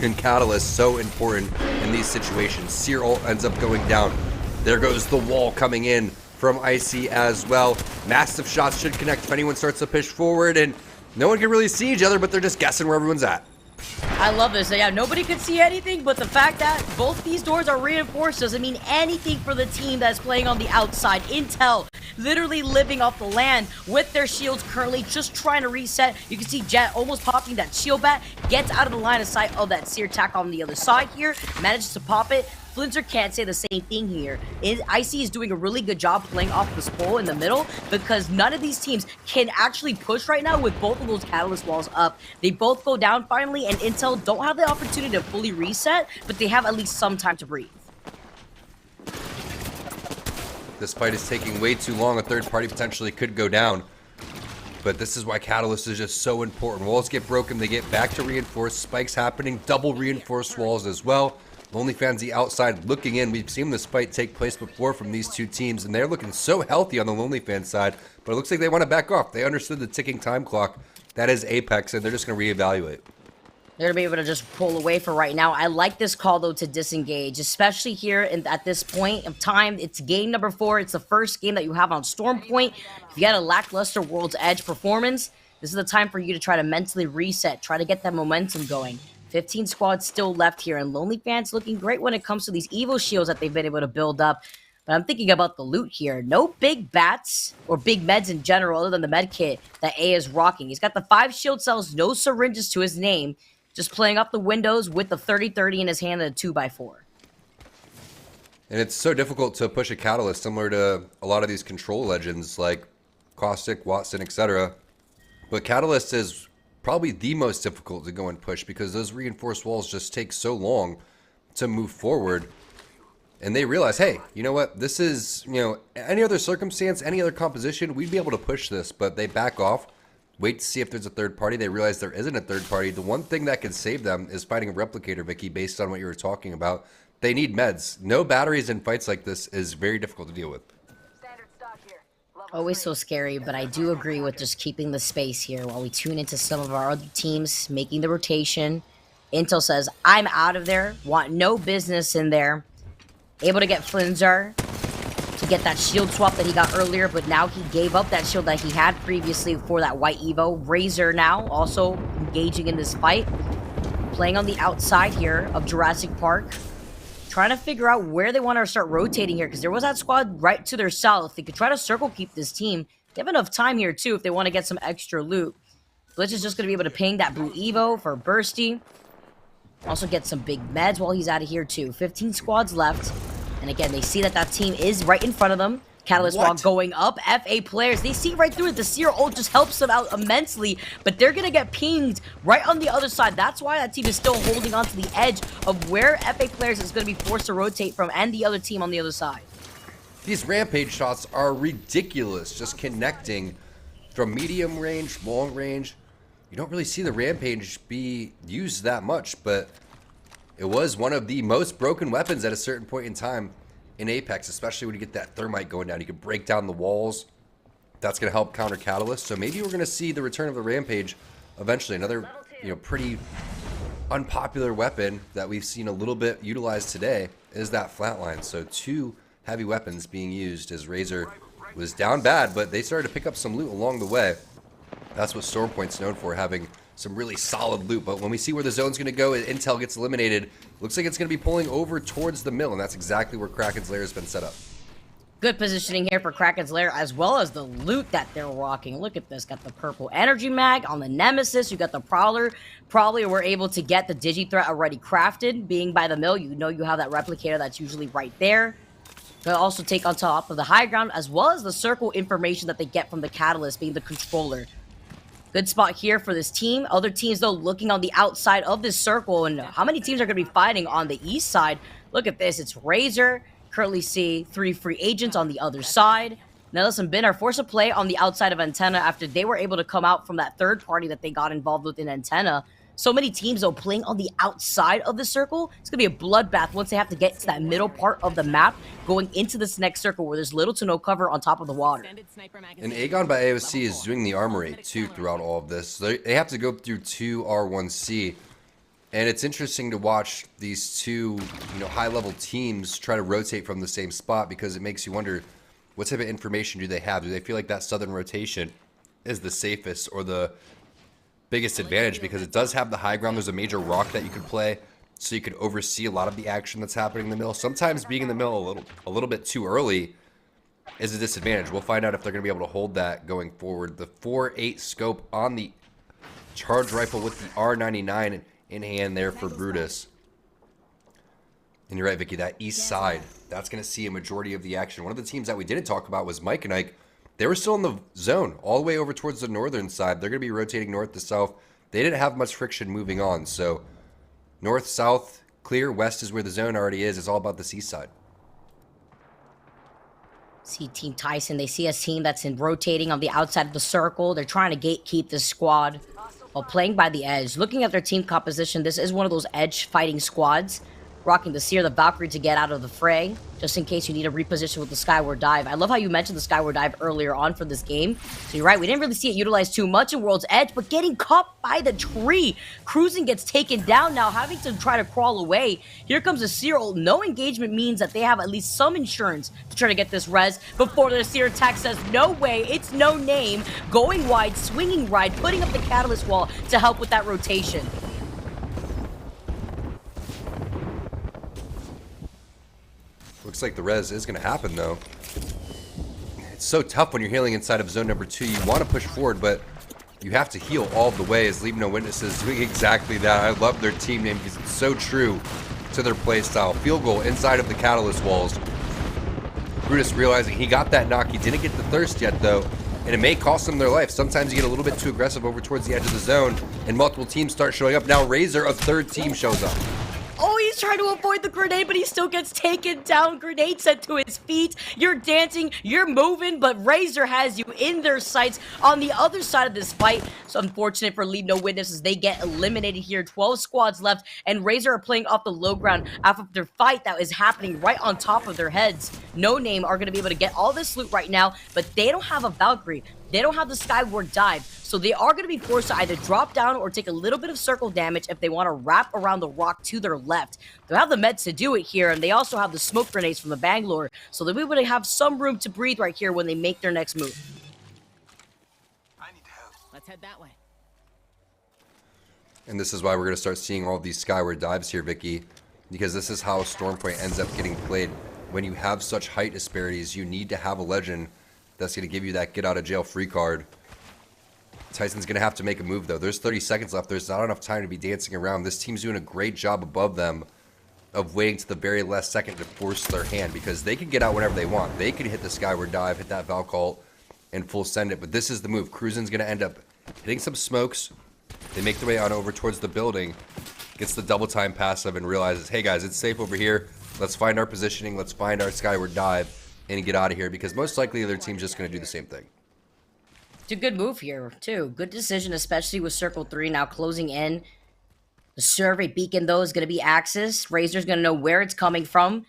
And Catalyst, so important in these situations. Seer ult ends up going down. There goes the wall coming in from Icy as well. Massive shots should connect if anyone starts to push forward, and no one can really see each other, but they're just guessing where everyone's at. I love this. Yeah, nobody could see anything, but the fact that both these doors are reinforced doesn't mean anything for the team that's playing on the outside. Intel literally living off the land with their shields currently, just trying to reset. You can see Jet almost popping that shield bat, gets out of the line of sight of that Seer tack on the other side here, manages to pop it. Flinzer can't say the same thing here. Icy is doing a really good job playing off this pole in the middle because none of these teams can actually push right now with both of those Catalyst walls up. They both go down finally, and Intel don't have the opportunity to fully reset, but they have at least some time to breathe. This fight is taking way too long. A third party potentially could go down. But this is why Catalyst is just so important. Walls get broken, they get back to reinforced. Spikes happening, double reinforced walls as well. Lonely fans the outside looking in. We've seen this fight take place before from these two teams, and they're looking so healthy on the Lonely fan side, but it looks like they want to back off. They understood the ticking time clock. That is Apex, and they're just going to reevaluate. They're going to be able to just pull away for right now. I like this call, though, to disengage, especially here at this point of time. It's game number 4. It's the first game that you have on Storm Point. If you had a lackluster World's Edge performance, this is the time for you to try to mentally reset, try to get that momentum going. 15 squads still left here, and Lonely fans looking great when it comes to these Evo shields that they've been able to build up. But I'm thinking about the loot here. No big bats or big meds in general other than the med kit that A is rocking. He's got the 5 shield cells, no syringes to his name, just playing up the windows with the 30-30 in his hand and a 2x4. And it's so difficult to push a Catalyst, similar to a lot of these control legends like Caustic, Watson, etc. But Catalyst is probably the most difficult to go and push because those reinforced walls just take so long to move forward. And they realize, hey, you know what? This is, you know, any other circumstance, any other composition, we'd be able to push this. But they back off, wait to see if there's a third party. They realize there isn't a third party. The one thing that can save them is fighting a replicator, Vicky, based on what you were talking about. They need meds. No batteries in fights like this is very difficult to deal with. Always so scary, but I do agree with just keeping the space here while we tune into some of our other teams making the rotation. Intel says, I'm out of there, want no business in there. Able to get Flinzer to get that shield swap that he got earlier, but now he gave up that shield that he had previously for that white Evo. Razor now also engaging in this fight. Playing on the outside here of Jurassic Park. Trying to figure out where they want to start rotating here because there was that squad right to their south. They could try to circle keep this team. They have enough time here too if they want to get some extra loot. Glitch is just going to be able to ping that blue Evo for Bursty. Also get some big meds while he's out of here too. 15 squads left. And again, they see that that team is right in front of them. Catalyst while going up. FA players, they see right through it. The Seer ult just helps them out immensely, but they're going to get pinged right on the other side. That's why that team is still holding on to the edge of where FA players is going to be forced to rotate from and the other team on the other side. These rampage shots are ridiculous, just connecting from medium range, long range. You don't really see the rampage be used that much, but it was one of the most broken weapons at a certain point in time in Apex, especially when you get that thermite going down. You can break down the walls. That's going to help counter Catalyst. So maybe we're going to see the return of the Rampage eventually. Another, you know, pretty unpopular weapon that we've seen a little bit utilized today is that flatline. So 2 heavy weapons being used as Razor was down bad, but they started to pick up some loot along the way. That's what Stormpoint's known for, having some really solid loot. But when we see where the zone's going to go, Intel gets eliminated. Looks like it's going to be pulling over towards the mill, and that's exactly where Kraken's Lair has been set up. Good positioning here for Kraken's Lair, as well as the loot that they're rocking. Look at this. Got the purple energy mag on the Nemesis. You got the Prowler. Probably were able to get the Digi-Threat already crafted. Being by the mill, you know you have that replicator that's usually right there. They'll also take on top of the high ground, as well as the circle information that they get from the Catalyst, being the controller. Good spot here for this team. Other teams, though, looking on the outside of this circle. And how many teams are going to be fighting on the east side? Look at this. It's Razor. Currently see 3 free agents on the other side. Nellis and Bin are forced to play on the outside of Antenna after they were able to come out from that third party that they got involved with in Antenna. So many teams, though, playing on the outside of the circle. It's going to be a bloodbath once they have to get to that middle part of the map, going into this next circle where there's little to no cover on top of the water. And Aegon by AOC is doing the armor rate, too, throughout all of this. They have to go through 2 R1C. And it's interesting to watch these two, high-level teams try to rotate from the same spot, because it makes you wonder, what type of information do they have? Do they feel like that southern rotation is the safest or the biggest advantage? Because it does have the high ground. There's a major rock that you could play, so you could oversee a lot of the action that's happening in the mill. Sometimes being in the mill a little bit too early is a disadvantage. We'll find out if they're going to be able to hold that going forward. The 4.8 scope on the charge rifle with the R99 in hand there for Brutus. And you're right, Vicky, that east side, that's going to see a majority of the action. One of the teams that we didn't talk about was Mike and Ike. They were still in the zone, all the way over towards the northern side. They're going to be rotating north to south. They didn't have much friction moving on, so north, south, clear. West is where the zone already is. It's all about the east side. See Team Tyson, they see a team that's rotating on the outside of the circle. They're trying to gatekeep this squad while playing by the edge. Looking at their team composition, this is one of those edge fighting squads. Rocking the Seer, the Valkyrie to get out of the fray, just in case you need a reposition with the Skyward Dive. I love how you mentioned the Skyward Dive earlier on for this game. So you're right, we didn't really see it utilized too much in World's Edge, but getting caught by the tree. Cruising gets taken down now, having to try to crawl away. Here comes the Seer. No engagement means that they have at least some insurance to try to get this res before the Seer attack says, no way, it's no name. Going wide, swinging right, putting up the Catalyst wall to help with that rotation. Looks like the res is going to happen, though. It's so tough when you're healing inside of zone number 2. You want to push forward, but you have to heal all the way, as Leave No Witnesses doing exactly that. I love their team name because it's so true to their play style. Field goal inside of the Catalyst walls. Brutus realizing he got that knock. He didn't get the thirst yet, though, and it may cost them their life. Sometimes you get a little bit too aggressive over towards the edge of the zone, and multiple teams start showing up. Now Razor, a third team, shows up. Oh, he's trying to avoid the grenade, but he still gets taken down. Grenade set to his feet. You're dancing, you're moving, but Razor has you in their sights on the other side of this fight. So unfortunate for Leave No Witnesses. They get eliminated here. 12 squads left, and Razor are playing off the low ground after their fight that is happening right on top of their heads. No Name are going to be able to get all this loot right now, but they don't have a Valkyrie. They don't have the Skyward Dive, so they are going to be forced to either drop down or take a little bit of circle damage if they want to wrap around the rock to their left. They'll have the meds to do it here, and they also have the smoke grenades from the Bangalore, so they'll be able to have some room to breathe right here when they make their next move. I need help. Let's head that way. And this is why we're going to start seeing all of these Skyward Dives here, Vicky, because this is how Stormpoint ends up getting played. When you have such height disparities, you need to have a legend that's going to give you that get-out-of-jail-free card. Tyson's going to have to make a move, though. There's 30 seconds left. There's not enough time to be dancing around. This team's doing a great job above them of waiting to the very last second to force their hand, because they can get out whenever they want. They can hit the Skyward Dive, hit that Valk ult, and full send it. But this is the move. Cruisin's going to end up hitting some smokes. They make their way on over towards the building. Gets the double time passive and realizes, hey, guys, it's safe over here. Let's find our positioning. Let's find our Skyward Dive and get out of here, because most likely their team's just going to do the same thing. It's a good move here, too. Good decision, especially with Circle 3 now closing in. The survey beacon, though, is going to be Axis. Razor's going to know where it's coming from.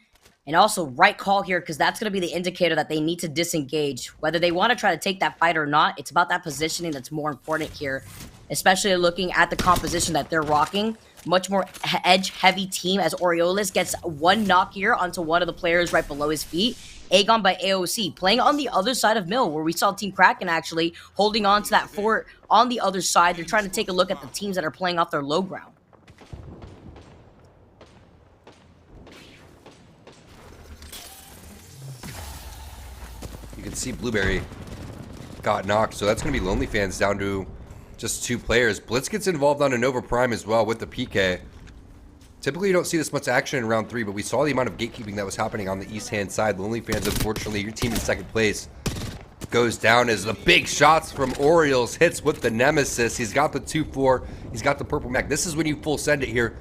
And also, right call here, because that's going to be the indicator that they need to disengage. Whether they want to try to take that fight or not, it's about that positioning that's more important here. Especially looking at the composition that they're rocking. much more edge-heavy team as Orioles gets one knock here onto one of the players right below his feet. Aegon by AOC playing on the other side of Mill, where we saw Team Kraken actually holding on to that fort on the other side. They're trying to take a look at the teams that are playing off their low ground. You can see Blueberry got knocked, so that's going to be Lonely Fans down to just 2 players. Blitz gets involved on a Nova Prime as well with the PK. Typically, you don't see this much action in round 3, but we saw the amount of gatekeeping that was happening on the east-hand side. Lonely Fans, unfortunately, your team in second place goes down as the big shots from Orioles hits with the Nemesis. He's got the 2-4. He's got the purple mech. This is when you full send it here.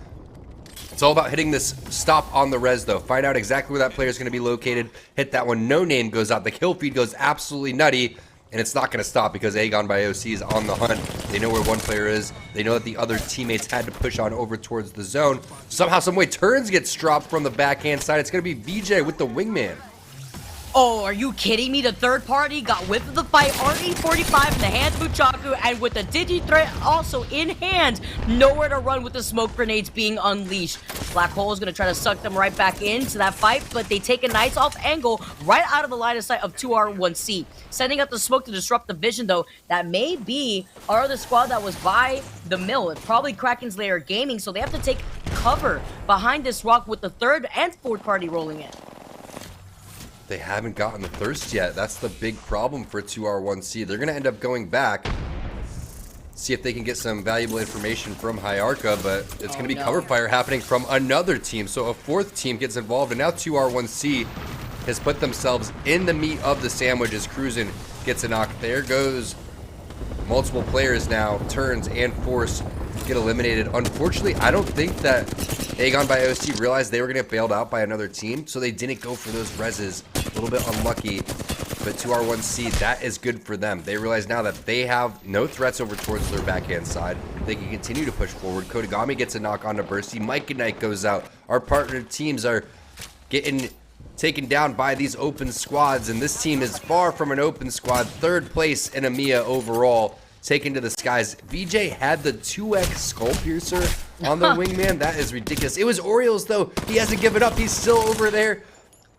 It's all about hitting this stop on the res, though. Find out exactly where that player is going to be located. Hit that one. No name goes out. The kill feed goes absolutely nutty. And it's not going to stop because Aegon by OC is on the hunt. They know where one player is. They know that the other teammates had to push on over towards the zone. Somehow, some way, Turns gets dropped from the backhand side. It's going to be VJ with the wingman. Oh, are you kidding me? The third party got whip of the fight. RE45 in the hands of Muchaku, and with the Digi threat also in hand. Nowhere to run with the smoke grenades being unleashed. Black Hole is going to try to suck them right back into that fight, but they take a nice off angle right out of the line of sight of 2R1C. Sending out the smoke to disrupt the vision, though. That may be our other squad that was by the mill. It's probably Kraken's Lair Gaming, so they have to take cover behind this rock with the third and fourth party rolling in. They haven't gotten the thirst yet. That's the big problem for 2R1C. They're going to end up going back, see if they can get some valuable information from Hyarka, but it's going to be cover fire happening from another team. So a fourth team gets involved, and now 2R1C has put themselves in the meat of the sandwich as Cruisin gets a knock. There goes multiple players now. Turns and Force get eliminated. Unfortunately, I don't think that Aegon by OC realized they were going to get bailed out by another team, so they didn't go for those reses. A little bit unlucky, but 2R1C, that is good for them. They realize now that they have no threats over towards their backhand side. They can continue to push forward. Kodagami gets a knock on to Bursty. Mike and Knight goes out. Our partner teams are getting taken down by these open squads, and this team is far from an open squad. Third place in EMEA overall, taken to the skies. VJ had the 2x Skull Piercer on the wingman. That is ridiculous. It was Orioles, though. He hasn't given up. He's still over there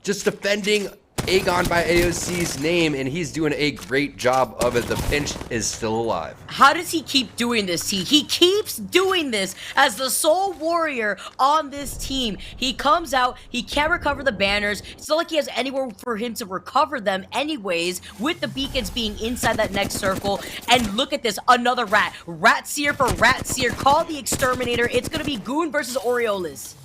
just defending Aegon by AOC's name, and he's doing a great job of it. The pinch is still alive. How does he keep doing this, T? He keeps doing this as the sole warrior on this team. He comes out, he can't recover the banners. It's not like he has anywhere for him to recover them anyways, with the beacons being inside that next circle. And look at this, another rat. Rat Seer for Rat Seer. Call the Exterminator. It's going to be Goon versus Orioles.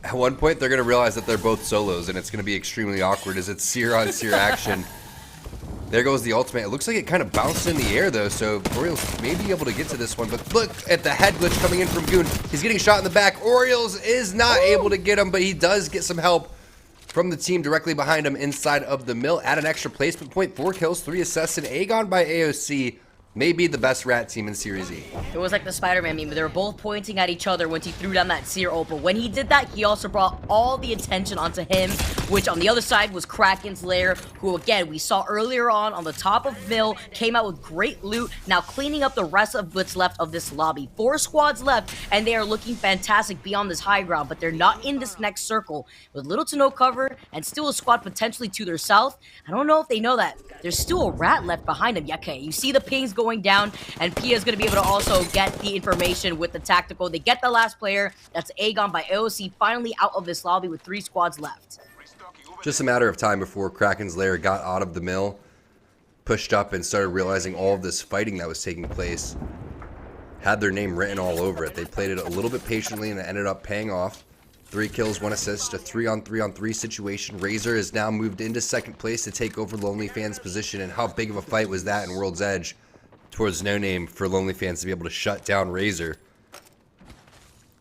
At one point, they're going to realize that they're both solos, and it's going to be extremely awkward as it's Seer on Seer action. There goes the ultimate. It looks like it kind of bounced in the air, though, so Orioles may be able to get to this one. But look at the head glitch coming in from Goon. He's getting shot in the back. Orioles is not able to get him, but he does get some help from the team directly behind him inside of the mill. Add an extra placement point. 4 kills, 3 assists, and Aegon by AOC may be the best rat team in Series E. It was like the Spider-Man meme. They were both pointing at each other once he threw down that Seer ult. But when he did that, he also brought all the attention onto him, which on the other side was Kraken's Lair, who again, we saw earlier on the top of Mill, came out with great loot, now cleaning up the rest of what's left of this lobby. 4 squads left, and they are looking fantastic beyond this high ground, but they're not in this next circle. With little to no cover, and still a squad potentially to their south. I don't know if they know that. There's still a rat left behind him. Yeah, okay, you see the pings going down, and Pia's going to be able to also get the information with the tactical. They get the last player. That's Aegon by AOC, finally out of this lobby with 3 squads left. Just a matter of time before Kraken's Lair got out of the mill, pushed up, and started realizing all of this fighting that was taking place had their name written all over it. They played it a little bit patiently, and it ended up paying off. 3 kills, 1 assist, a 3-on-3-on-3 situation. Razor has now moved into second place to take over Lonely Fans' position, and how big of a fight was that in World's Edge towards No Name for Lonely Fans to be able to shut down Razor.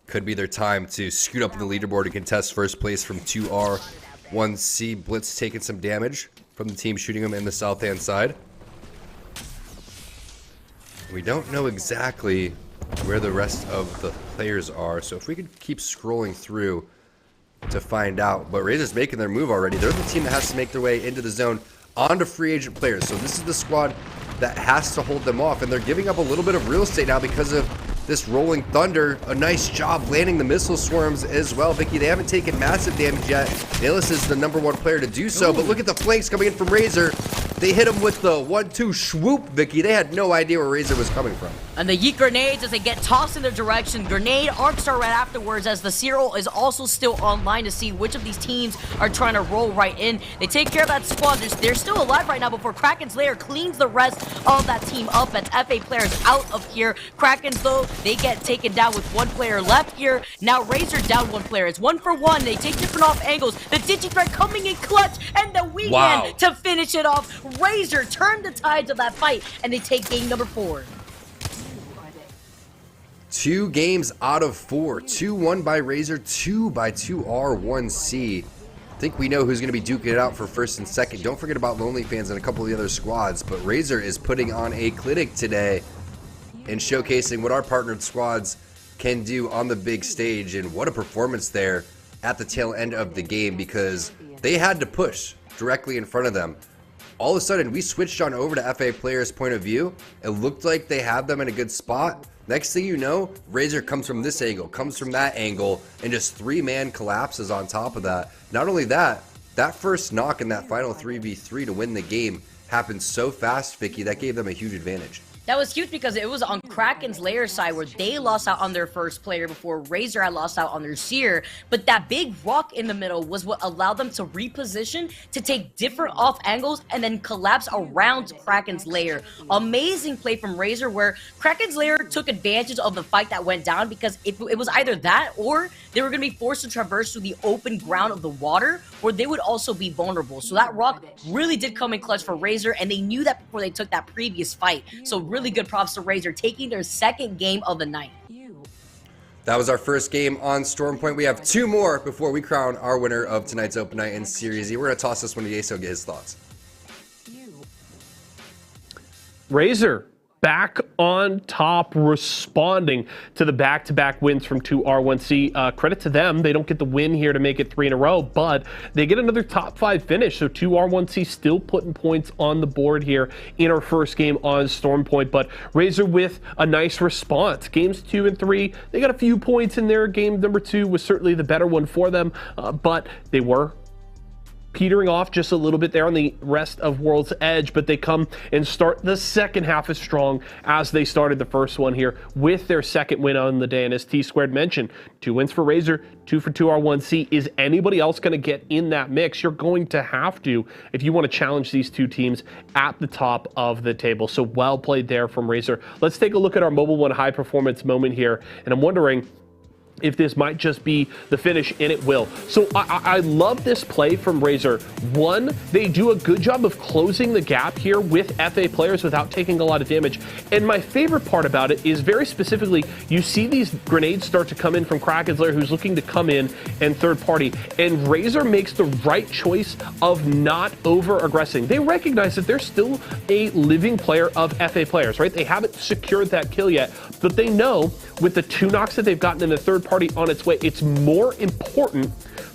Could be their time to scoot up in the leaderboard and contest first place from 2R1C. Blitz taking some damage from the team shooting him in the south-hand side. We don't know exactly where the rest of the players are, so if we could keep scrolling through to find out. But Razor's making their move already. They're the team that has to make their way into the zone onto free agent players. So this is the squad that has to hold them off, and they're giving up a little bit of real estate now because of this rolling thunder. A nice job landing the missile swarms as well. Vicky, they haven't taken massive damage yet. Nalis is the #1 player to do so, but look at the flanks coming in from Razor. They hit him with the 1-2 swoop, Vicky. They had no idea where Razor was coming from. And the yeet grenades as they get tossed in their direction. Grenade arc star right afterwards as the Zero is also still online to see which of these teams are trying to roll right in. They take care of that squad. They're still alive right now before Kraken's Lair cleans the rest of that team up. That's FA players out of here. Krakens, though, they get taken down with 1 player left here. Now Razor down 1 player. It's 1 for 1. They take different off angles. The Digi-Threat coming in clutch and the weekend to finish it off. Razor turned the tides of that fight and they take game number 4. 2 games out of 4. 2-1 by Razor, 2 by 2R1C. I think we know who's going to be duking it out for first and second. Don't forget about Lonely Fans and a couple of the other squads, but Razor is putting on a clinic today and showcasing what our partnered squads can do on the big stage, and what a performance there at the tail end of the game, because they had to push directly in front of them. All of a sudden, we switched on over to FA players' point of view. It looked like they had them in a good spot. Next thing you know, Razor comes from this angle, comes from that angle, and just 3-man collapses on top of that. Not only that, that first knock in that final 3v3 to win the game happened so fast, Vicky, that gave them a huge advantage. That was huge because it was on Kraken's Lair side where they lost out on their first player before Razor had lost out on their Seer. But that big rock in the middle was what allowed them to reposition, to take different off angles, and then collapse around Kraken's Lair. Amazing play from Razor where Kraken's Lair took advantage of the fight that went down, because it was either that or they were going to be forced to traverse through the open ground of the water, or they would also be vulnerable. So that rock really did come in clutch for Razor, and they knew that before they took that previous fight. So really good props to Razor taking their second game of the night. That was our first game on Storm Point. We have 2 more before we crown our winner of tonight's open night in Series E. We're going to toss this one to Yeso, get his thoughts. Razor back on top, responding to the back-to-back wins from 2R1C. Credit to them. They don't get the win here to make it 3 in a row, but they get another top 5 finish. So 2R1C still putting points on the board here in our first game on Storm Point. But Razor with a nice response. Games 2 and 3, they got a few points in there. Game number 2 was certainly the better one for them, but they were petering off just a little bit there on the rest of World's Edge, but they come and start the second half as strong as they started the first one here with their second win on the day. And as T-Squared mentioned, 2 wins for Razor, 2 for 2R1C. Is anybody else going to get in that mix? You're going to have to if you want to challenge these 2 teams at the top of the table. So well played there from Razor. Let's take a look at our Mobile One high performance moment here, and I'm wondering if this might just be the finish, and it will. So I love this play from Razor. One, they do a good job of closing the gap here with FA players without taking a lot of damage. And my favorite part about it is very specifically, you see these grenades start to come in from Kraken's Lair, who's looking to come in and third party. And Razor makes the right choice of not over-aggressing. They recognize that they're still a living player of FA players, right? They haven't secured that kill yet, but they know with the 2 knocks that they've gotten in the third party on its way, it's more important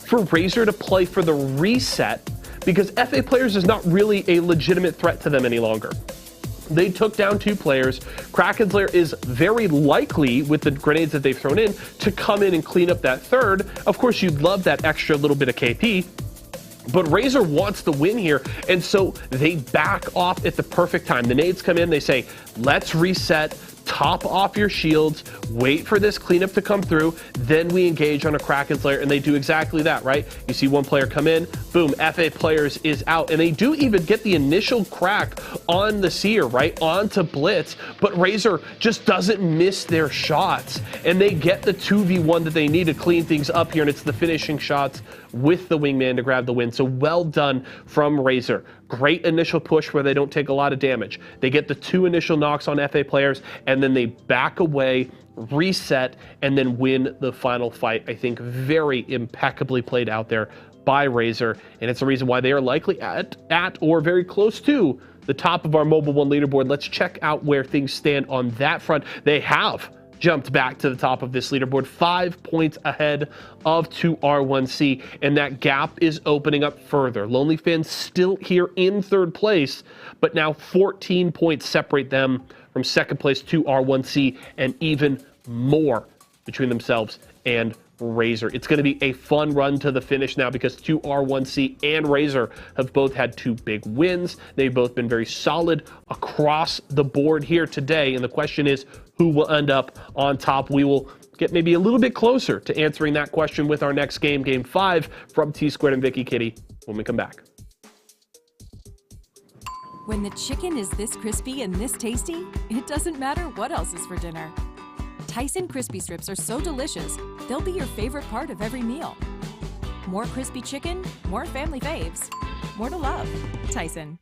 for Razor to play for the reset, because FA players is not really a legitimate threat to them any longer. They took down 2 players. Kraken's Lair is very likely, with the grenades that they've thrown in, to come in and clean up that third. Of course, you'd love that extra little bit of KP, but Razor wants the win here, and so they back off at the perfect time. The nades come in, they say, let's reset, top off your shields, wait for this cleanup to come through, then we engage on a Kraken's Lair, and they do exactly that, right? You see one player come in, boom, FA players is out, and they do even get the initial crack on the Seer, right, onto Blitz, but Razor just doesn't miss their shots, and they get the 2v1 that they need to clean things up here, and it's the finishing shots with the wingman to grab the win. So well done from Razor. Great initial push where they don't take a lot of damage. They get the 2 initial knocks on FA players, and then they back away, reset, and then win the final fight. I think very impeccably played out there by Razor, and it's the reason why they are likely at or very close to the top of our Mobile One leaderboard. Let's check out where things stand on that front. They have jumped back to the top of this leaderboard, 5 points ahead of 2R1C, and that gap is opening up further. Lonely Fans still here in third place, but now 14 points separate them from second place 2R1C, and even more between themselves and Razor. It's going to be a fun run to the finish now because 2R1C and Razor have both had 2 big wins. They've both been very solid across the board here today, and the question is who will end up on top. We will get maybe a little bit closer to answering that question with our next game, Game 5 from T-Squared and Vicky Kitty, when we come back. When the chicken is this crispy and this tasty, it doesn't matter what else is for dinner. Tyson crispy strips are so delicious, they'll be your favorite part of every meal. More crispy chicken, more family faves, more to love. Tyson.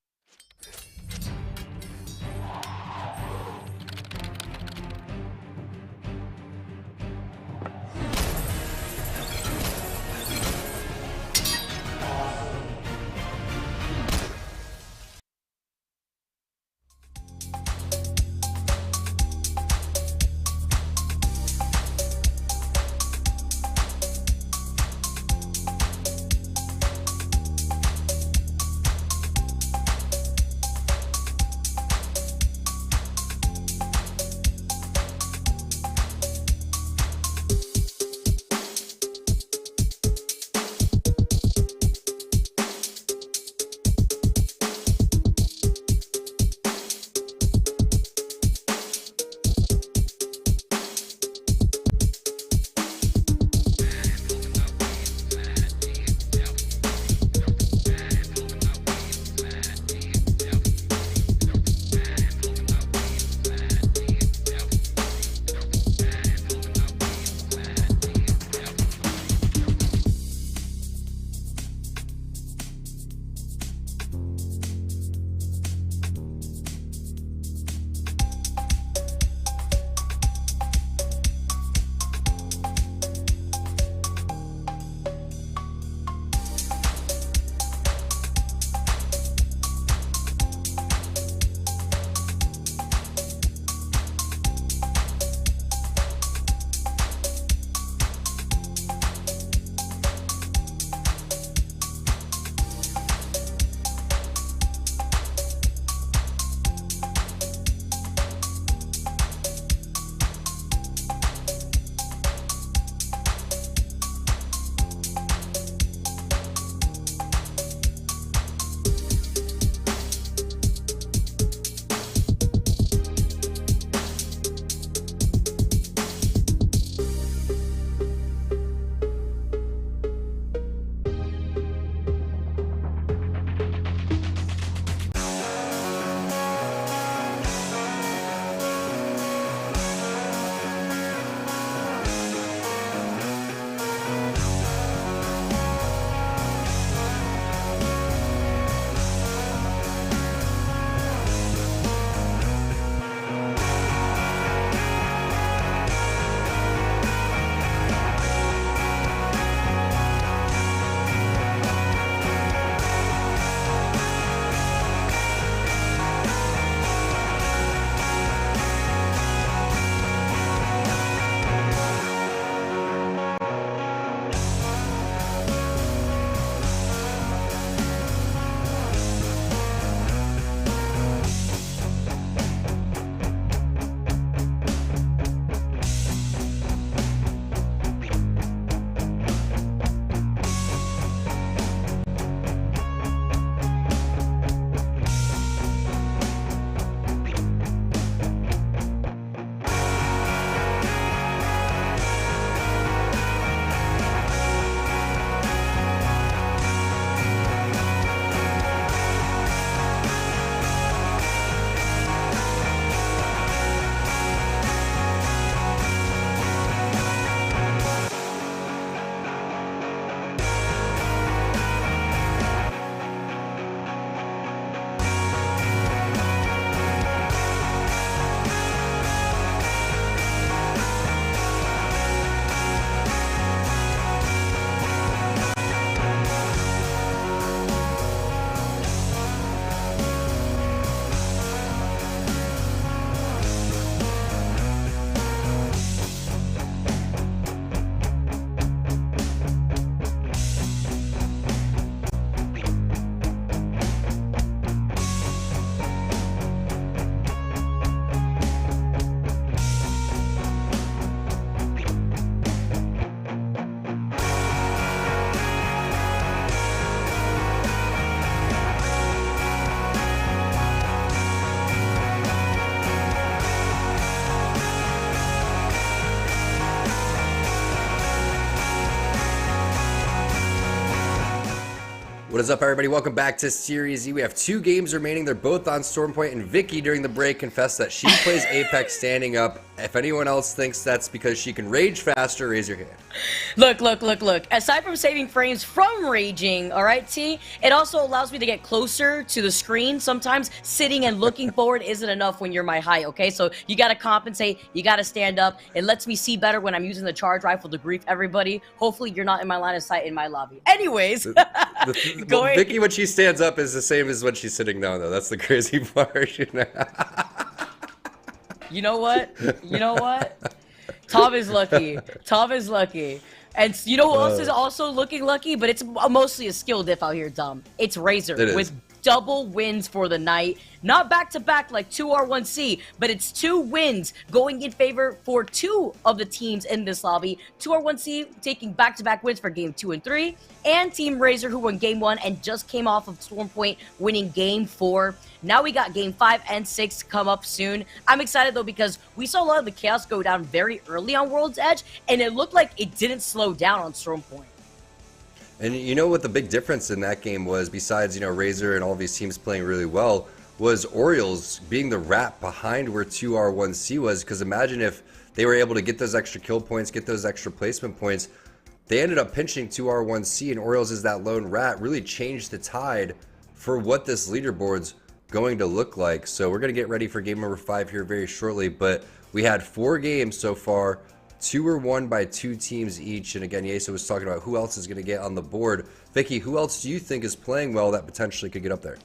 What is up, everybody? Welcome back to Series E. We have 2 games remaining. They're both on Stormpoint, and Vicky during the break confessed that she plays Apex standing up. If anyone else thinks that's because she can rage faster, raise your hand. Look. Aside from saving frames from raging, all right, T, it also allows me to get closer to the screen. Sometimes sitting and looking forward isn't enough when you're my height, okay? So you got to compensate. You got to stand up. It lets me see better when I'm using the charge rifle to grief everybody. Hopefully, you're not in my line of sight in my lobby. Anyways, Well, Vicky, when she stands up, is the same as when she's sitting down, though. That's the crazy part. You know what? Tom is lucky. And you know who else is also looking lucky? But it's mostly a skill diff out here, Tom. It's Razor with double wins for the night. Not back-to-back like 2R1C, but it's 2 wins going in favor for 2 of the teams in this lobby. 2R1C taking back-to-back wins for game 2 and 3, and Team Razor, who won game 1 and just came off of Stormpoint winning game 4. Now we got game 5 and 6 come up soon. I'm excited though because we saw a lot of the chaos go down very early on World's Edge, and it looked like it didn't slow down on Stormpoint. And you know what the big difference in that game was, besides, Razor and all these teams playing really well, was Orioles being the rat behind where 2R1C was. Because imagine if they were able to get those extra kill points, get those extra placement points. They ended up pinching 2R1C, and Orioles is that lone rat, really changed the tide for what this leaderboard's going to look like. So we're going to get ready for game number 5 here very shortly. But we had 4 games so far. 2 were won by 2 teams each, and again, Yesa was talking about who else is going to get on the board. Vicky, who else do you think is playing well that potentially could get up there?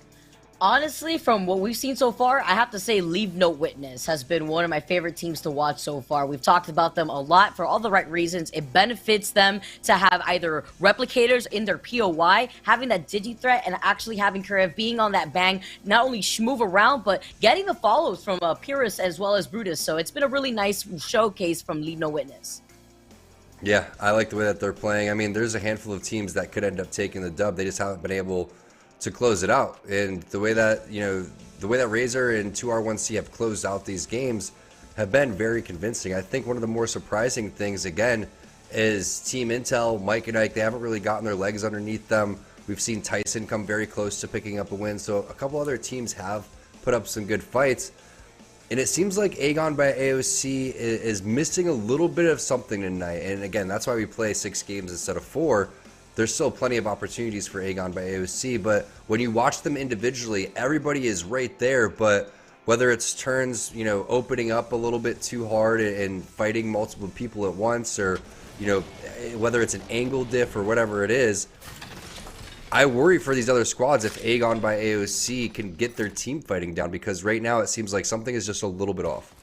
Honestly, from what we've seen so far, I have to say Leave No Witness has been one of my favorite teams to watch so far. We've talked about them a lot for all the right reasons. It benefits them to have either replicators in their POI, having that digi threat, and actually having Karev being on that bang, not only move around, but getting the follows from Pyrrhus as well as Brutus. So it's been a really nice showcase from Leave No Witness. Yeah, I like the way that they're playing. I mean, there's a handful of teams that could end up taking the dub. They just haven't been able to close it out. And the way that, the way that Razor and 2R1C have closed out these games have been very convincing. I think one of the more surprising things, again, is Team Intel, Mike and Ike, they haven't really gotten their legs underneath them. We've seen Tyson come very close to picking up a win. So a couple other teams have put up some good fights. And it seems like Aegon by AOC is missing a little bit of something tonight. And again, that's why we play 6 games instead of 4. There's still plenty of opportunities for Aegon by AOC, but when you watch them individually, everybody is right there. But whether it's turns, opening up a little bit too hard and fighting multiple people at once, or, whether it's an angle diff or whatever it is, I worry for these other squads if Aegon by AOC can get their team fighting down, because right now it seems like something is just a little bit off.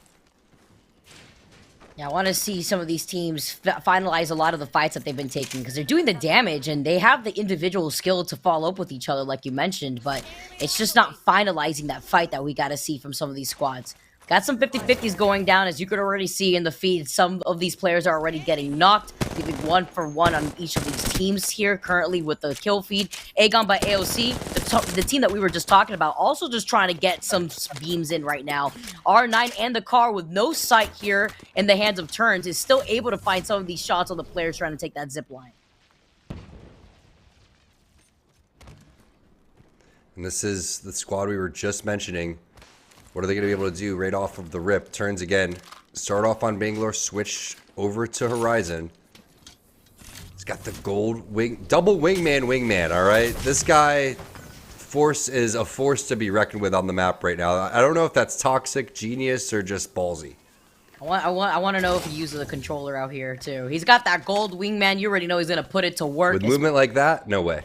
Yeah, I want to see some of these teams finalize a lot of the fights that they've been taking, because they're doing the damage and they have the individual skill to follow up with each other like you mentioned, but it's just not finalizing that fight that we got to see from some of these squads. Got some 50-50s going down, as you could already see in the feed. Some of these players are already getting knocked, leaving 1 for 1 on each of these teams here currently with the kill feed. Aegon by AOC, the team that we were just talking about, also just trying to get some beams in right now. R9 and the car with no sight here in the hands of turns is still able to find some of these shots on the players trying to take that zip line. And this is the squad we were just mentioning. What are they going to be able to do right off of the rip? Turns again. Start off on Bangalore, switch over to Horizon. He's got the gold wing, double wingman, all right? This guy is a force to be reckoned with on the map right now. I don't know if that's toxic, genius, or just ballsy. I want to know if he uses a controller out here, too. He's got that gold wingman. You already know he's going to put it to work. With movement like that? No way.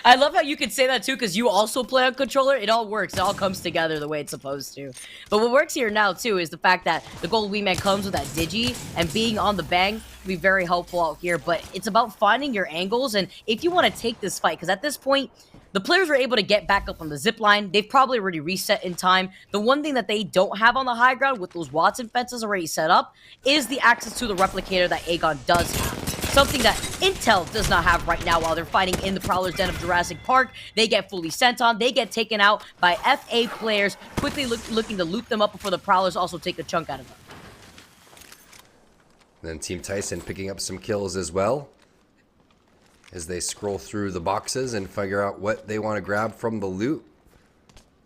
I love how you could say that too, because you also play on controller. It all works. It all comes together the way it's supposed to. But what works here now too is the fact that the gold wingman comes with that digi, and being on the bang can be very helpful out here. But it's about finding your angles, and if you want to take this fight, because at this point, the players were able to get back up on the zip line. They've probably already reset in time. The one thing that they don't have on the high ground with those Watson fences already set up is the access to the replicator that Aegon does have. Something that Intel does not have right now while they're fighting in the Prowler's Den of Jurassic Park. They get fully sent on. They get taken out by FA players, quickly looking to loot them up before the Prowlers also take a chunk out of them. Then Team Tyson picking up some kills as well. as they scroll through the boxes and figure out what they want to grab from the loot.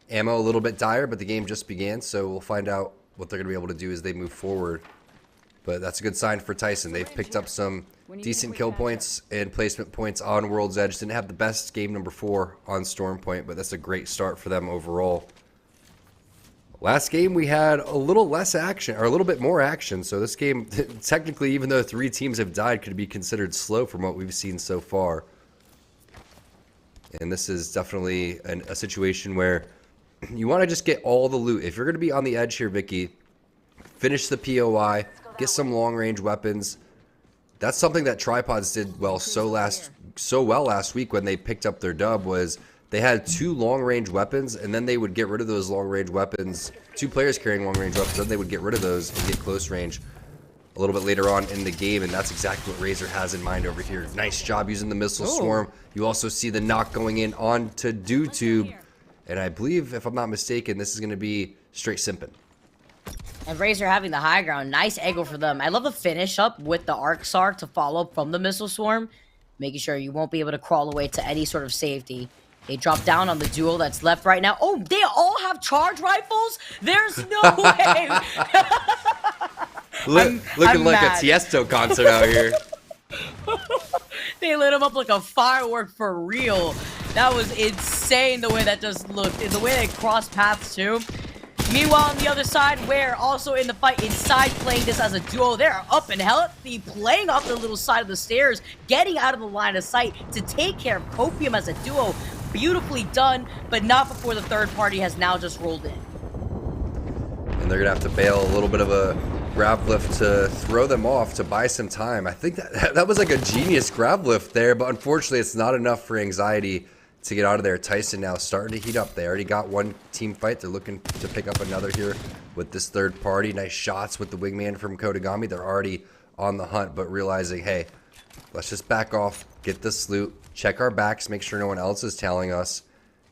Ammo a little bit dire, but the game just began, so we'll find out what they're going to be able to do as they move forward. But that's a good sign for Tyson. They've picked up some decent kill points and placement points on World's Edge. Didn't have the best game number 4 on Storm Point, but that's a great start for them overall. Last game we had a little less action, or a little bit more action. So this game, technically, even though 3 teams have died, could be considered slow from what we've seen so far. And this is definitely a situation where you want to just get all the loot. If you're going to be on the edge here, Vicky, finish the POI, get some long-range weapons. That's something that Tripods did so well last week when they picked up their dub. Was they had 2 long-range weapons, and then they would get rid of those long-range weapons. 2 players carrying long-range weapons, then they would get rid of those and get close range a little bit later on in the game, and that's exactly what Razor has in mind over here. Nice job using the missile swarm. You also see the knock going in onto DoTube, and I believe, if I'm not mistaken, this is going to be straight simping. And Razor having the high ground. Nice angle for them. I love the finish up with the Arc Sar to follow up from the missile swarm, making sure you won't be able to crawl away to any sort of safety. They drop down on the duo that's left right now. Oh, they all have charge rifles? There's no way. Looking like a Tiesto concert out here. They lit him up like a firework for real. That was insane the way that just looked. The way they crossed paths too. Meanwhile, on the other side, Ware also in the fight inside, playing this as a duo. They're up and healthy, playing off the little side of the stairs, getting out of the line of sight to take care of Copium as a duo. Beautifully done, but not before the third party has now just rolled in. And they're going to have to bail a little bit of a grab lift to throw them off to buy some time. I think that was like a genius grab lift there, but unfortunately it's not enough for Anxiety to get out of there. Tyson now starting to heat up. They already got 1 team fight. They're looking to pick up another here with this third party. Nice shots with the wingman from Kodagami. They're already on the hunt, but realizing, hey, let's just back off, get this loot, check our backs, make sure no one else is tailing us,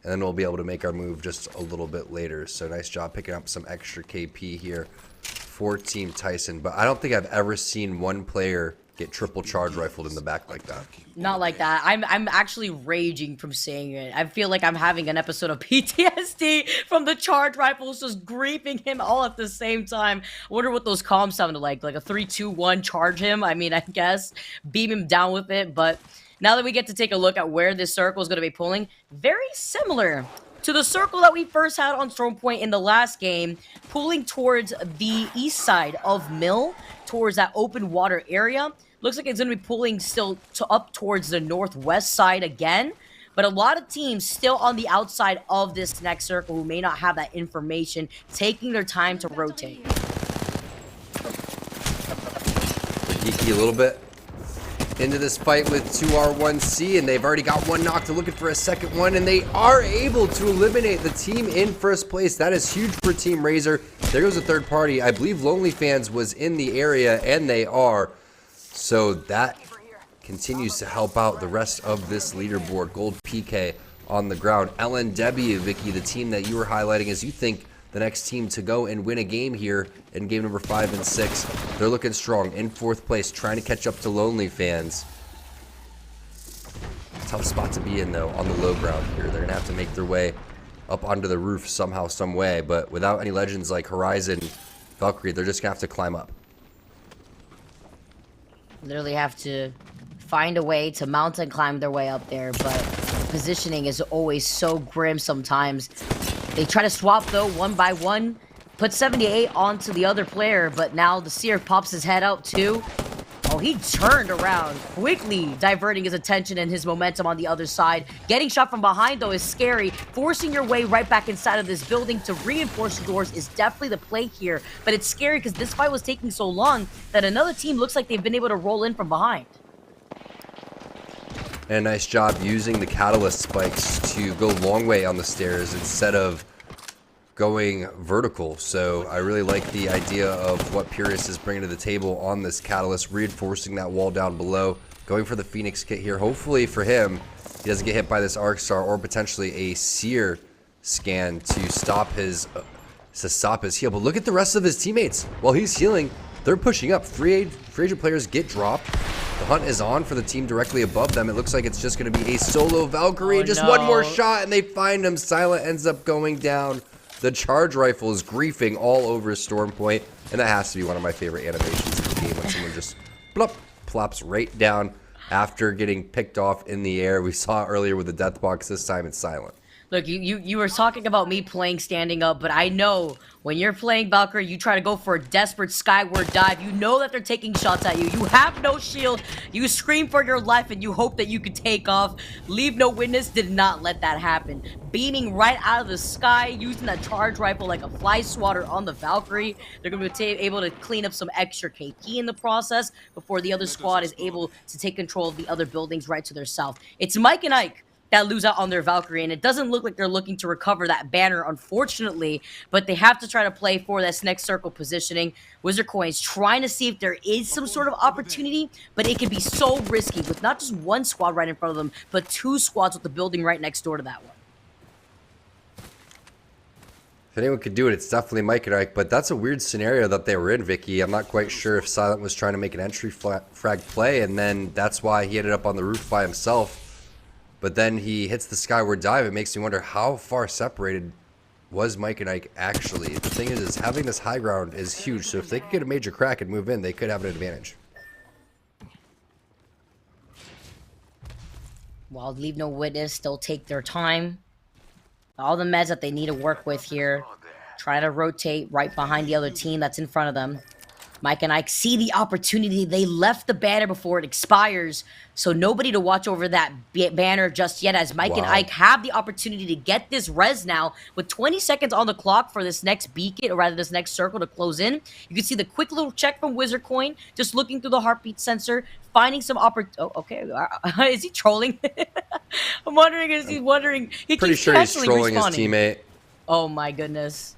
and then we'll be able to make our move just a little bit later. So nice job picking up some extra KP here for Team Tyson. But I don't think I've ever seen one player get triple charge rifled in the back like that. Not like that. I'm actually raging from saying it. I feel like I'm having an episode of PTSD from the charge rifles just griefing him all at the same time. I wonder what those comms sounded like a 3-2-1 charge him. I mean, I guess beam him down with it. But now that we get to take a look at where this circle is going to be pulling, very similar to the circle that we first had on Storm Point in the last game, pulling towards the east side of Mill, towards that open water area. Looks like it's going to be pulling still up towards the northwest side again. But a lot of teams still on the outside of this next circle who may not have that information, taking their time to rotate. Geeky a little bit into this fight with 2R1C, and they've already got 1 knock. They're looking for a second one, and they are able to eliminate the team in first place. That is huge for Team Razor. There goes a third party. I believe Lonely Fans was in the area, and they are. So that continues to help out the rest of this leaderboard. Gold PK on the ground. LNW, Vicky, the team that you were highlighting as you think the next team to go and win a game here in game number 5 and 6. They're looking strong in 4th place, trying to catch up to Lonely Fans. Tough spot to be in, though, on the low ground here. They're going to have to make their way up onto the roof somehow, some way. But without any legends like Horizon, Valkyrie, they're just going to have to climb up. Literally have to find a way to mountain climb their way up there, but positioning is always so grim sometimes. They try to swap though, 1 by 1, put 78 onto the other player, but now the Seer pops his head out too. Oh, he turned around, quickly diverting his attention and his momentum on the other side. Getting shot from behind, though, is scary. Forcing your way right back inside of this building to reinforce the doors is definitely the play here. But it's scary because this fight was taking so long that another team looks like they've been able to roll in from behind. And a nice job using the catalyst spikes to go long way on the stairs instead of going vertical. So I really like the idea of what Purus is bringing to the table on this catalyst, reinforcing that wall down below, going for the Phoenix kit here. Hopefully for him, he doesn't get hit by this Arc Star or potentially a Seer scan to stop his heal. But look at the rest of his teammates. While he's healing, they're pushing up. Free agent players get dropped. The hunt is on for the team directly above them. It looks like it's just going to be a solo Valkyrie. Just one more shot, and they find him. Silent ends up going down. The charge rifle is griefing all over Stormpoint, and that has to be one of my favorite animations in the game when someone just plop, plops right down after getting picked off in the air. We saw it earlier with the death box. This time it's Silent. Look, you were talking about me playing standing up, but I know when you're playing Valkyrie, you try to go for a desperate skyward dive. You know that they're taking shots at you. You have no shield. You scream for your life, and you hope that you could take off. Leave No Witness did not let that happen. Beaming right out of the sky, using that charge rifle like a fly swatter on the Valkyrie. They're going to be able to clean up some extra KP in the process before the other squad is able to take control of the other buildings right to their south. It's Mike and Ike that lose out on their Valkyrie, and it doesn't look like they're looking to recover that banner, unfortunately, but they have to try to play for this next circle positioning. Wizard Coin's trying to see if there is some sort of opportunity, but it can be so risky with not just one squad right in front of them, but two squads with the building right next door to that one. If anyone could do it, it's definitely Mike and Ike, but that's a weird scenario that they were in, Vicky. I'm not quite sure if Silent was trying to make an entry frag play, and then that's why he ended up on the roof by himself. But then he hits the skyward dive. It makes me wonder how far separated was Mike and Ike actually. The thing is having this high ground is huge, so if they could get a major crack and move in, they could have an advantage. While Leave No Witness still take their time. All the meds that they need to work with here. Try to rotate right behind the other team that's in front of them. Mike and Ike see the opportunity. They left the banner before it expires, so nobody to watch over that banner just yet, as Mike and Ike have the opportunity to get this res now with 20 seconds on the clock for this next beacon, or rather this next circle to close in. You can see the quick little check from Wizard Coin, just looking through the heartbeat sensor, finding some oh, okay. Is he trolling? I'm wondering, is he wondering? Pretty sure he's trolling his teammate. Oh my goodness.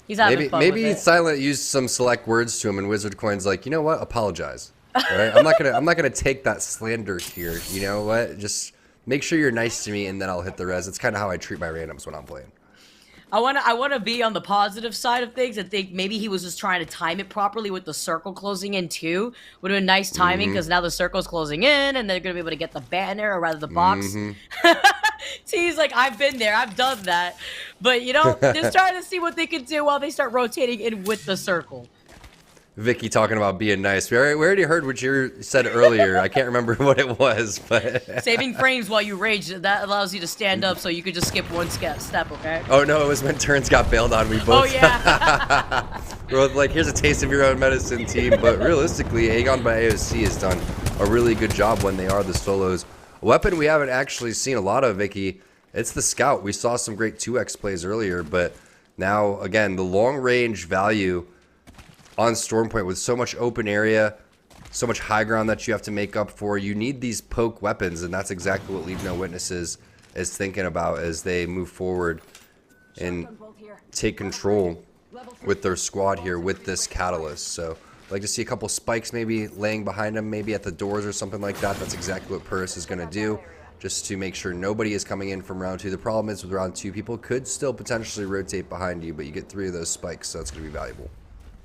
He's having fun maybe with it. Silent used some select words to him, and Wizard Coin's like, you know what? Apologize. All right, I'm not gonna take that slander here. You know what? Just make sure you're nice to me, and then I'll hit the res. It's kind of how I treat my randoms when I'm playing. I wanna be on the positive side of things. I think maybe he was just trying to time it properly with the circle closing in too. Would have been nice timing because now the circle's closing in, and they're gonna be able to get the banner, or rather the box. See, he's like, I've been there, I've done that. But you know, just trying to see what they can do while they start rotating in with the circle. Vicky talking about being nice. We already heard what you said earlier. I can't remember what it was, but saving frames while you rage, that allows you to stand up, so you could just skip one step. Okay. Oh no, it was when turns got bailed on. We both. Oh yeah. We're like, here's a taste of your own medicine, team. But realistically, Aegon by AOC has done a really good job when they are the solos. A weapon we haven't actually seen a lot of, Vicky. It's the Scout. We saw some great 2x plays earlier, but now again, the long range value on Stormpoint with so much open area, so much high ground that you have to make up for. You need these poke weapons, and that's exactly what Leave No Witnesses is thinking about as they move forward and take control with their squad here with this catalyst. So I'd like to see a couple spikes maybe laying behind them, maybe at the doors or something like that. That's exactly what Purus is going to do, just to make sure nobody is coming in from round 2. The problem is with round 2, people could still potentially rotate behind you, but you get 3 of those spikes, so it's going to be valuable.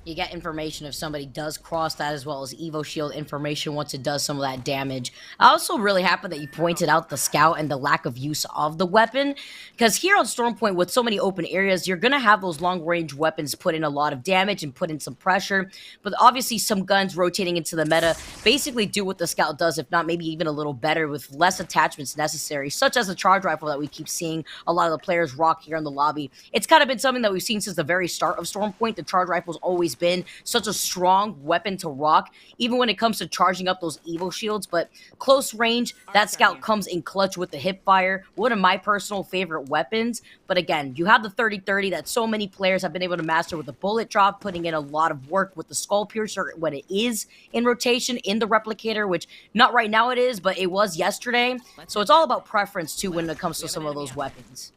You get information if somebody does cross that, as well as Evo Shield information once it does some of that damage. I also really happy that you pointed out the Scout and the lack of use of the weapon, because here on Stormpoint with so many open areas, you're going to have those long-range weapons put in a lot of damage and put in some pressure, but obviously some guns rotating into the meta basically do what the Scout does, if not maybe even a little better, with less attachments necessary, such as the charge rifle that we keep seeing a lot of the players rock here in the lobby. It's kind of been something that we've seen since the very start of Stormpoint. The charge rifle's always been such a strong weapon to rock, even when it comes to charging up those Evo shields. But close range, that Scout comes in clutch with the hip fire, one of my personal favorite weapons. But again, you have the 30-30 that so many players have been able to master with the bullet drop, putting in a lot of work with the skull piercer when it is in rotation in the replicator, which not right now it is, but it was yesterday. So it's all about preference too when it comes to some of those weapons.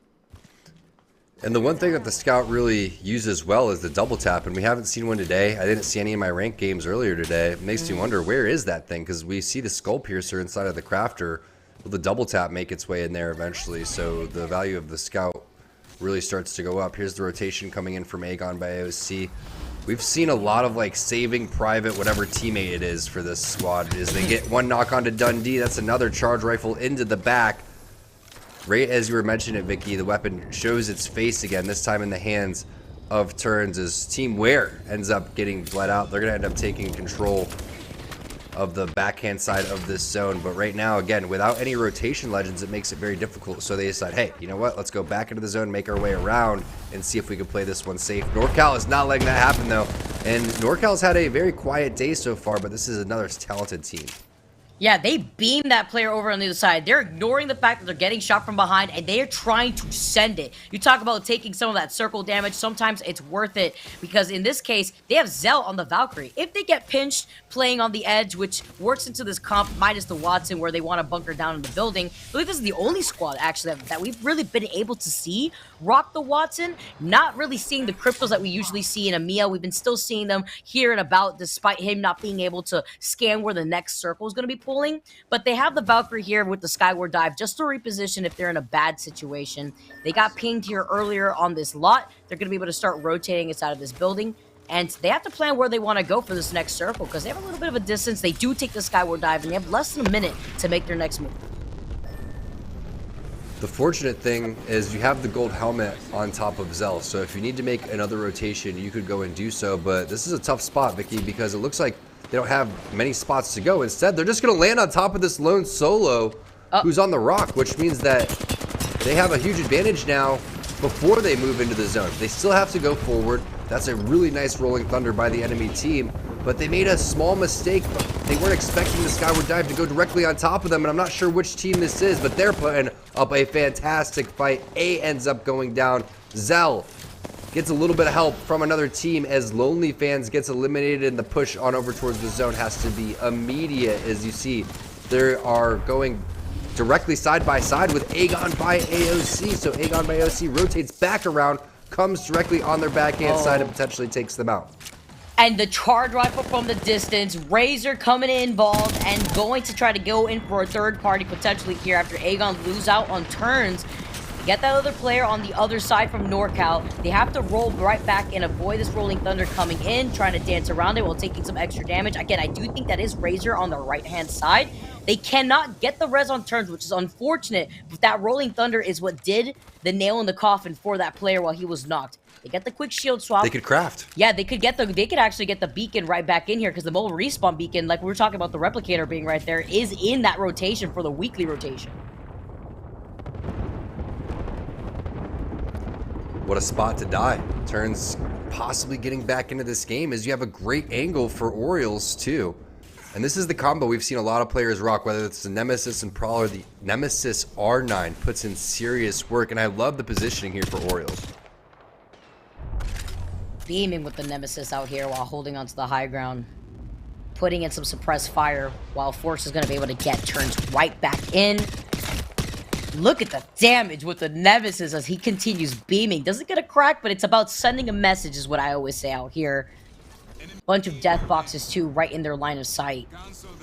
And the one thing that the Scout really uses well is the double tap, and we haven't seen one today. I didn't see any in my ranked games earlier today. It makes me wonder, where is that thing? Because we see the skull piercer inside of the crafter. Will the double tap make its way in there eventually? So the value of the Scout really starts to go up. Here's the rotation coming in from Aegon by AOC. We've seen a lot of like saving private, whatever teammate it is for this squad. Is they get one knock onto Dundee, that's another charge rifle into the back. Right as you were mentioning it, Vicky, the weapon shows its face again, this time in the hands of Turns as Team Ware ends up getting bled out. They're going to end up taking control of the backhand side of this zone. But right now, again, without any rotation legends, it makes it very difficult. So they decide, hey, you know what? Let's go back into the zone, make our way around, and see if we can play this one safe. NorCal is not letting that happen, though. And NorCal's had a very quiet day so far, but this is another talented team. Yeah, they beam that player over on the other side. They're ignoring the fact that they're getting shot from behind, and they are trying to send it. You talk about taking some of that circle damage. Sometimes it's worth it, because in this case, they have Zell on the Valkyrie. If they get pinched playing on the edge, which works into this comp minus the Watson, where they want to bunker down in the building, I believe this is the only squad, actually, that we've really been able to see rock the Watson. Not really seeing the cryptos that we usually see in EMEA. We've been still seeing them here and about, despite him not being able to scan where the next circle is going to be pulling. But they have the Valkyrie here with the Skyward Dive just to reposition if they're in a bad situation. They got pinged here earlier on this lot. They're going to be able to start rotating inside of this building. And they have to plan where they want to go for this next circle, because they have a little bit of a distance. They do take the Skyward Dive, and they have less than a minute to make their next move. The fortunate thing is you have the gold helmet on top of Zell, so if you need to make another rotation, you could go and do so. But this is a tough spot, Vicky, because it looks like they don't have many spots to go. Instead, they're just going to land on top of this lone solo who's on the rock, which means that they have a huge advantage now before they move into the zone. They still have to go forward. That's a really nice rolling thunder by the enemy team, but they made a small mistake. They weren't expecting the Skyward Dive to go directly on top of them, and I'm not sure which team this is, but they're putting up a fantastic fight. A ends up going down. Zell gets a little bit of help from another team as Lonely Fans gets eliminated, and the push on over towards the zone has to be immediate. As you see, they are going directly side by side with Aegon by AOC. So Aegon by AOC rotates back around, comes directly on their backhand side, and potentially takes them out. And the charge rifle from the distance, Razor coming in involved and going to try to go in for a third party potentially here after Aegon lose out on turns. Get that other player on the other side from NorCal. They have to roll right back and avoid this rolling thunder coming in, trying to dance around it while taking some extra damage. Again, I do think that is Razor on the right-hand side. They cannot get the res on turns, which is unfortunate, but that rolling thunder is what did the nail in the coffin for that player while he was knocked. They get the quick shield swap. They could craft. Yeah, they could actually get the beacon right back in here, because the mobile respawn beacon, like we were talking about the replicator being right there, is in that rotation for the weekly rotation. What a spot to die. Turns possibly getting back into this game as you have a great angle for Orioles too. And this is the combo we've seen a lot of players rock, whether it's the Nemesis and Prowler. The Nemesis R9 puts in serious work, and I love the positioning here for Orioles. Beaming with the Nemesis out here while holding onto the high ground. Putting in some suppressed fire while Force is going to be able to get turns right back in. Look at the damage with the Nemesis as he continues beaming. Doesn't get a crack, but it's about sending a message is what I always say out here. Bunch of death boxes too right in their line of sight.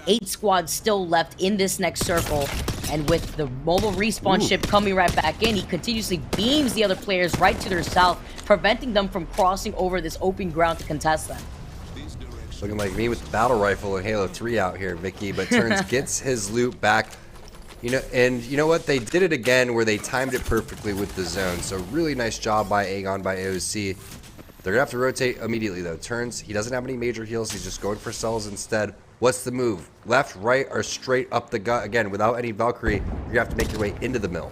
8 squads still left in this next circle. And with the mobile respawn ship coming right back in, he continuously beams the other players right to their south, preventing them from crossing over this open ground to contest them. Looking like me with the battle rifle in Halo 3 out here, Vicky, but Turns gets his loot back. You know, and you know what? They did it again where they timed it perfectly with the zone. So really nice job by Aegon by AOC. They're going to have to rotate immediately, though. Turns, he doesn't have any major heals. He's just going for cells instead. What's the move? Left, right, or straight up the gut? Again, without any Valkyrie, you're going to have to make your way into the mill.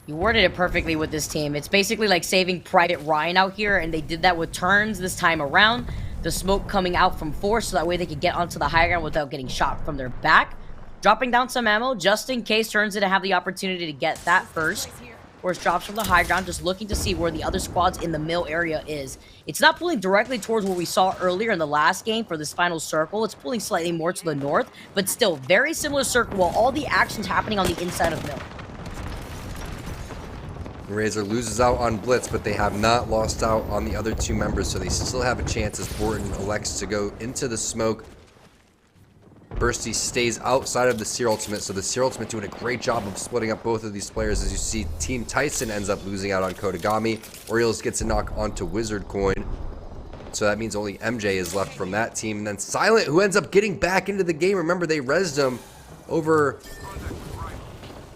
You worded it perfectly with this team. It's basically like saving Private Ryan out here, and they did that with Turns this time around. The smoke coming out from Force, so that way they could get onto the high ground without getting shot from their back. Dropping down some ammo, just in case Turns didn't have the opportunity to get that first. Force drops from the high ground, just looking to see where the other squads in the mill area is. It's not pulling directly towards what we saw earlier in the last game for this final circle. It's pulling slightly more to the north, but still very similar circle while all the action's happening on the inside of mill. Razor loses out on Blitz, but they have not lost out on the other 2 members, so they still have a chance as Borton elects to go into the smoke. Bursty stays outside of the Seer Ultimate, so the Seer Ultimate doing a great job of splitting up both of these players. As you see, Team Tyson ends up losing out on Kodagami. Orioles gets a knock onto Wizard Coin. So that means only MJ is left from that team. And then Silent, who ends up getting back into the game. Remember, they rezzed him over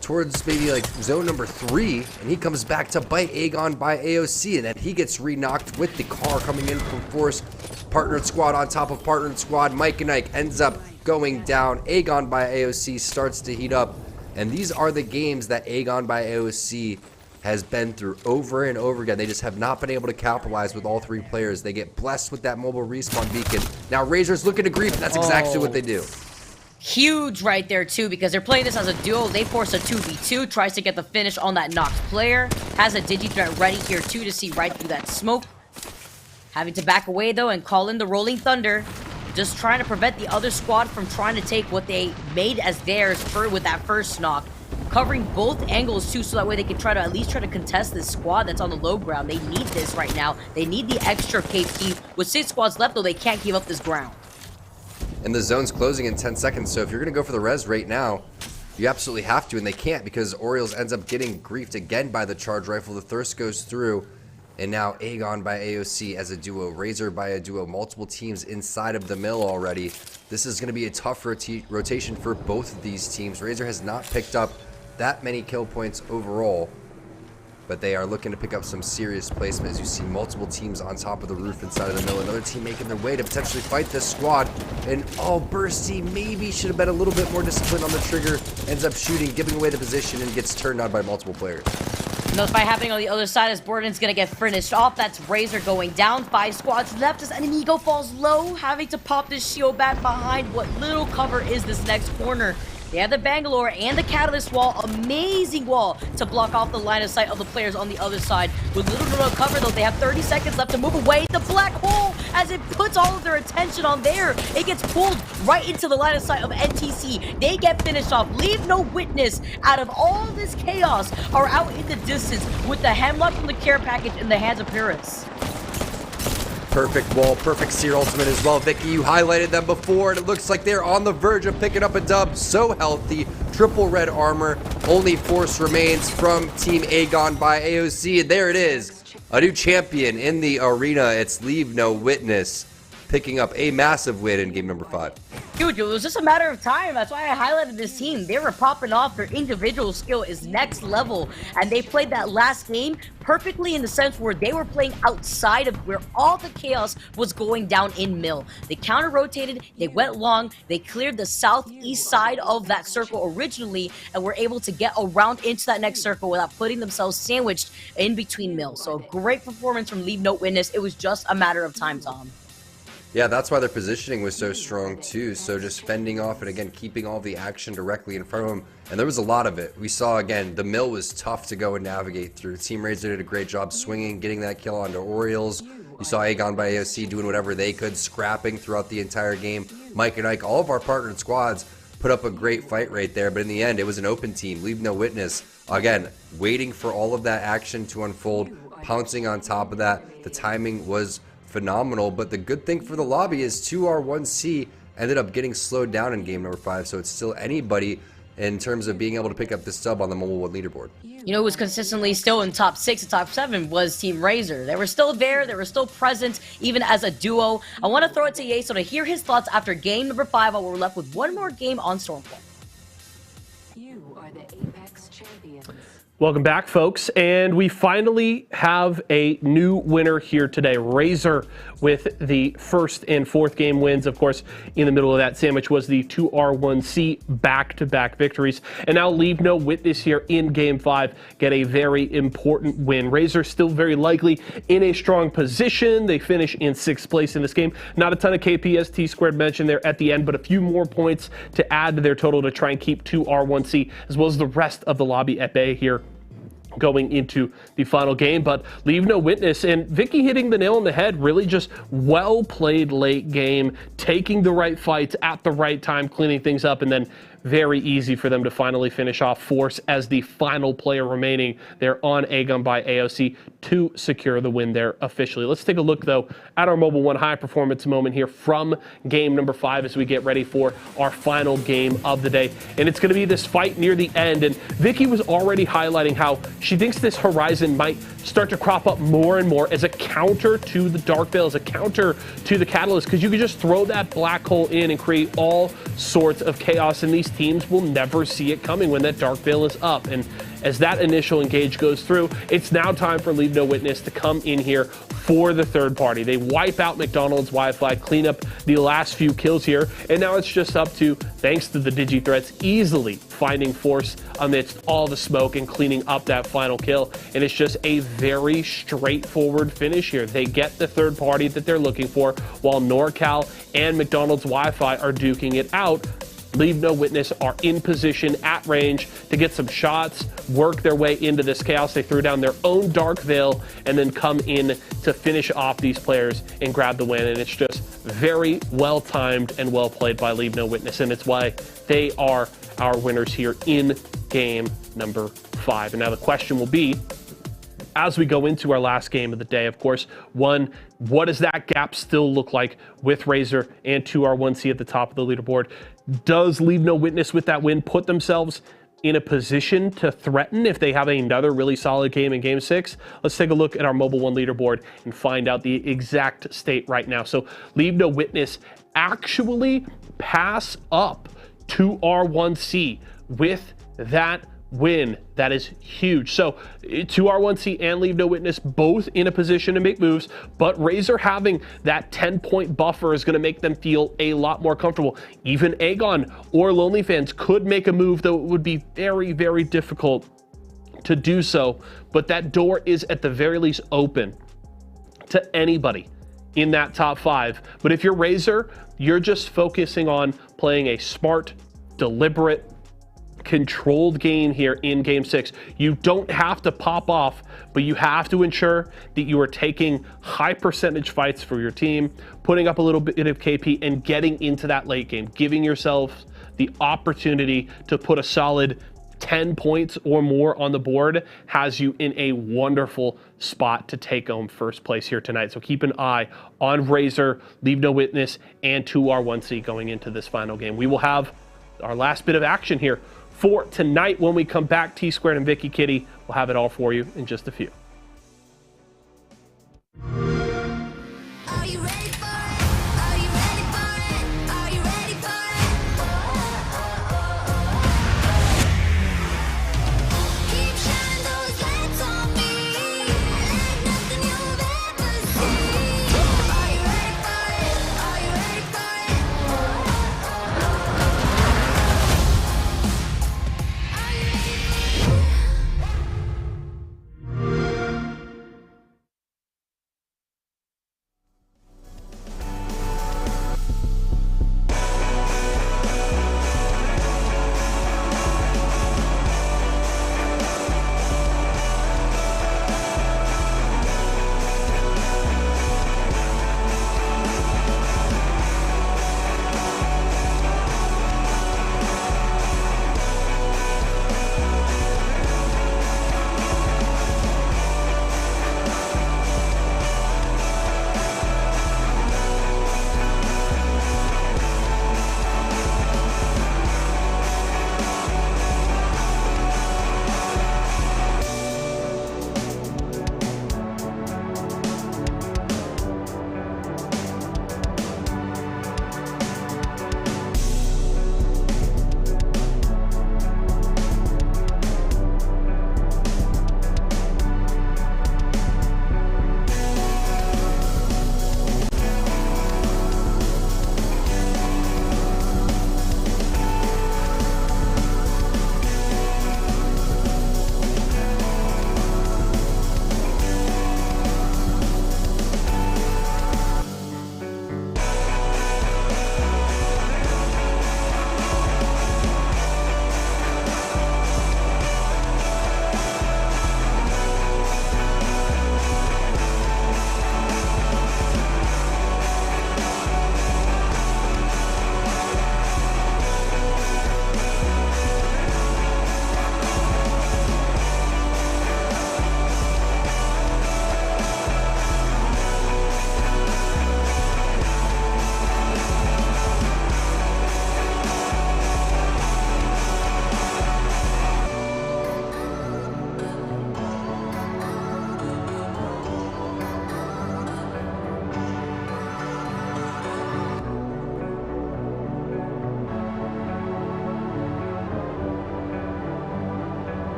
towards maybe like zone number 3, and he comes back to bite Aegon by AOC, and then he gets re-knocked with the car coming in from Force. Partnered squad on top of partnered squad. Mike and Ike ends up going down. Aegon by AOC starts to heat up, and these are the games that Aegon by AOC has been through over and over again. They just have not been able to capitalize with all 3 players. They get blessed with that mobile respawn beacon. Now Razor's looking to grief, and that's exactly what they do. Huge right there too, because they're playing this as a duo. They force a 2v2, tries to get the finish on that knocked player. Has a digi-threat ready here too to see right through that smoke. Having to back away though and call in the Rolling Thunder. Just trying to prevent the other squad from trying to take what they made as theirs with that first knock. Covering both angles too, so that way they can try to at least contest this squad that's on the low ground. They need this right now. They need the extra KP. With 6 squads left though, they can't give up this ground. And the zone's closing in 10 seconds, so if you're going to go for the res right now, you absolutely have to, and they can't because Orioles ends up getting griefed again by the charge rifle. The Thirst goes through, and now Aegon by AOC as a duo, Razor by a duo, multiple teams inside of the mill already. This is going to be a tough rotation for both of these teams. Razor has not picked up that many kill points overall, but they are looking to pick up some serious placement as you see multiple teams on top of the roof inside of the mill. Another team making their way to potentially fight this squad. And Bursty maybe should have been a little bit more disciplined on the trigger. Ends up shooting, giving away the position, and gets turned on by multiple players. Notify happening on the other side as Borden's gonna get finished off. That's Razor going down. 5 squads left as Enemigo falls low, having to pop this shield back behind what little cover is this next corner. They have the Bangalore and the Catalyst wall, amazing wall to block off the line of sight of the players on the other side. With little to no cover though, they have 30 seconds left to move away. The black hole, as it puts all of their attention on there, it gets pulled right into the line of sight of NTC. They get finished off. Leave no witness out of all this chaos are out in the distance with the Hemlock from the care package in the hands of Pyrrhus. Perfect wall, perfect Seer ultimate as well. Vicky, you highlighted them before, and it looks like they're on the verge of picking up a dub. So healthy, triple red armor. Only Force remains from Team Aegon by AOC, and there it is. A new champion in the arena. It's Leave No Witness, picking up a massive win in game number 5. Dude, it was just a matter of time. That's why I highlighted this team. They were popping off. Their individual skill is next level. And they played that last game perfectly in the sense where they were playing outside of where all the chaos was going down in mill. They counter-rotated, they went long, they cleared the southeast side of that circle originally, and were able to get around into that next circle without putting themselves sandwiched in between mill. So a great performance from Leave No Witness. It was just a matter of time, Tom. Yeah, that's why their positioning was so strong too. So just fending off and again keeping all the action directly in front of them. And there was a lot of it. We saw again the mill was tough to go and navigate through. Team Razor did a great job swinging, getting that kill onto Orioles. You saw Aegon by AOC doing whatever they could, scrapping throughout the entire game. Mike and Ike, all of our partnered squads put up a great fight right there. But in the end, it was an open team. Leave No Witness. Again, waiting for all of that action to unfold, pouncing on top of that. The timing was phenomenal, but the good thing for the lobby is 2R1C ended up getting slowed down in game number 5, so it's still anybody in terms of being able to pick up this sub on the Mobile 1 leaderboard. You know who was consistently still in top 6 and top 7 was Team Razor. They were still there, they were still present, even as a duo. I want to throw it to Yeso to hear his thoughts after game number 5 while we're left with one more game on Stormpoint. You are the Apex champions. Welcome back, folks, and we finally have a new winner here today. Razor with the first and fourth game wins. Of course, in the middle of that sandwich was the 2R1C back-to-back victories. And now Leave No Witness here in game 5 get a very important win. Razor still very likely in a strong position. They finish in 6th place in this game. Not a ton of KPST squared mentioned there at the end, but a few more points to add to their total to try and keep 2R1C as well as the rest of the lobby at bay here going into the final game. But Leave No Witness, and Vicky hitting the nail on the head, really just well played late game, taking the right fights at the right time, cleaning things up, and then very easy for them to finally finish off Force as the final player remaining. They're on Aegon by AOC to secure the win there officially. Let's take a look, though, at our Mobile One high performance moment here from game number 5 as we get ready for our final game of the day. And it's going to be this fight near the end. And Vicky was already highlighting how she thinks this Horizon might start to crop up more and more as a counter to the Dark Veil, as a counter to the Catalyst, because you can just throw that black hole in and create all sorts of chaos, and these teams will never see it coming when that Dark Veil is up. And as that initial engage goes through, it's now time for Leave No Witness to come in here for the third party. They wipe out McDonald's Wi-Fi, clean up the last few kills here, and now it's just up to, thanks to the Digi threats, easily finding Force amidst all the smoke and cleaning up that final kill. And it's just a very straightforward finish here. They get the third party that they're looking for, while NorCal and McDonald's Wi-Fi are duking it out. Leave No Witness are in position at range to get some shots, work their way into this chaos. They threw down their own Dark Veil and then come in to finish off these players and grab the win. And it's just very well timed and well played by Leave No Witness. And it's why they are our winners here in game number 5. And now the question will be, as we go into our last game of the day, of course, one, what does that gap still look like with Razor and 2R1C at the top of the leaderboard? Does Leave No Witness with that win put themselves in a position to threaten if they have another really solid game in game 6? Let's take a look at our Mobile One leaderboard and find out the exact state right now. So Leave No Witness actually pass up 2R1C with that win. That is huge. So 2R1C and Leave No Witness both in a position to make moves, but Razor having that 10-point buffer is going to make them feel a lot more comfortable. Even Aegon or Lonely Fans could make a move, though it would be very, very difficult to do so. But that door is at the very least open to anybody in that top 5. But if you're Razor, you're just focusing on playing a smart, deliberate, controlled game here in game 6. You don't have to pop off, but you have to ensure that you are taking high percentage fights for your team, putting up a little bit of KP and getting into that late game, giving yourself the opportunity to put a solid 10 points or more on the board has you in a wonderful spot to take home first place here tonight. So keep an eye on Razor, Leave No Witness, and 2R1C going into this final game. We will have our last bit of action here for tonight when we come back. T-Squared and Vicky Kitty will have it all for you in just a few. Are you ready for it? Are you ready for it? Are you ready for it? Keep shining those lights on me, like nothing you've ever seen. Are you ready for it? Are you ready for it? Are you ready for it?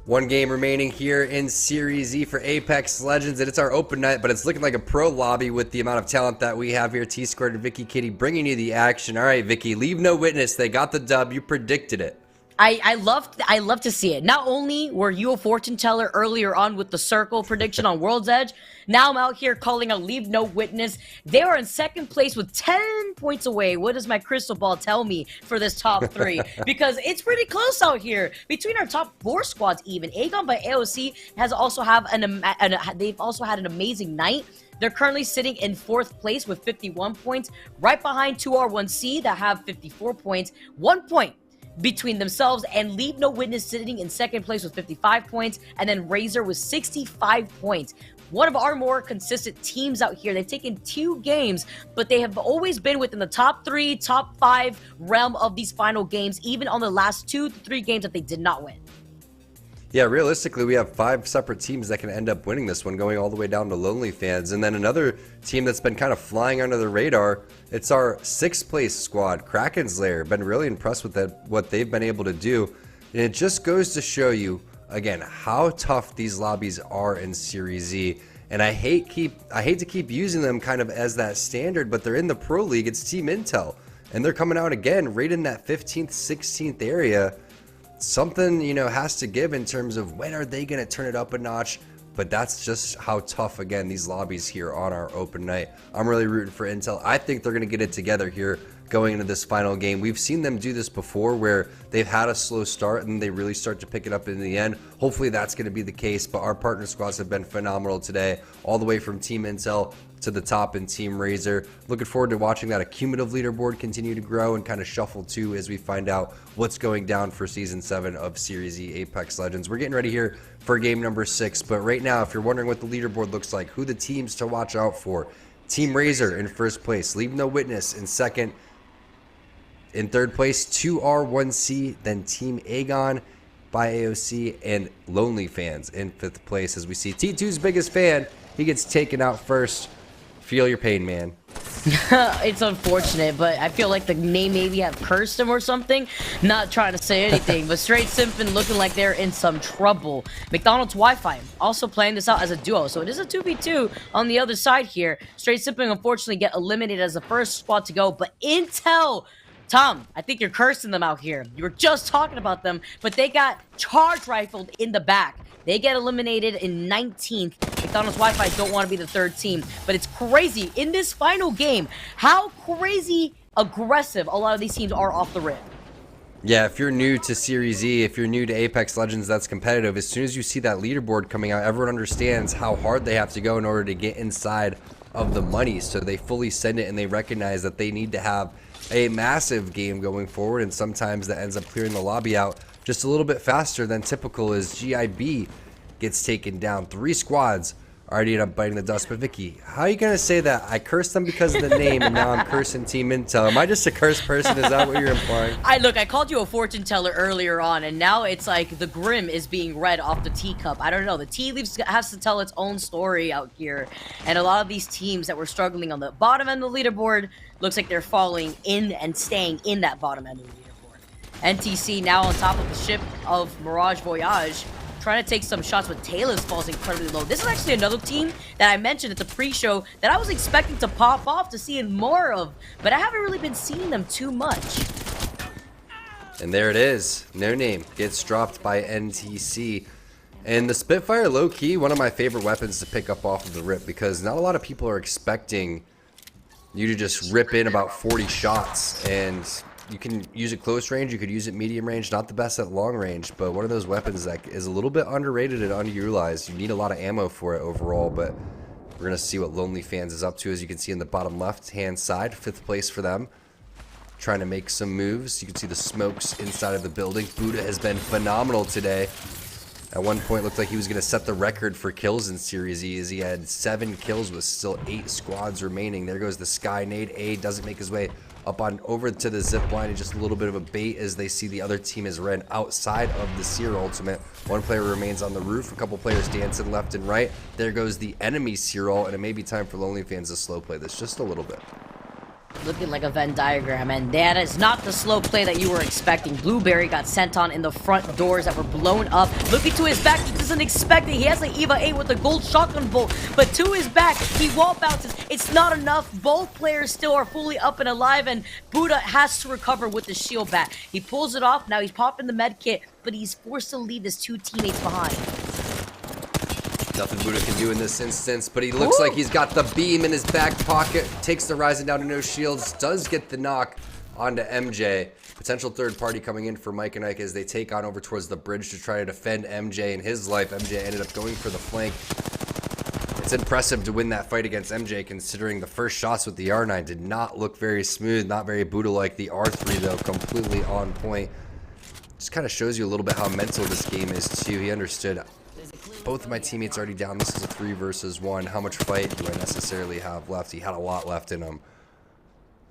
One game remaining here in Series E for Apex Legends, and it's our open night, but it's looking like a pro lobby with the amount of talent that we have here. T-Squared and Vicky Kitty bringing you the action. All right, Vicky, leave no witness. They got the dub. You predicted it. I love to see it. Not only were you a fortune teller earlier on with the circle prediction on World's Edge, now I'm out here calling a leave no witness. They are in second place with 10 points away. What does my crystal ball tell me for this top 3? Because it's pretty close out here between our top 4 squads. Even Aegon by AOC has also have they've also had an amazing night. They're currently sitting in 4th place with 51 points, right behind 2R1C that have 54 points, 1 point between themselves, and Leave No Witness sitting in 2nd place with 55 points, and then Razor with 65 points. One of our more consistent teams out here. They've taken 2 games, but they have always been within the top 3, top 5 realm of these final games, even on the last 2 to 3 games that they did not win. Yeah, realistically, we have 5 separate teams that can end up winning this one, going all the way down to Lonely Fans. And then another team that's been kind of flying under the radar, it's our 6th place squad, Kraken's Lair. Been really impressed with what they've been able to do. And it just goes to show you, again, how tough these lobbies are in Series E. And I hate to keep using them kind of as that standard, but they're in the Pro League. It's Team Intel. And they're coming out again, right in that 15th, 16th area. Something, has to give in terms of when are they going to turn it up a notch. But that's just how tough, again, these lobbies here on our open night. I'm really rooting for Intel. I think they're going to get it together here going into this final game. We've seen them do this before where they've had a slow start and they really start to pick it up in the end. Hopefully that's going to be the case, but our partner squads have been phenomenal today, all the way from Team Intel to the top in Team Razor. Looking forward to watching that accumulative leaderboard continue to grow and kind of shuffle too as we find out what's going down for Season 7 of Series E Apex Legends. We're getting ready here for game number 6, but right now, if you're wondering what the leaderboard looks like, who the teams to watch out for, Team Razor in 1st place, Leave No Witness in 2nd, in 3rd place, 2R1C, then Team Aegon by AOC, and Lonely Fans in 5th place. As we see T2's biggest fan, he gets taken out first. Feel your pain, man. It's unfortunate, but I feel like the name maybe have cursed him or something. Not trying to say anything, but Straight Simpin looking like they're in some trouble. McDonald's Wi-Fi also playing this out as a duo, so it is a 2v2 on the other side here. Straight Simpin unfortunately get eliminated as the first squad to go, but Intel... Tom, I think you're cursing them out here. You were just talking about them, but they got charge rifled in the back. They get eliminated in 19th. McDonald's Wi-Fi don't want to be the 3rd team, but it's crazy in this final game how crazy aggressive a lot of these teams are off the rip. Yeah, if you're new to Series E, if you're new to Apex Legends that's competitive, as soon as you see that leaderboard coming out, everyone understands how hard they have to go in order to get inside of the money. So they fully send it and they recognize that they need to have a massive game going forward, and sometimes that ends up clearing the lobby out just a little bit faster than typical as GIB gets taken down. 3 squads already end up biting the dust. But Vicky, how are you going to say that? I cursed them because of the name, and now I'm cursing Team Intel. Am I just a cursed person? Is that what you're implying? I called you a fortune teller earlier on, and now it's like the grim is being read off the teacup. I don't know. The tea leaves has to tell its own story out here. And a lot of these teams that were struggling on the bottom end of the leaderboard looks like they're falling in and staying in that bottom end of the leaderboard. NTC now on top of the ship of Mirage Voyage, trying to take some shots, but Talus falls incredibly low. This is actually another team that I mentioned at the pre-show that I was expecting to pop off to see more of, but I haven't really been seeing them too much. And there it is. No Name gets dropped by NTC. And the Spitfire, low-key, one of my favorite weapons to pick up off of the rip, because not a lot of people are expecting you to just rip in about 40 shots, and you can use it close range, you could use it medium range, not the best at long range, but one of those weapons that is a little bit underrated and underutilized. You need a lot of ammo for it overall, but we're going to see what Lonely Fans is up to. As you can see in the bottom left-hand side, 5th place for them. Trying to make some moves. You can see the smokes inside of the building. Buddha has been phenomenal today. At one point, looked like he was going to set the record for kills in Series E, as he had 7 kills with still 8 squads remaining. There goes the Sky Nade. A doesn't make his way up on over to the zip line, and just a little bit of a bait as they see the other team is ran outside of the Seer ultimate. One player remains on the roof, a couple players dancing left and right. There goes the enemy Seer ult, and it may be time for Lonely Fans to slow play this just a little bit. Looking like a Venn diagram, and that is not the slow play that you were expecting. Blueberry got sent on in the front doors that were blown up. Looking to his back, he doesn't expect it. He has an EVA 8 with a gold shotgun bolt, but to his back, he wall bounces. It's not enough. Both players still are fully up and alive, and Buddha has to recover with the shield bat. He pulls it off. Now he's popping the med kit, but he's forced to leave his 2 teammates behind. Nothing Buddha can do in this instance, but he looks like he's got the beam in his back pocket. Takes the Ryzen down to no shields. Does get the knock onto MJ. Potential third party coming in for Mike and Ike as they take on over towards the bridge to try to defend MJ in his life. MJ ended up going for the flank. It's impressive to win that fight against MJ, considering the first shots with the R9 did not look very smooth, not very Buddha-like. The R3, though, completely on point. Just kind of shows you a little bit how mental this game is, too. He understood, both of my teammates already down. This is a 3 versus 1. How much fight do I necessarily have left? He had a lot left in him.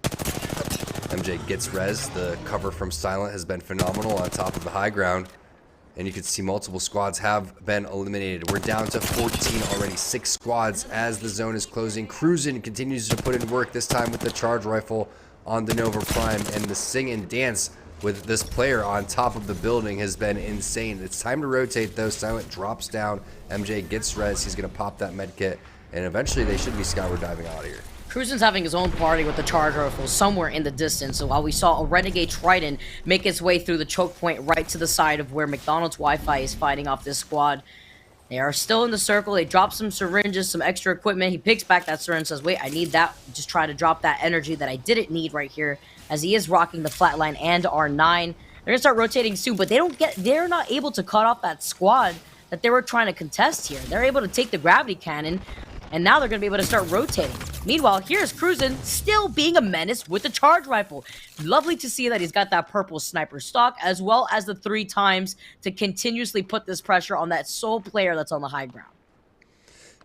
MJ gets res. The cover from Silent has been phenomenal on top of the high ground. And you can see multiple squads have been eliminated. We're down to 14 already. 6 squads as the zone is closing. Cruisin continues to put in work, this time with the charge rifle on the Nova Prime. And the sing and dance with this player on top of the building has been insane. It's time to rotate, though. Silent drops down. MJ gets res. He's going to pop that med kit. And eventually they should be skyward diving out of here. Cruisin's having his own party with the charge rifle somewhere in the distance. So while we saw a Renegade Trident make its way through the choke point right to the side of where McDonald's Wi-Fi is fighting off this squad, they are still in the circle. They drop some syringes, some extra equipment. He picks back that syringe and says, wait, I need that. Just try to drop that energy that I didn't need right here, as he is rocking the flatline and R9. They're gonna start rotating soon, but they're not able to cut off that squad that they were trying to contest here. They're able to take the gravity cannon, and now they're gonna be able to start rotating. Meanwhile, here's Cruisin still being a menace with the charge rifle. Lovely to see that he's got that purple sniper stock, as well as the 3 times to continuously put this pressure on that sole player that's on the high ground.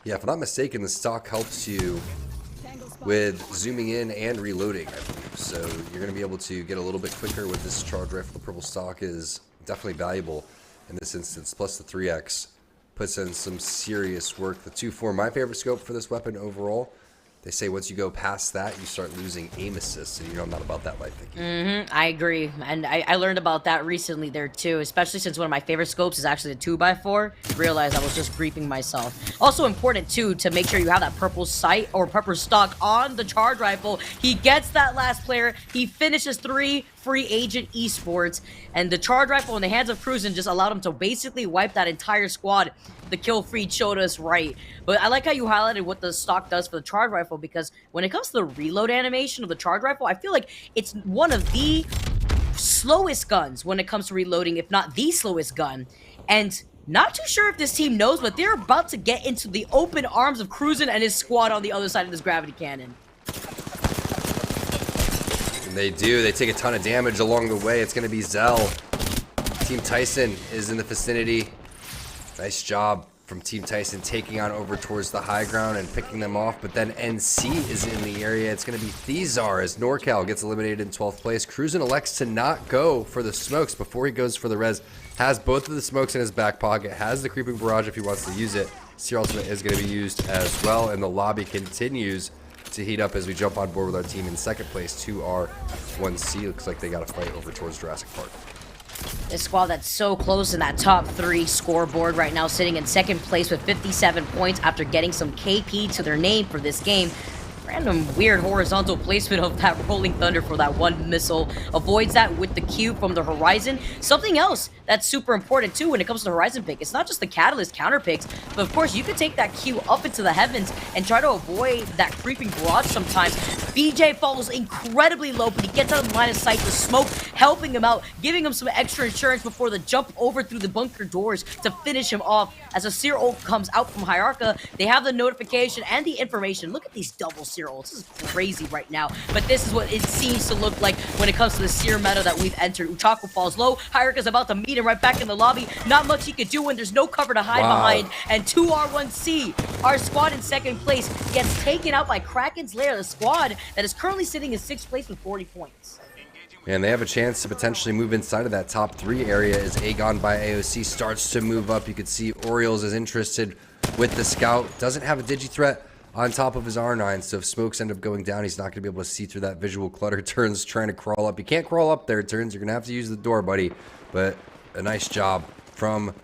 Yeah, if I'm not mistaken, the stock helps you with zooming in and reloading, I believe. So you're going to be able to get a little bit quicker with this charge rifle. The purple stock is definitely valuable in this instance, plus the 3x puts in some serious work. The 2.4, my favorite scope for this weapon overall. They say once you go past that, you start losing aim assist, and you know I'm not about that life thinking. I agree, and I learned about that recently there too, especially since one of my favorite scopes is actually the 2x4. Realized I was just griefing myself. Also important too to make sure you have that purple sight or purple stock on the charge rifle. He gets that last player. He finishes 3 free agent Esports, and the charge rifle in the hands of Cruisin just allowed him to basically wipe that entire squad. The kill feed showed us right. But I like how you highlighted what the stock does for the charge rifle, because when it comes to the reload animation of the charge rifle, I feel like it's one of the slowest guns when it comes to reloading, if not the slowest gun. And not too sure if this team knows, but they're about to get into the open arms of Cruisin and his squad on the other side of this gravity cannon. And they do. They take a ton of damage along the way. It's going to be Zell. Team Tyson is in the vicinity. Nice job from Team Tyson taking on over towards the high ground and picking them off. But then NC is in the area. It's going to be Thezar as NorCal gets eliminated in 12th place. Cruisin elects to not go for the smokes before he goes for the res. Has both of the smokes in his back pocket. Has the creeping barrage if he wants to use it. Seer ultimate is going to be used as well. And the lobby continues to heat up as we jump on board with our team in 2nd place. 2R1C. Looks like they got a fight over towards Jurassic Park. This squad that's so close in that top 3 scoreboard right now, sitting in 2nd place with 57 points after getting some KP to their name for this game. Random weird horizontal placement of that Rolling Thunder for that one missile. Avoids that with the Q from the Horizon. Something else that's super important too when it comes to the Horizon pick. It's not just the Catalyst counter picks, but of course you could take that Q up into the heavens and try to avoid that creeping barrage sometimes. BJ falls incredibly low, but he gets out of the line of sight. The smoke helping him out, giving him some extra insurance before the jump over through the bunker doors to finish him off. As a Seer ult comes out from Hierarcha, they have the notification and the information. Look at these double Seer ults. This is crazy right now, but this is what it seems to look like when it comes to the Seer meta that we've entered. Uchaku falls low. Hierarcha's about to meet him right back in the lobby. Not much he could do when there's no cover to hide behind. And 2R1C, our squad in 2nd place, gets taken out by Kraken's Lair, the squad that is currently sitting in 6th place with 40 points. And they have a chance to potentially move inside of that top 3 area as Aegon by AOC starts to move up. You can see Orioles is interested with the scout. Doesn't have a digi threat, on top of his R9, so if smokes end up going down, he's not going to be able to see through that visual clutter. Turns trying to crawl up. You can't crawl up there, Turns. You're going to have to use the door, buddy. But a nice job from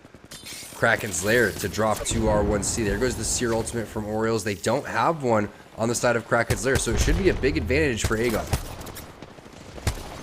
Kraken's Lair to drop 2 R1C. There goes the Seer ultimate from Orioles. They don't have one on the side of Kraken's Lair, so it should be a big advantage for Aegon.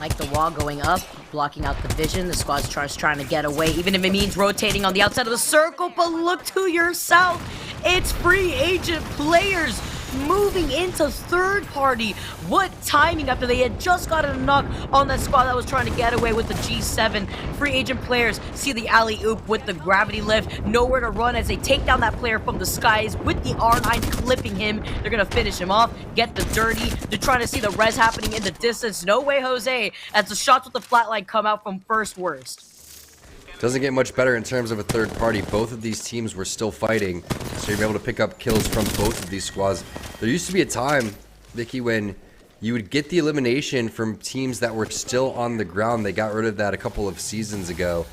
Like the wall going up, blocking out the vision. The squad's trying to get away, even if it means rotating on the outside of the circle. But look to yourself. It's free agent players moving into third party. What timing after they had just gotten a knock on that squad that was trying to get away with the G7. Free agent players see the alley-oop with the gravity lift. Nowhere to run as they take down that player from the skies with the R9 clipping him. They're going to finish him off, get the dirty. They're trying to see the res happening in the distance. No way, Jose, as the shots with the flatline come out from first worst. Doesn't get much better in terms of a third party. Both of these teams were still fighting, so you're able to pick up kills from both of these squads. There used to be a time, Vicky, when you would get the elimination from teams that were still on the ground. They got rid of that a couple of seasons ago.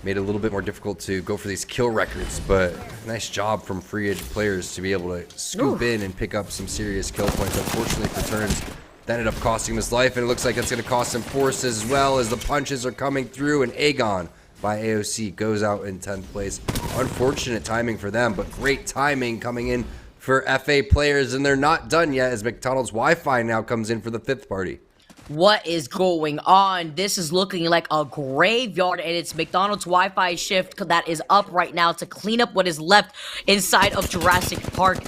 Made it a little bit more difficult to go for these kill records, but nice job from free agent players to be able to scoop in and pick up some serious kill points. Unfortunately for Turns, that ended up costing him his life, and it looks like it's going to cost him forces as well as the punches are coming through, and Aegon by AOC goes out in 10th place. Unfortunate timing for them, but great timing coming in for FA players, and they're not done yet as McDonald's Wi-Fi now comes in for the 5th party. What is going on? This is looking like a graveyard, and it's McDonald's Wi-Fi shift that is up right now to clean up what is left inside of Jurassic Park.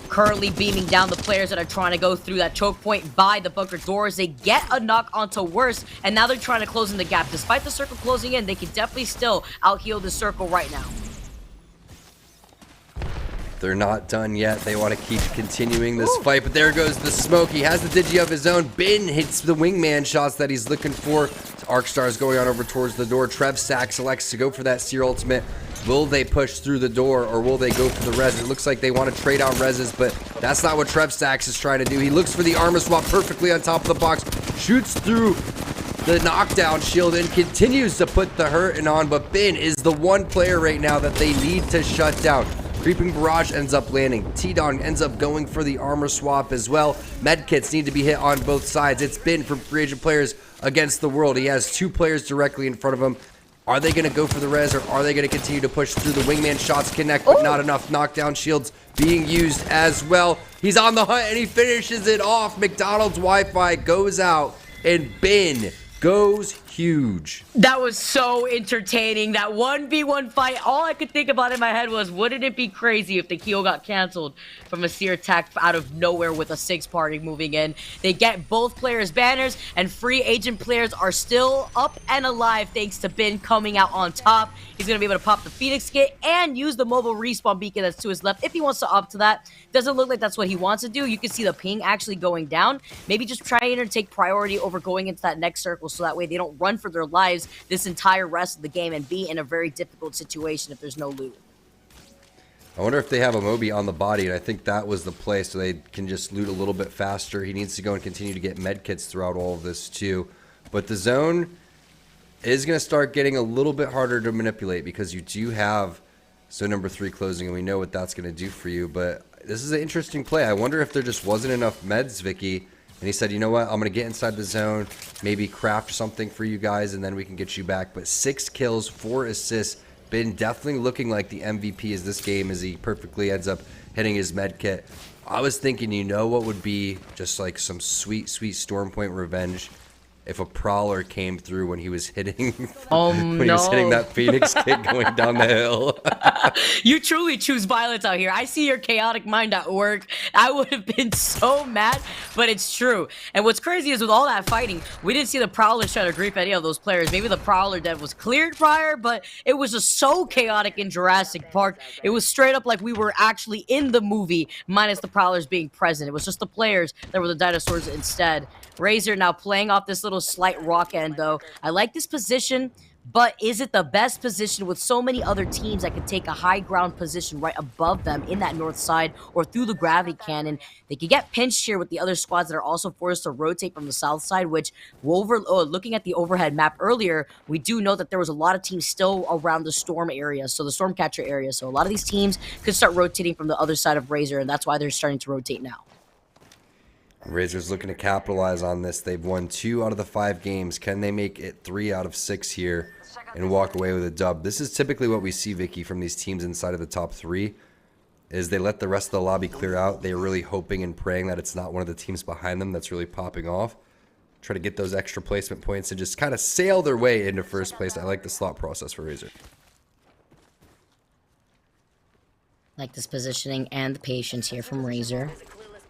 Currently beaming down the players that are trying to go through that choke point by the bunker doors. They get a knock onto Worst, and now they're trying to close in the gap. Despite the circle closing in, they can definitely still out-heal the circle right now. They're not done yet. They want to keep continuing this fight, but there goes the smoke. He has the digi of his own. Bin hits the wingman shots that he's looking for. Arcstar is going on over towards the door. Trev Stack selects to go for that Seer ultimate. Will they push through the door, or will they go for the res? It looks like they want to trade out reses, but that's not what Trev Stacks is trying to do. He looks for the armor swap perfectly on top of the box, shoots through the knockdown shield, and continues to put the hurting on, but Bin is the one player right now that they need to shut down. Creeping Barrage ends up landing. T-Dong ends up going for the armor swap as well. Medkits need to be hit on both sides. It's Bin from free agent players against the world. He has 2 players directly in front of him. Are they going to go for the res, or are they going to continue to push through? The wingman shots connect, but not enough. Knockdown shields being used as well. He's on the hunt, and he finishes it off. McDonald's Wi-Fi goes out, and Bin goes huge. That was so entertaining. That 1v1 fight, all I could think about in my head was, wouldn't it be crazy if the Keel got canceled from a Seer attack out of nowhere with a 6 party moving in? They get both players' banners, and free agent players are still up and alive thanks to Bin coming out on top. He's going to be able to pop the Phoenix kit and use the mobile respawn beacon that's to his left if he wants to up to that. Doesn't look like that's what he wants to do. You can see the ping actually going down. Maybe just trying to take priority over going into that next circle so that way they don't run for their lives this entire rest of the game and be in a very difficult situation if there's no loot. I wonder if they have a Moby on the body, and I think that was the play, so they can just loot a little bit faster. He needs to go and continue to get medkits throughout all of this too. But the zone is going to start getting a little bit harder to manipulate because you do have zone number 3 closing, and we know what that's going to do for you. But this is an interesting play. I wonder if there just wasn't enough meds, Vicky. And he said, you know what, I'm going to get inside the zone, maybe craft something for you guys, and then we can get you back. But 6 kills, 4 assists. Bin definitely looking like the MVP as this game as he perfectly ends up hitting his med kit. I was thinking, you know what would be just like some sweet, sweet Storm Point revenge if a Prowler came through when he was hitting when he was hitting that Phoenix kit going down the hill. You truly choose violence out here. I see your chaotic mind at work. I would have been so mad, but it's true. And what's crazy is with all that fighting, we didn't see the Prowlers try to grief any of those players. Maybe the Prowler dev was cleared prior, but it was just so chaotic in Jurassic Park. It was straight up like we were actually in the movie, minus the Prowlers being present. It was just the players that were the dinosaurs instead. Razor now playing off this little slight rock end, though. I like this position But is it the best position with so many other teams that could take a high ground position right above them in that north side or through the gravity cannon? They could get pinched here with the other squads that are also forced to rotate from the south side, which looking at the overhead map earlier, we do know that there was a lot of teams still around the storm area, so the storm catcher area. So a lot of these teams could start rotating from the other side of Razor, and that's why they're starting to rotate now. Razor's looking to capitalize on this. They've won 2 out of the 5 games. Can they make it 3 out of 6 here and walk away with a dub? This is typically what we see, Vicky, from these teams inside of the top 3, is they let the rest of the lobby clear out. They're really hoping and praying that it's not one of the teams behind them that's really popping off. Try to get those extra placement points and just kind of sail their way into first place. I like the slot process for Razor. Like this positioning and the patience here from Razor.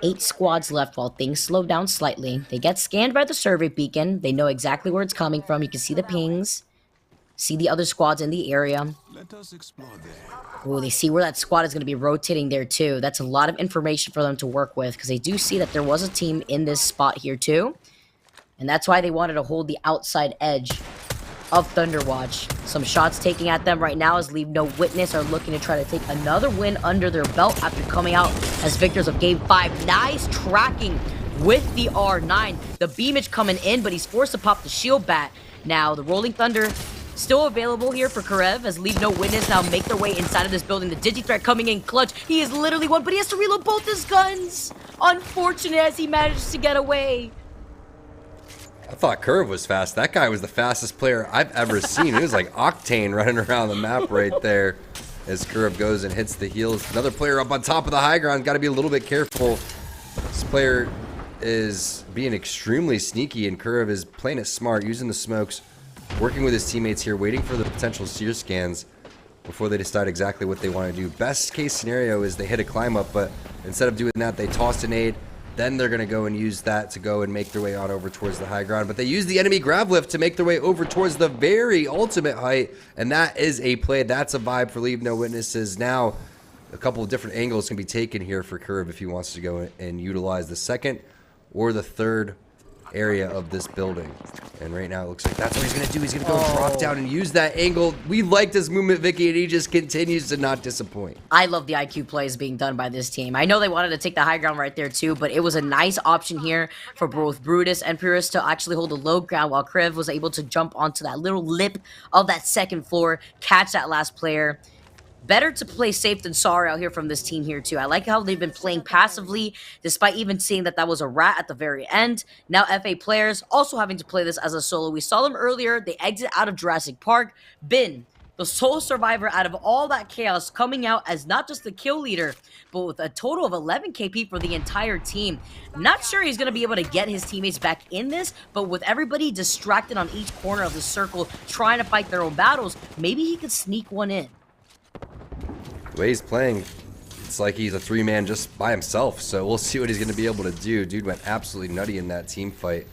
8 squads left while things slow down slightly. They get scanned by the survey beacon. They know exactly where it's coming from. You can see the pings. See the other squads in the area. Oh, they see where that squad is going to be rotating there too. That's a lot of information for them to work with because they do see that there was a team in this spot here too. And that's why they wanted to hold the outside edge of Thunderwatch. Some shots taking at them right now as Leave No Witness are looking to try to take another win under their belt after coming out as victors of Game 5. Nice tracking with the R9. The Beamage coming in, but he's forced to pop the shield bat. Now, the Rolling Thunder still available here for Karev as Leave No Witness now make their way inside of this building. The Digi-Threat coming in clutch. He is literally one, but he has to reload both his guns. Unfortunate as he manages to get away. I thought Curve was fast. That guy was the fastest player I've ever seen. It was like Octane running around the map right there as Curve goes and hits the heels. Another player up on top of the high ground. Got to be a little bit careful. This player is being extremely sneaky, and Curve is playing it smart, using the smokes, working with his teammates here, waiting for the potential seer scans before they decide exactly what they want to do. Best case scenario is they hit a climb up, but instead of doing that, they toss a nade. Then they're going to go and use that to go and make their way on over towards the high ground. But they use the enemy grav lift to make their way over towards the very ultimate height. And that is a play. That's a vibe for Leave No Witnesses. Now, a couple of different angles can be taken here for Curve if he wants to go and utilize the second or the third area of this building. And right now it looks like that's what he's going to do. He's going to go drop down and use that angle. We like this movement, Vicky, and he just continues to not disappoint. I love the IQ plays being done by this team. I know they wanted to take the high ground right there too, but it was a nice option here for both Brutus and Purist to actually hold the low ground while Kriv was able to jump onto that little lip of that second floor, catch that last player. Better to play safe than sorry out here from this team here too. I like how they've been playing passively, despite even seeing that was a rat at the very end. Now FA players also having to play this as a solo. We saw them earlier. They exit out of Jurassic Park. Bin, the sole survivor out of all that chaos, coming out as not just the kill leader, but with a total of 11 KP for the entire team. Not sure he's going to be able to get his teammates back in this, but with everybody distracted on each corner of the circle, trying to fight their own battles, maybe he could sneak one in. The way he's playing, it's like he's a 3-man just by himself. So we'll see what he's going to be able to do. Dude went absolutely nutty in that team fight.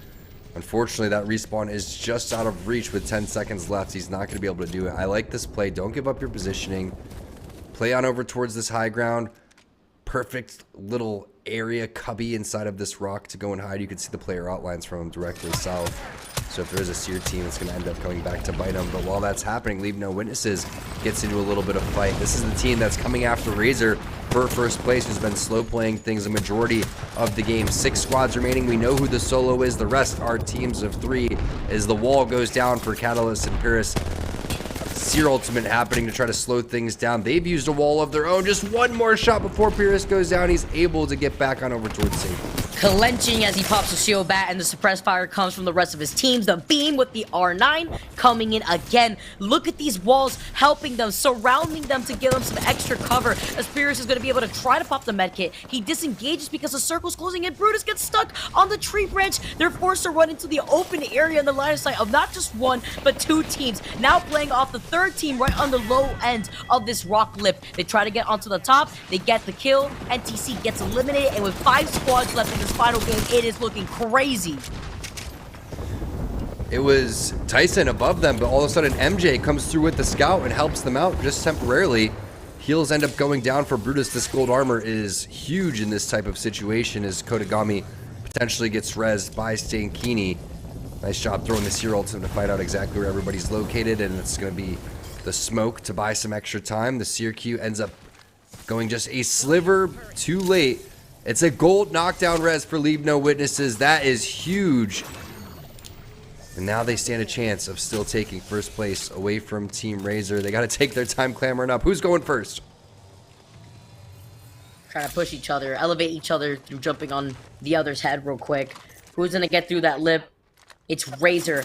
Unfortunately, that respawn is just out of reach with 10 seconds left. He's not going to be able to do it. I like this play. Don't give up your positioning. Play on over towards this high ground. Perfect little area cubby inside of this rock to go and hide. You can see the player outlines from him directly south. So if there is a seer team, it's going to end up coming back to bite them. But while that's happening, Leave No Witnesses gets into a little bit of fight. This is the team that's coming after Razor for first place, who's been slow playing things the majority of the game. 6 squads remaining. We know who the solo is. The rest are teams of 3 as the wall goes down for Catalyst and Pyrrhus. Seer ultimate happening to try to slow things down. They've used a wall of their own. Just one more shot before Pyrrhus goes down. He's able to get back on over towards safety. Clenching as he pops the shield bat, and the suppressed fire comes from the rest of his teams. The beam with the R9 coming in again. Look at these walls helping them, surrounding them to give them some extra cover as Pyrrhus is going to be able to try to pop the medkit. He disengages because the circle's closing in. Brutus gets stuck on the tree branch. They're forced to run into the open area in the line of sight of not just one, but 2 teams. Now playing off the third team right on the low end of this rock lip. They try to get onto the top. They get the kill. NTC gets eliminated, and with 5 squads left in this final game, it is looking crazy. It was Tyson above them, but all of a sudden MJ comes through with the scout and helps them out just temporarily. Heals end up going down for Brutus. This gold armor is huge in this type of situation as Kodagami potentially gets rezzed by Stankini. Nice job throwing the Seer ultimate to find out exactly where everybody's located, and it's going to be the smoke to buy some extra time. The Seer Q ends up going just a sliver too late. It's a gold knockdown res for Leave No Witnesses. That is huge. And now they stand a chance of still taking first place away from Team Razor. They got to take their time clambering up. Who's going first? Trying to push each other, elevate each other through jumping on the other's head real quick. Who's gonna get through that lip? It's Razor.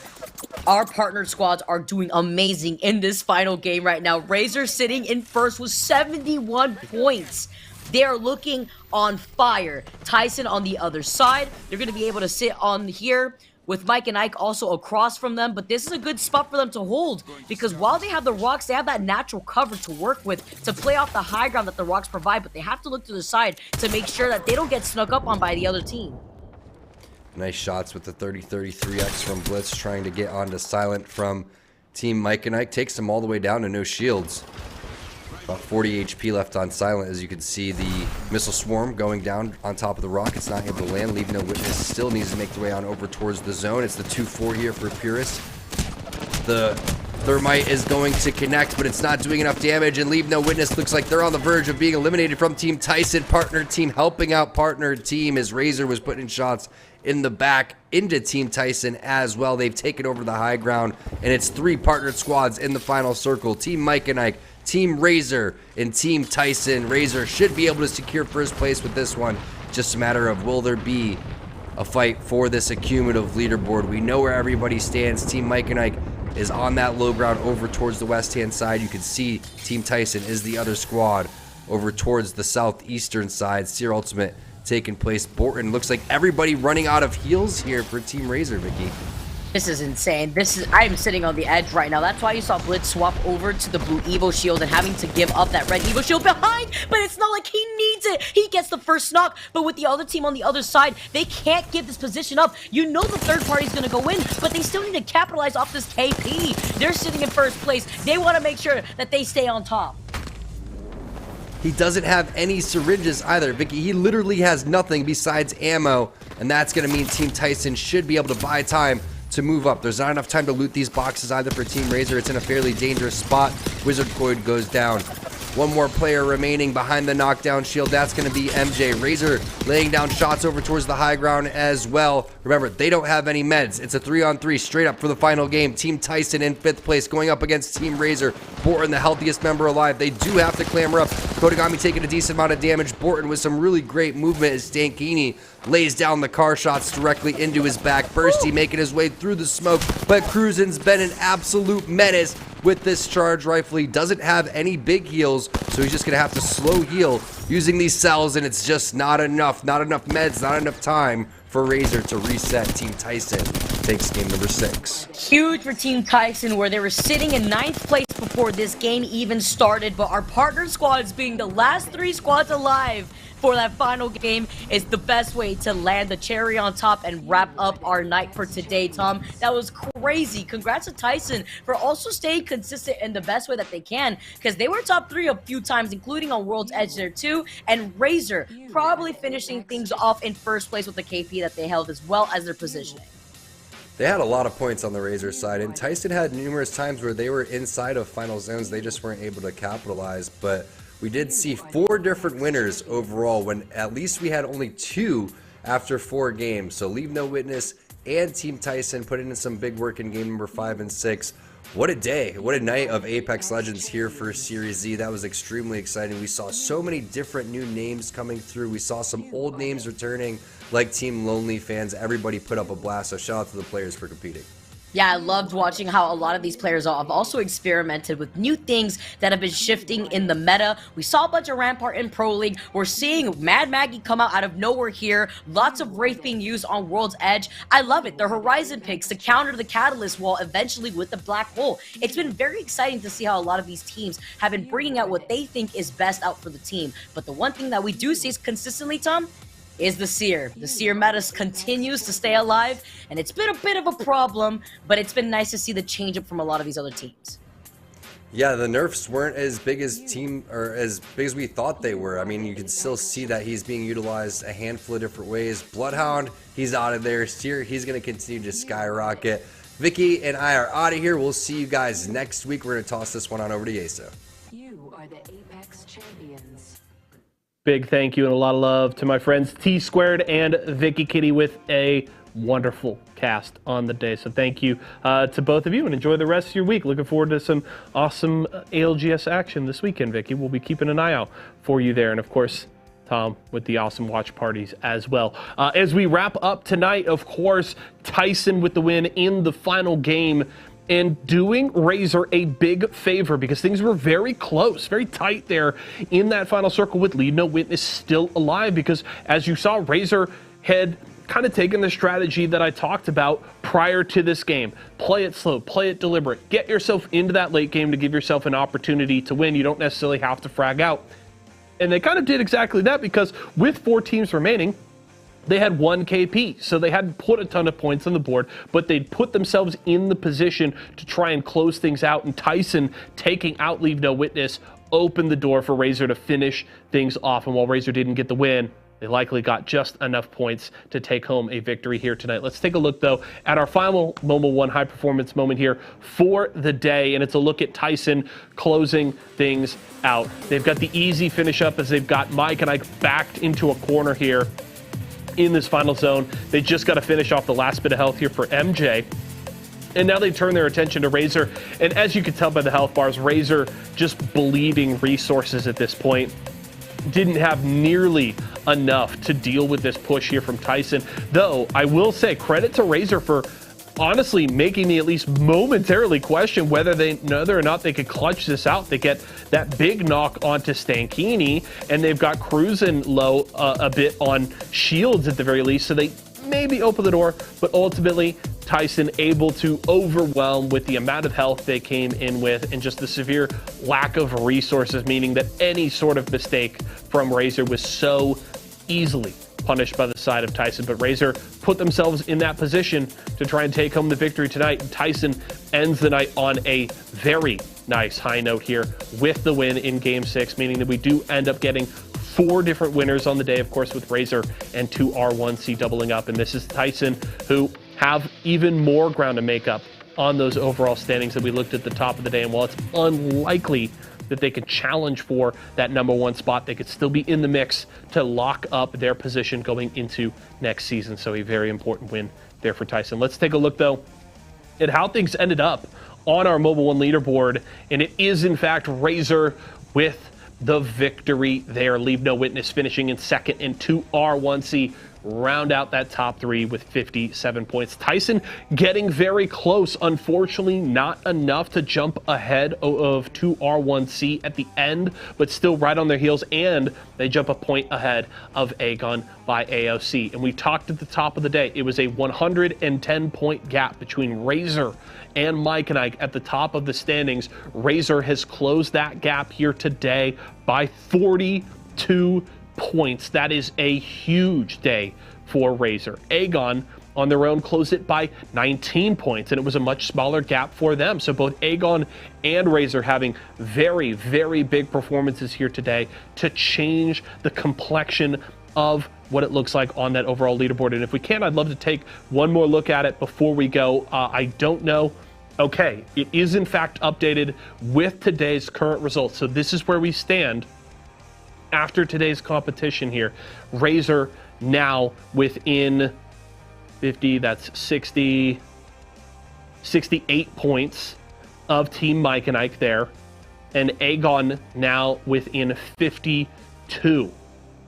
Our partner squads are doing amazing in this final game right now. Razor sitting in first with 71 points. They are looking on fire. Tyson on the other side. They're going to be able to sit on here with Mike and Ike also across from them. But this is a good spot for them to hold, because while they have the rocks, they have that natural cover to work with to play off the high ground that the rocks provide. But they have to look to the side to make sure that they don't get snuck up on by the other team. Nice shots with the 30-33X from Blitz, trying to get onto Silent from Team Mike and Ike. Takes him all the way down to no shields. About 40 HP left on Silent. As you can see, the missile swarm going down on top of the rock. It's not able to land. Leave No Witness still needs to make the way on over towards the zone. It's the 2-4 here for Purist. The Thermite is going to connect, but it's not doing enough damage, and Leave No Witness looks like they're on the verge of being eliminated from Team Tyson. Partner team helping out partner team as Razor was putting shots in the back into Team Tyson as well. They've taken over the high ground, and it's 3 partnered squads in the final circle. Team Mike and Ike, Team Razor, and Team Tyson. Razor should be able to secure first place with this one. Just a matter of, will there be a fight for this accumulative leaderboard? We know where everybody stands. Team Mike and Ike is on that low ground over towards the west-hand side. You can see Team Tyson is the other squad over towards the southeastern side. Seer Ultimate taking place. Borton looks like everybody running out of heals here for Team Razor, Vicky. This is insane. I'm sitting on the edge right now. That's why you saw Blitz swap over to the blue Evo shield and having to give up that red Evo shield behind, but it's not like he needs it. He gets the first knock, but with the other team on the other side, they can't give this position up. You know the third party's gonna go in, but they still need to capitalize off this KP. They're sitting in first place. They want to make sure that they stay on top. He doesn't have any syringes either, Vicky. He literally has nothing besides ammo, and that's going to mean Team Tyson should be able to buy time to move up. There's not enough time to loot these boxes either for Team Razor. It's in a fairly dangerous spot. Wizard Coin goes down. One more player remaining behind the knockdown shield. That's going to be MJ. Razor laying down shots over towards the high ground as well. Remember, they don't have any meds. It's a 3-on-3 straight up for the final game. Team Tyson in 5th place going up against Team Razor. Borton, the healthiest member alive. They do have to clamber up. Kodagami taking a decent amount of damage. Borton with some really great movement as Stankini lays down the car shots directly into his back. Bursty making his way through the smoke, but Cruisin's been an absolute menace with this charge rifle. He doesn't have any big heals, so he's just gonna have to slow heal using these cells, and it's just not enough meds, not enough time for Razor to reset. Team Tyson takes game number 6. Huge for Team Tyson, where they were sitting in 9th place before this game even started, but our partner squads being the last 3 squads alive for that final game is the best way to land the cherry on top and wrap up our night for today, Tom. That was crazy. Congrats to Tyson for also staying consistent in the best way that they can, because they were top 3 a few times, including on World's Edge there too, and Razor probably finishing things off in first place with the KP that they held, as well as their positioning. They had a lot of points on the Razor side, and Tyson had numerous times where they were inside of final zones. They just weren't able to capitalize, but we did see 4 different winners overall, when at least we had only 2 after 4 games. So Leave No Witness and Team Tyson putting in some big work in game number 5 and 6. What a day, what a night of Apex Legends here for Series Z. That was extremely exciting. We saw so many different new names coming through. We saw some old names returning, like Team Lonely fans. Everybody put up a blast, so shout out to the players for competing. Yeah, I loved watching how a lot of these players have also experimented with new things that have been shifting in the meta. We saw a bunch of Rampart in Pro League. We're seeing Mad Maggie come out of nowhere here. Lots of Wraith being used on World's Edge. I love it. The Horizon picks to counter the Catalyst wall eventually with the Black Hole. It's been very exciting to see how a lot of these teams have been bringing out what they think is best out for the team. But the one thing that we do see is consistently, Tom, is the Seer. The Seer meta continues to stay alive, and it's been a bit of a problem, but it's been nice to see the change up from a lot of these other teams. Yeah, the nerfs weren't as big as we thought they were. I mean, you can still see that he's being utilized a handful of different ways. Bloodhound, he's out of there. Seer, he's going to continue to skyrocket. Vicky and I are out of here. We'll see you guys next week. We're going to toss this one on over to Yeso. You are the Apex champions. Big thank you and a lot of love to my friends T Squared and Vicky Kitty with a wonderful cast on the day. So thank you to both of you and enjoy the rest of your week. Looking forward to some awesome ALGS action this weekend, Vicky. We'll be keeping an eye out for you there. And of course, Tom with the awesome watch parties as well. As we wrap up tonight, of course, Tyson with the win in the final game and doing Razor a big favor because things were very close, very tight there in that final circle with Leave No Witness still alive because as you saw, Razor had kind of taken the strategy that I talked about prior to this game. Play it slow, play it deliberate, get yourself into that late game to give yourself an opportunity to win. You don't necessarily have to frag out. And they kind of did exactly that because with 4 teams remaining, they had 1 KP, so they hadn't put a ton of points on the board, but they'd put themselves in the position to try and close things out, and Tyson taking out Leave No Witness opened the door for Razor to finish things off, and while Razor didn't get the win, they likely got just enough points to take home a victory here tonight. Let's take a look, though, at our final Momo 1 high-performance moment here for the day, and it's a look at Tyson closing things out. They've got the easy finish up as they've got Mike and Ike backed into a corner here in this final zone. They just got to finish off the last bit of health here for MJ. And now they turn their attention to Razor. And as you can tell by the health bars, Razor just bleeding resources at this point. Didn't have nearly enough to deal with this push here from Tyson. Though, I will say credit to Razor for honestly making me at least momentarily question whether or not they could clutch this out. They get that big knock onto Stankini, and they've got cruising low a bit on shields at the very least, so they maybe open the door, but ultimately Tyson able to overwhelm with the amount of health they came in with and just the severe lack of resources, meaning that any sort of mistake from Razor was so easily punished by the side of Tyson. But Razor put themselves in that position to try and take home the victory tonight. And Tyson ends the night on a very nice high note here with the win in Game 6, meaning that we do end up getting 4 different winners on the day, of course, with Razor and 2 R1C doubling up. And this is Tyson, who have even more ground to make up on those overall standings that we looked at the top of the day. And while it's unlikely that they could challenge for that number 1 spot, they could still be in the mix to lock up their position going into next season. So a very important win there for Tyson. Let's take a look, though, at how things ended up on our Mobile 1 leaderboard. And it is, in fact, Razor with the victory there. Leave No Witness finishing in second, and 2 R1C round out that top 3 with 57 points. Tyson getting very close. Unfortunately, not enough to jump ahead of 2 R1C at the end, but still right on their heels, and they jump a point ahead of Aegon by AOC. And we talked at the top of the day, it was a 110-point gap between Razor and Mike and Ike at the top of the standings. Razor has closed that gap here today by 42 points. That is a huge day for Razor. Aegon on their own closed it by 19 points, and it was a much smaller gap for them. So both Aegon and Razor having very, very big performances here today to change the complexion of what it looks like on that overall leaderboard. And if we can, I'd love to take one more look at it before we go. I don't know. Okay, it is in fact updated with today's current results. So this is where we stand after today's competition here. Razor now within 50, that's 60, 68 points of Team Mike and Ike there. And Aegon now within 52.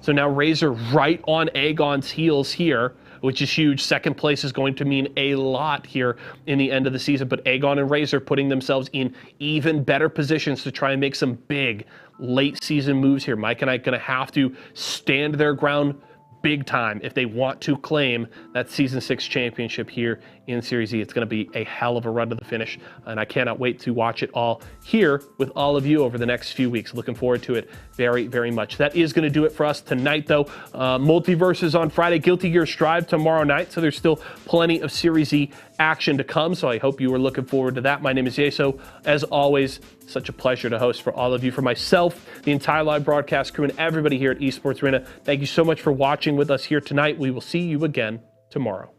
So now Razor right on Aegon's heels here, which is huge. Second place is going to mean a lot here in the end of the season, but Aegon and Razor putting themselves in even better positions to try and make some big late season moves here. Mike and I going to have to stand their ground big time if they want to claim that Season 6 championship here in Series E. It's going to be a hell of a run to the finish, and I cannot wait to watch it all here with all of you over the next few weeks. Looking forward to it very, very much. That is going to do it for us tonight, though. Multiverses on Friday, Guilty Gear Strive tomorrow night, so there's still plenty of Series E action to come, so I hope you are looking forward to that. My name is Yeso. As always, such a pleasure to host for all of you. For myself, the entire live broadcast crew, and everybody here at Esports Arena, thank you so much for watching with us here tonight. We will see you again tomorrow.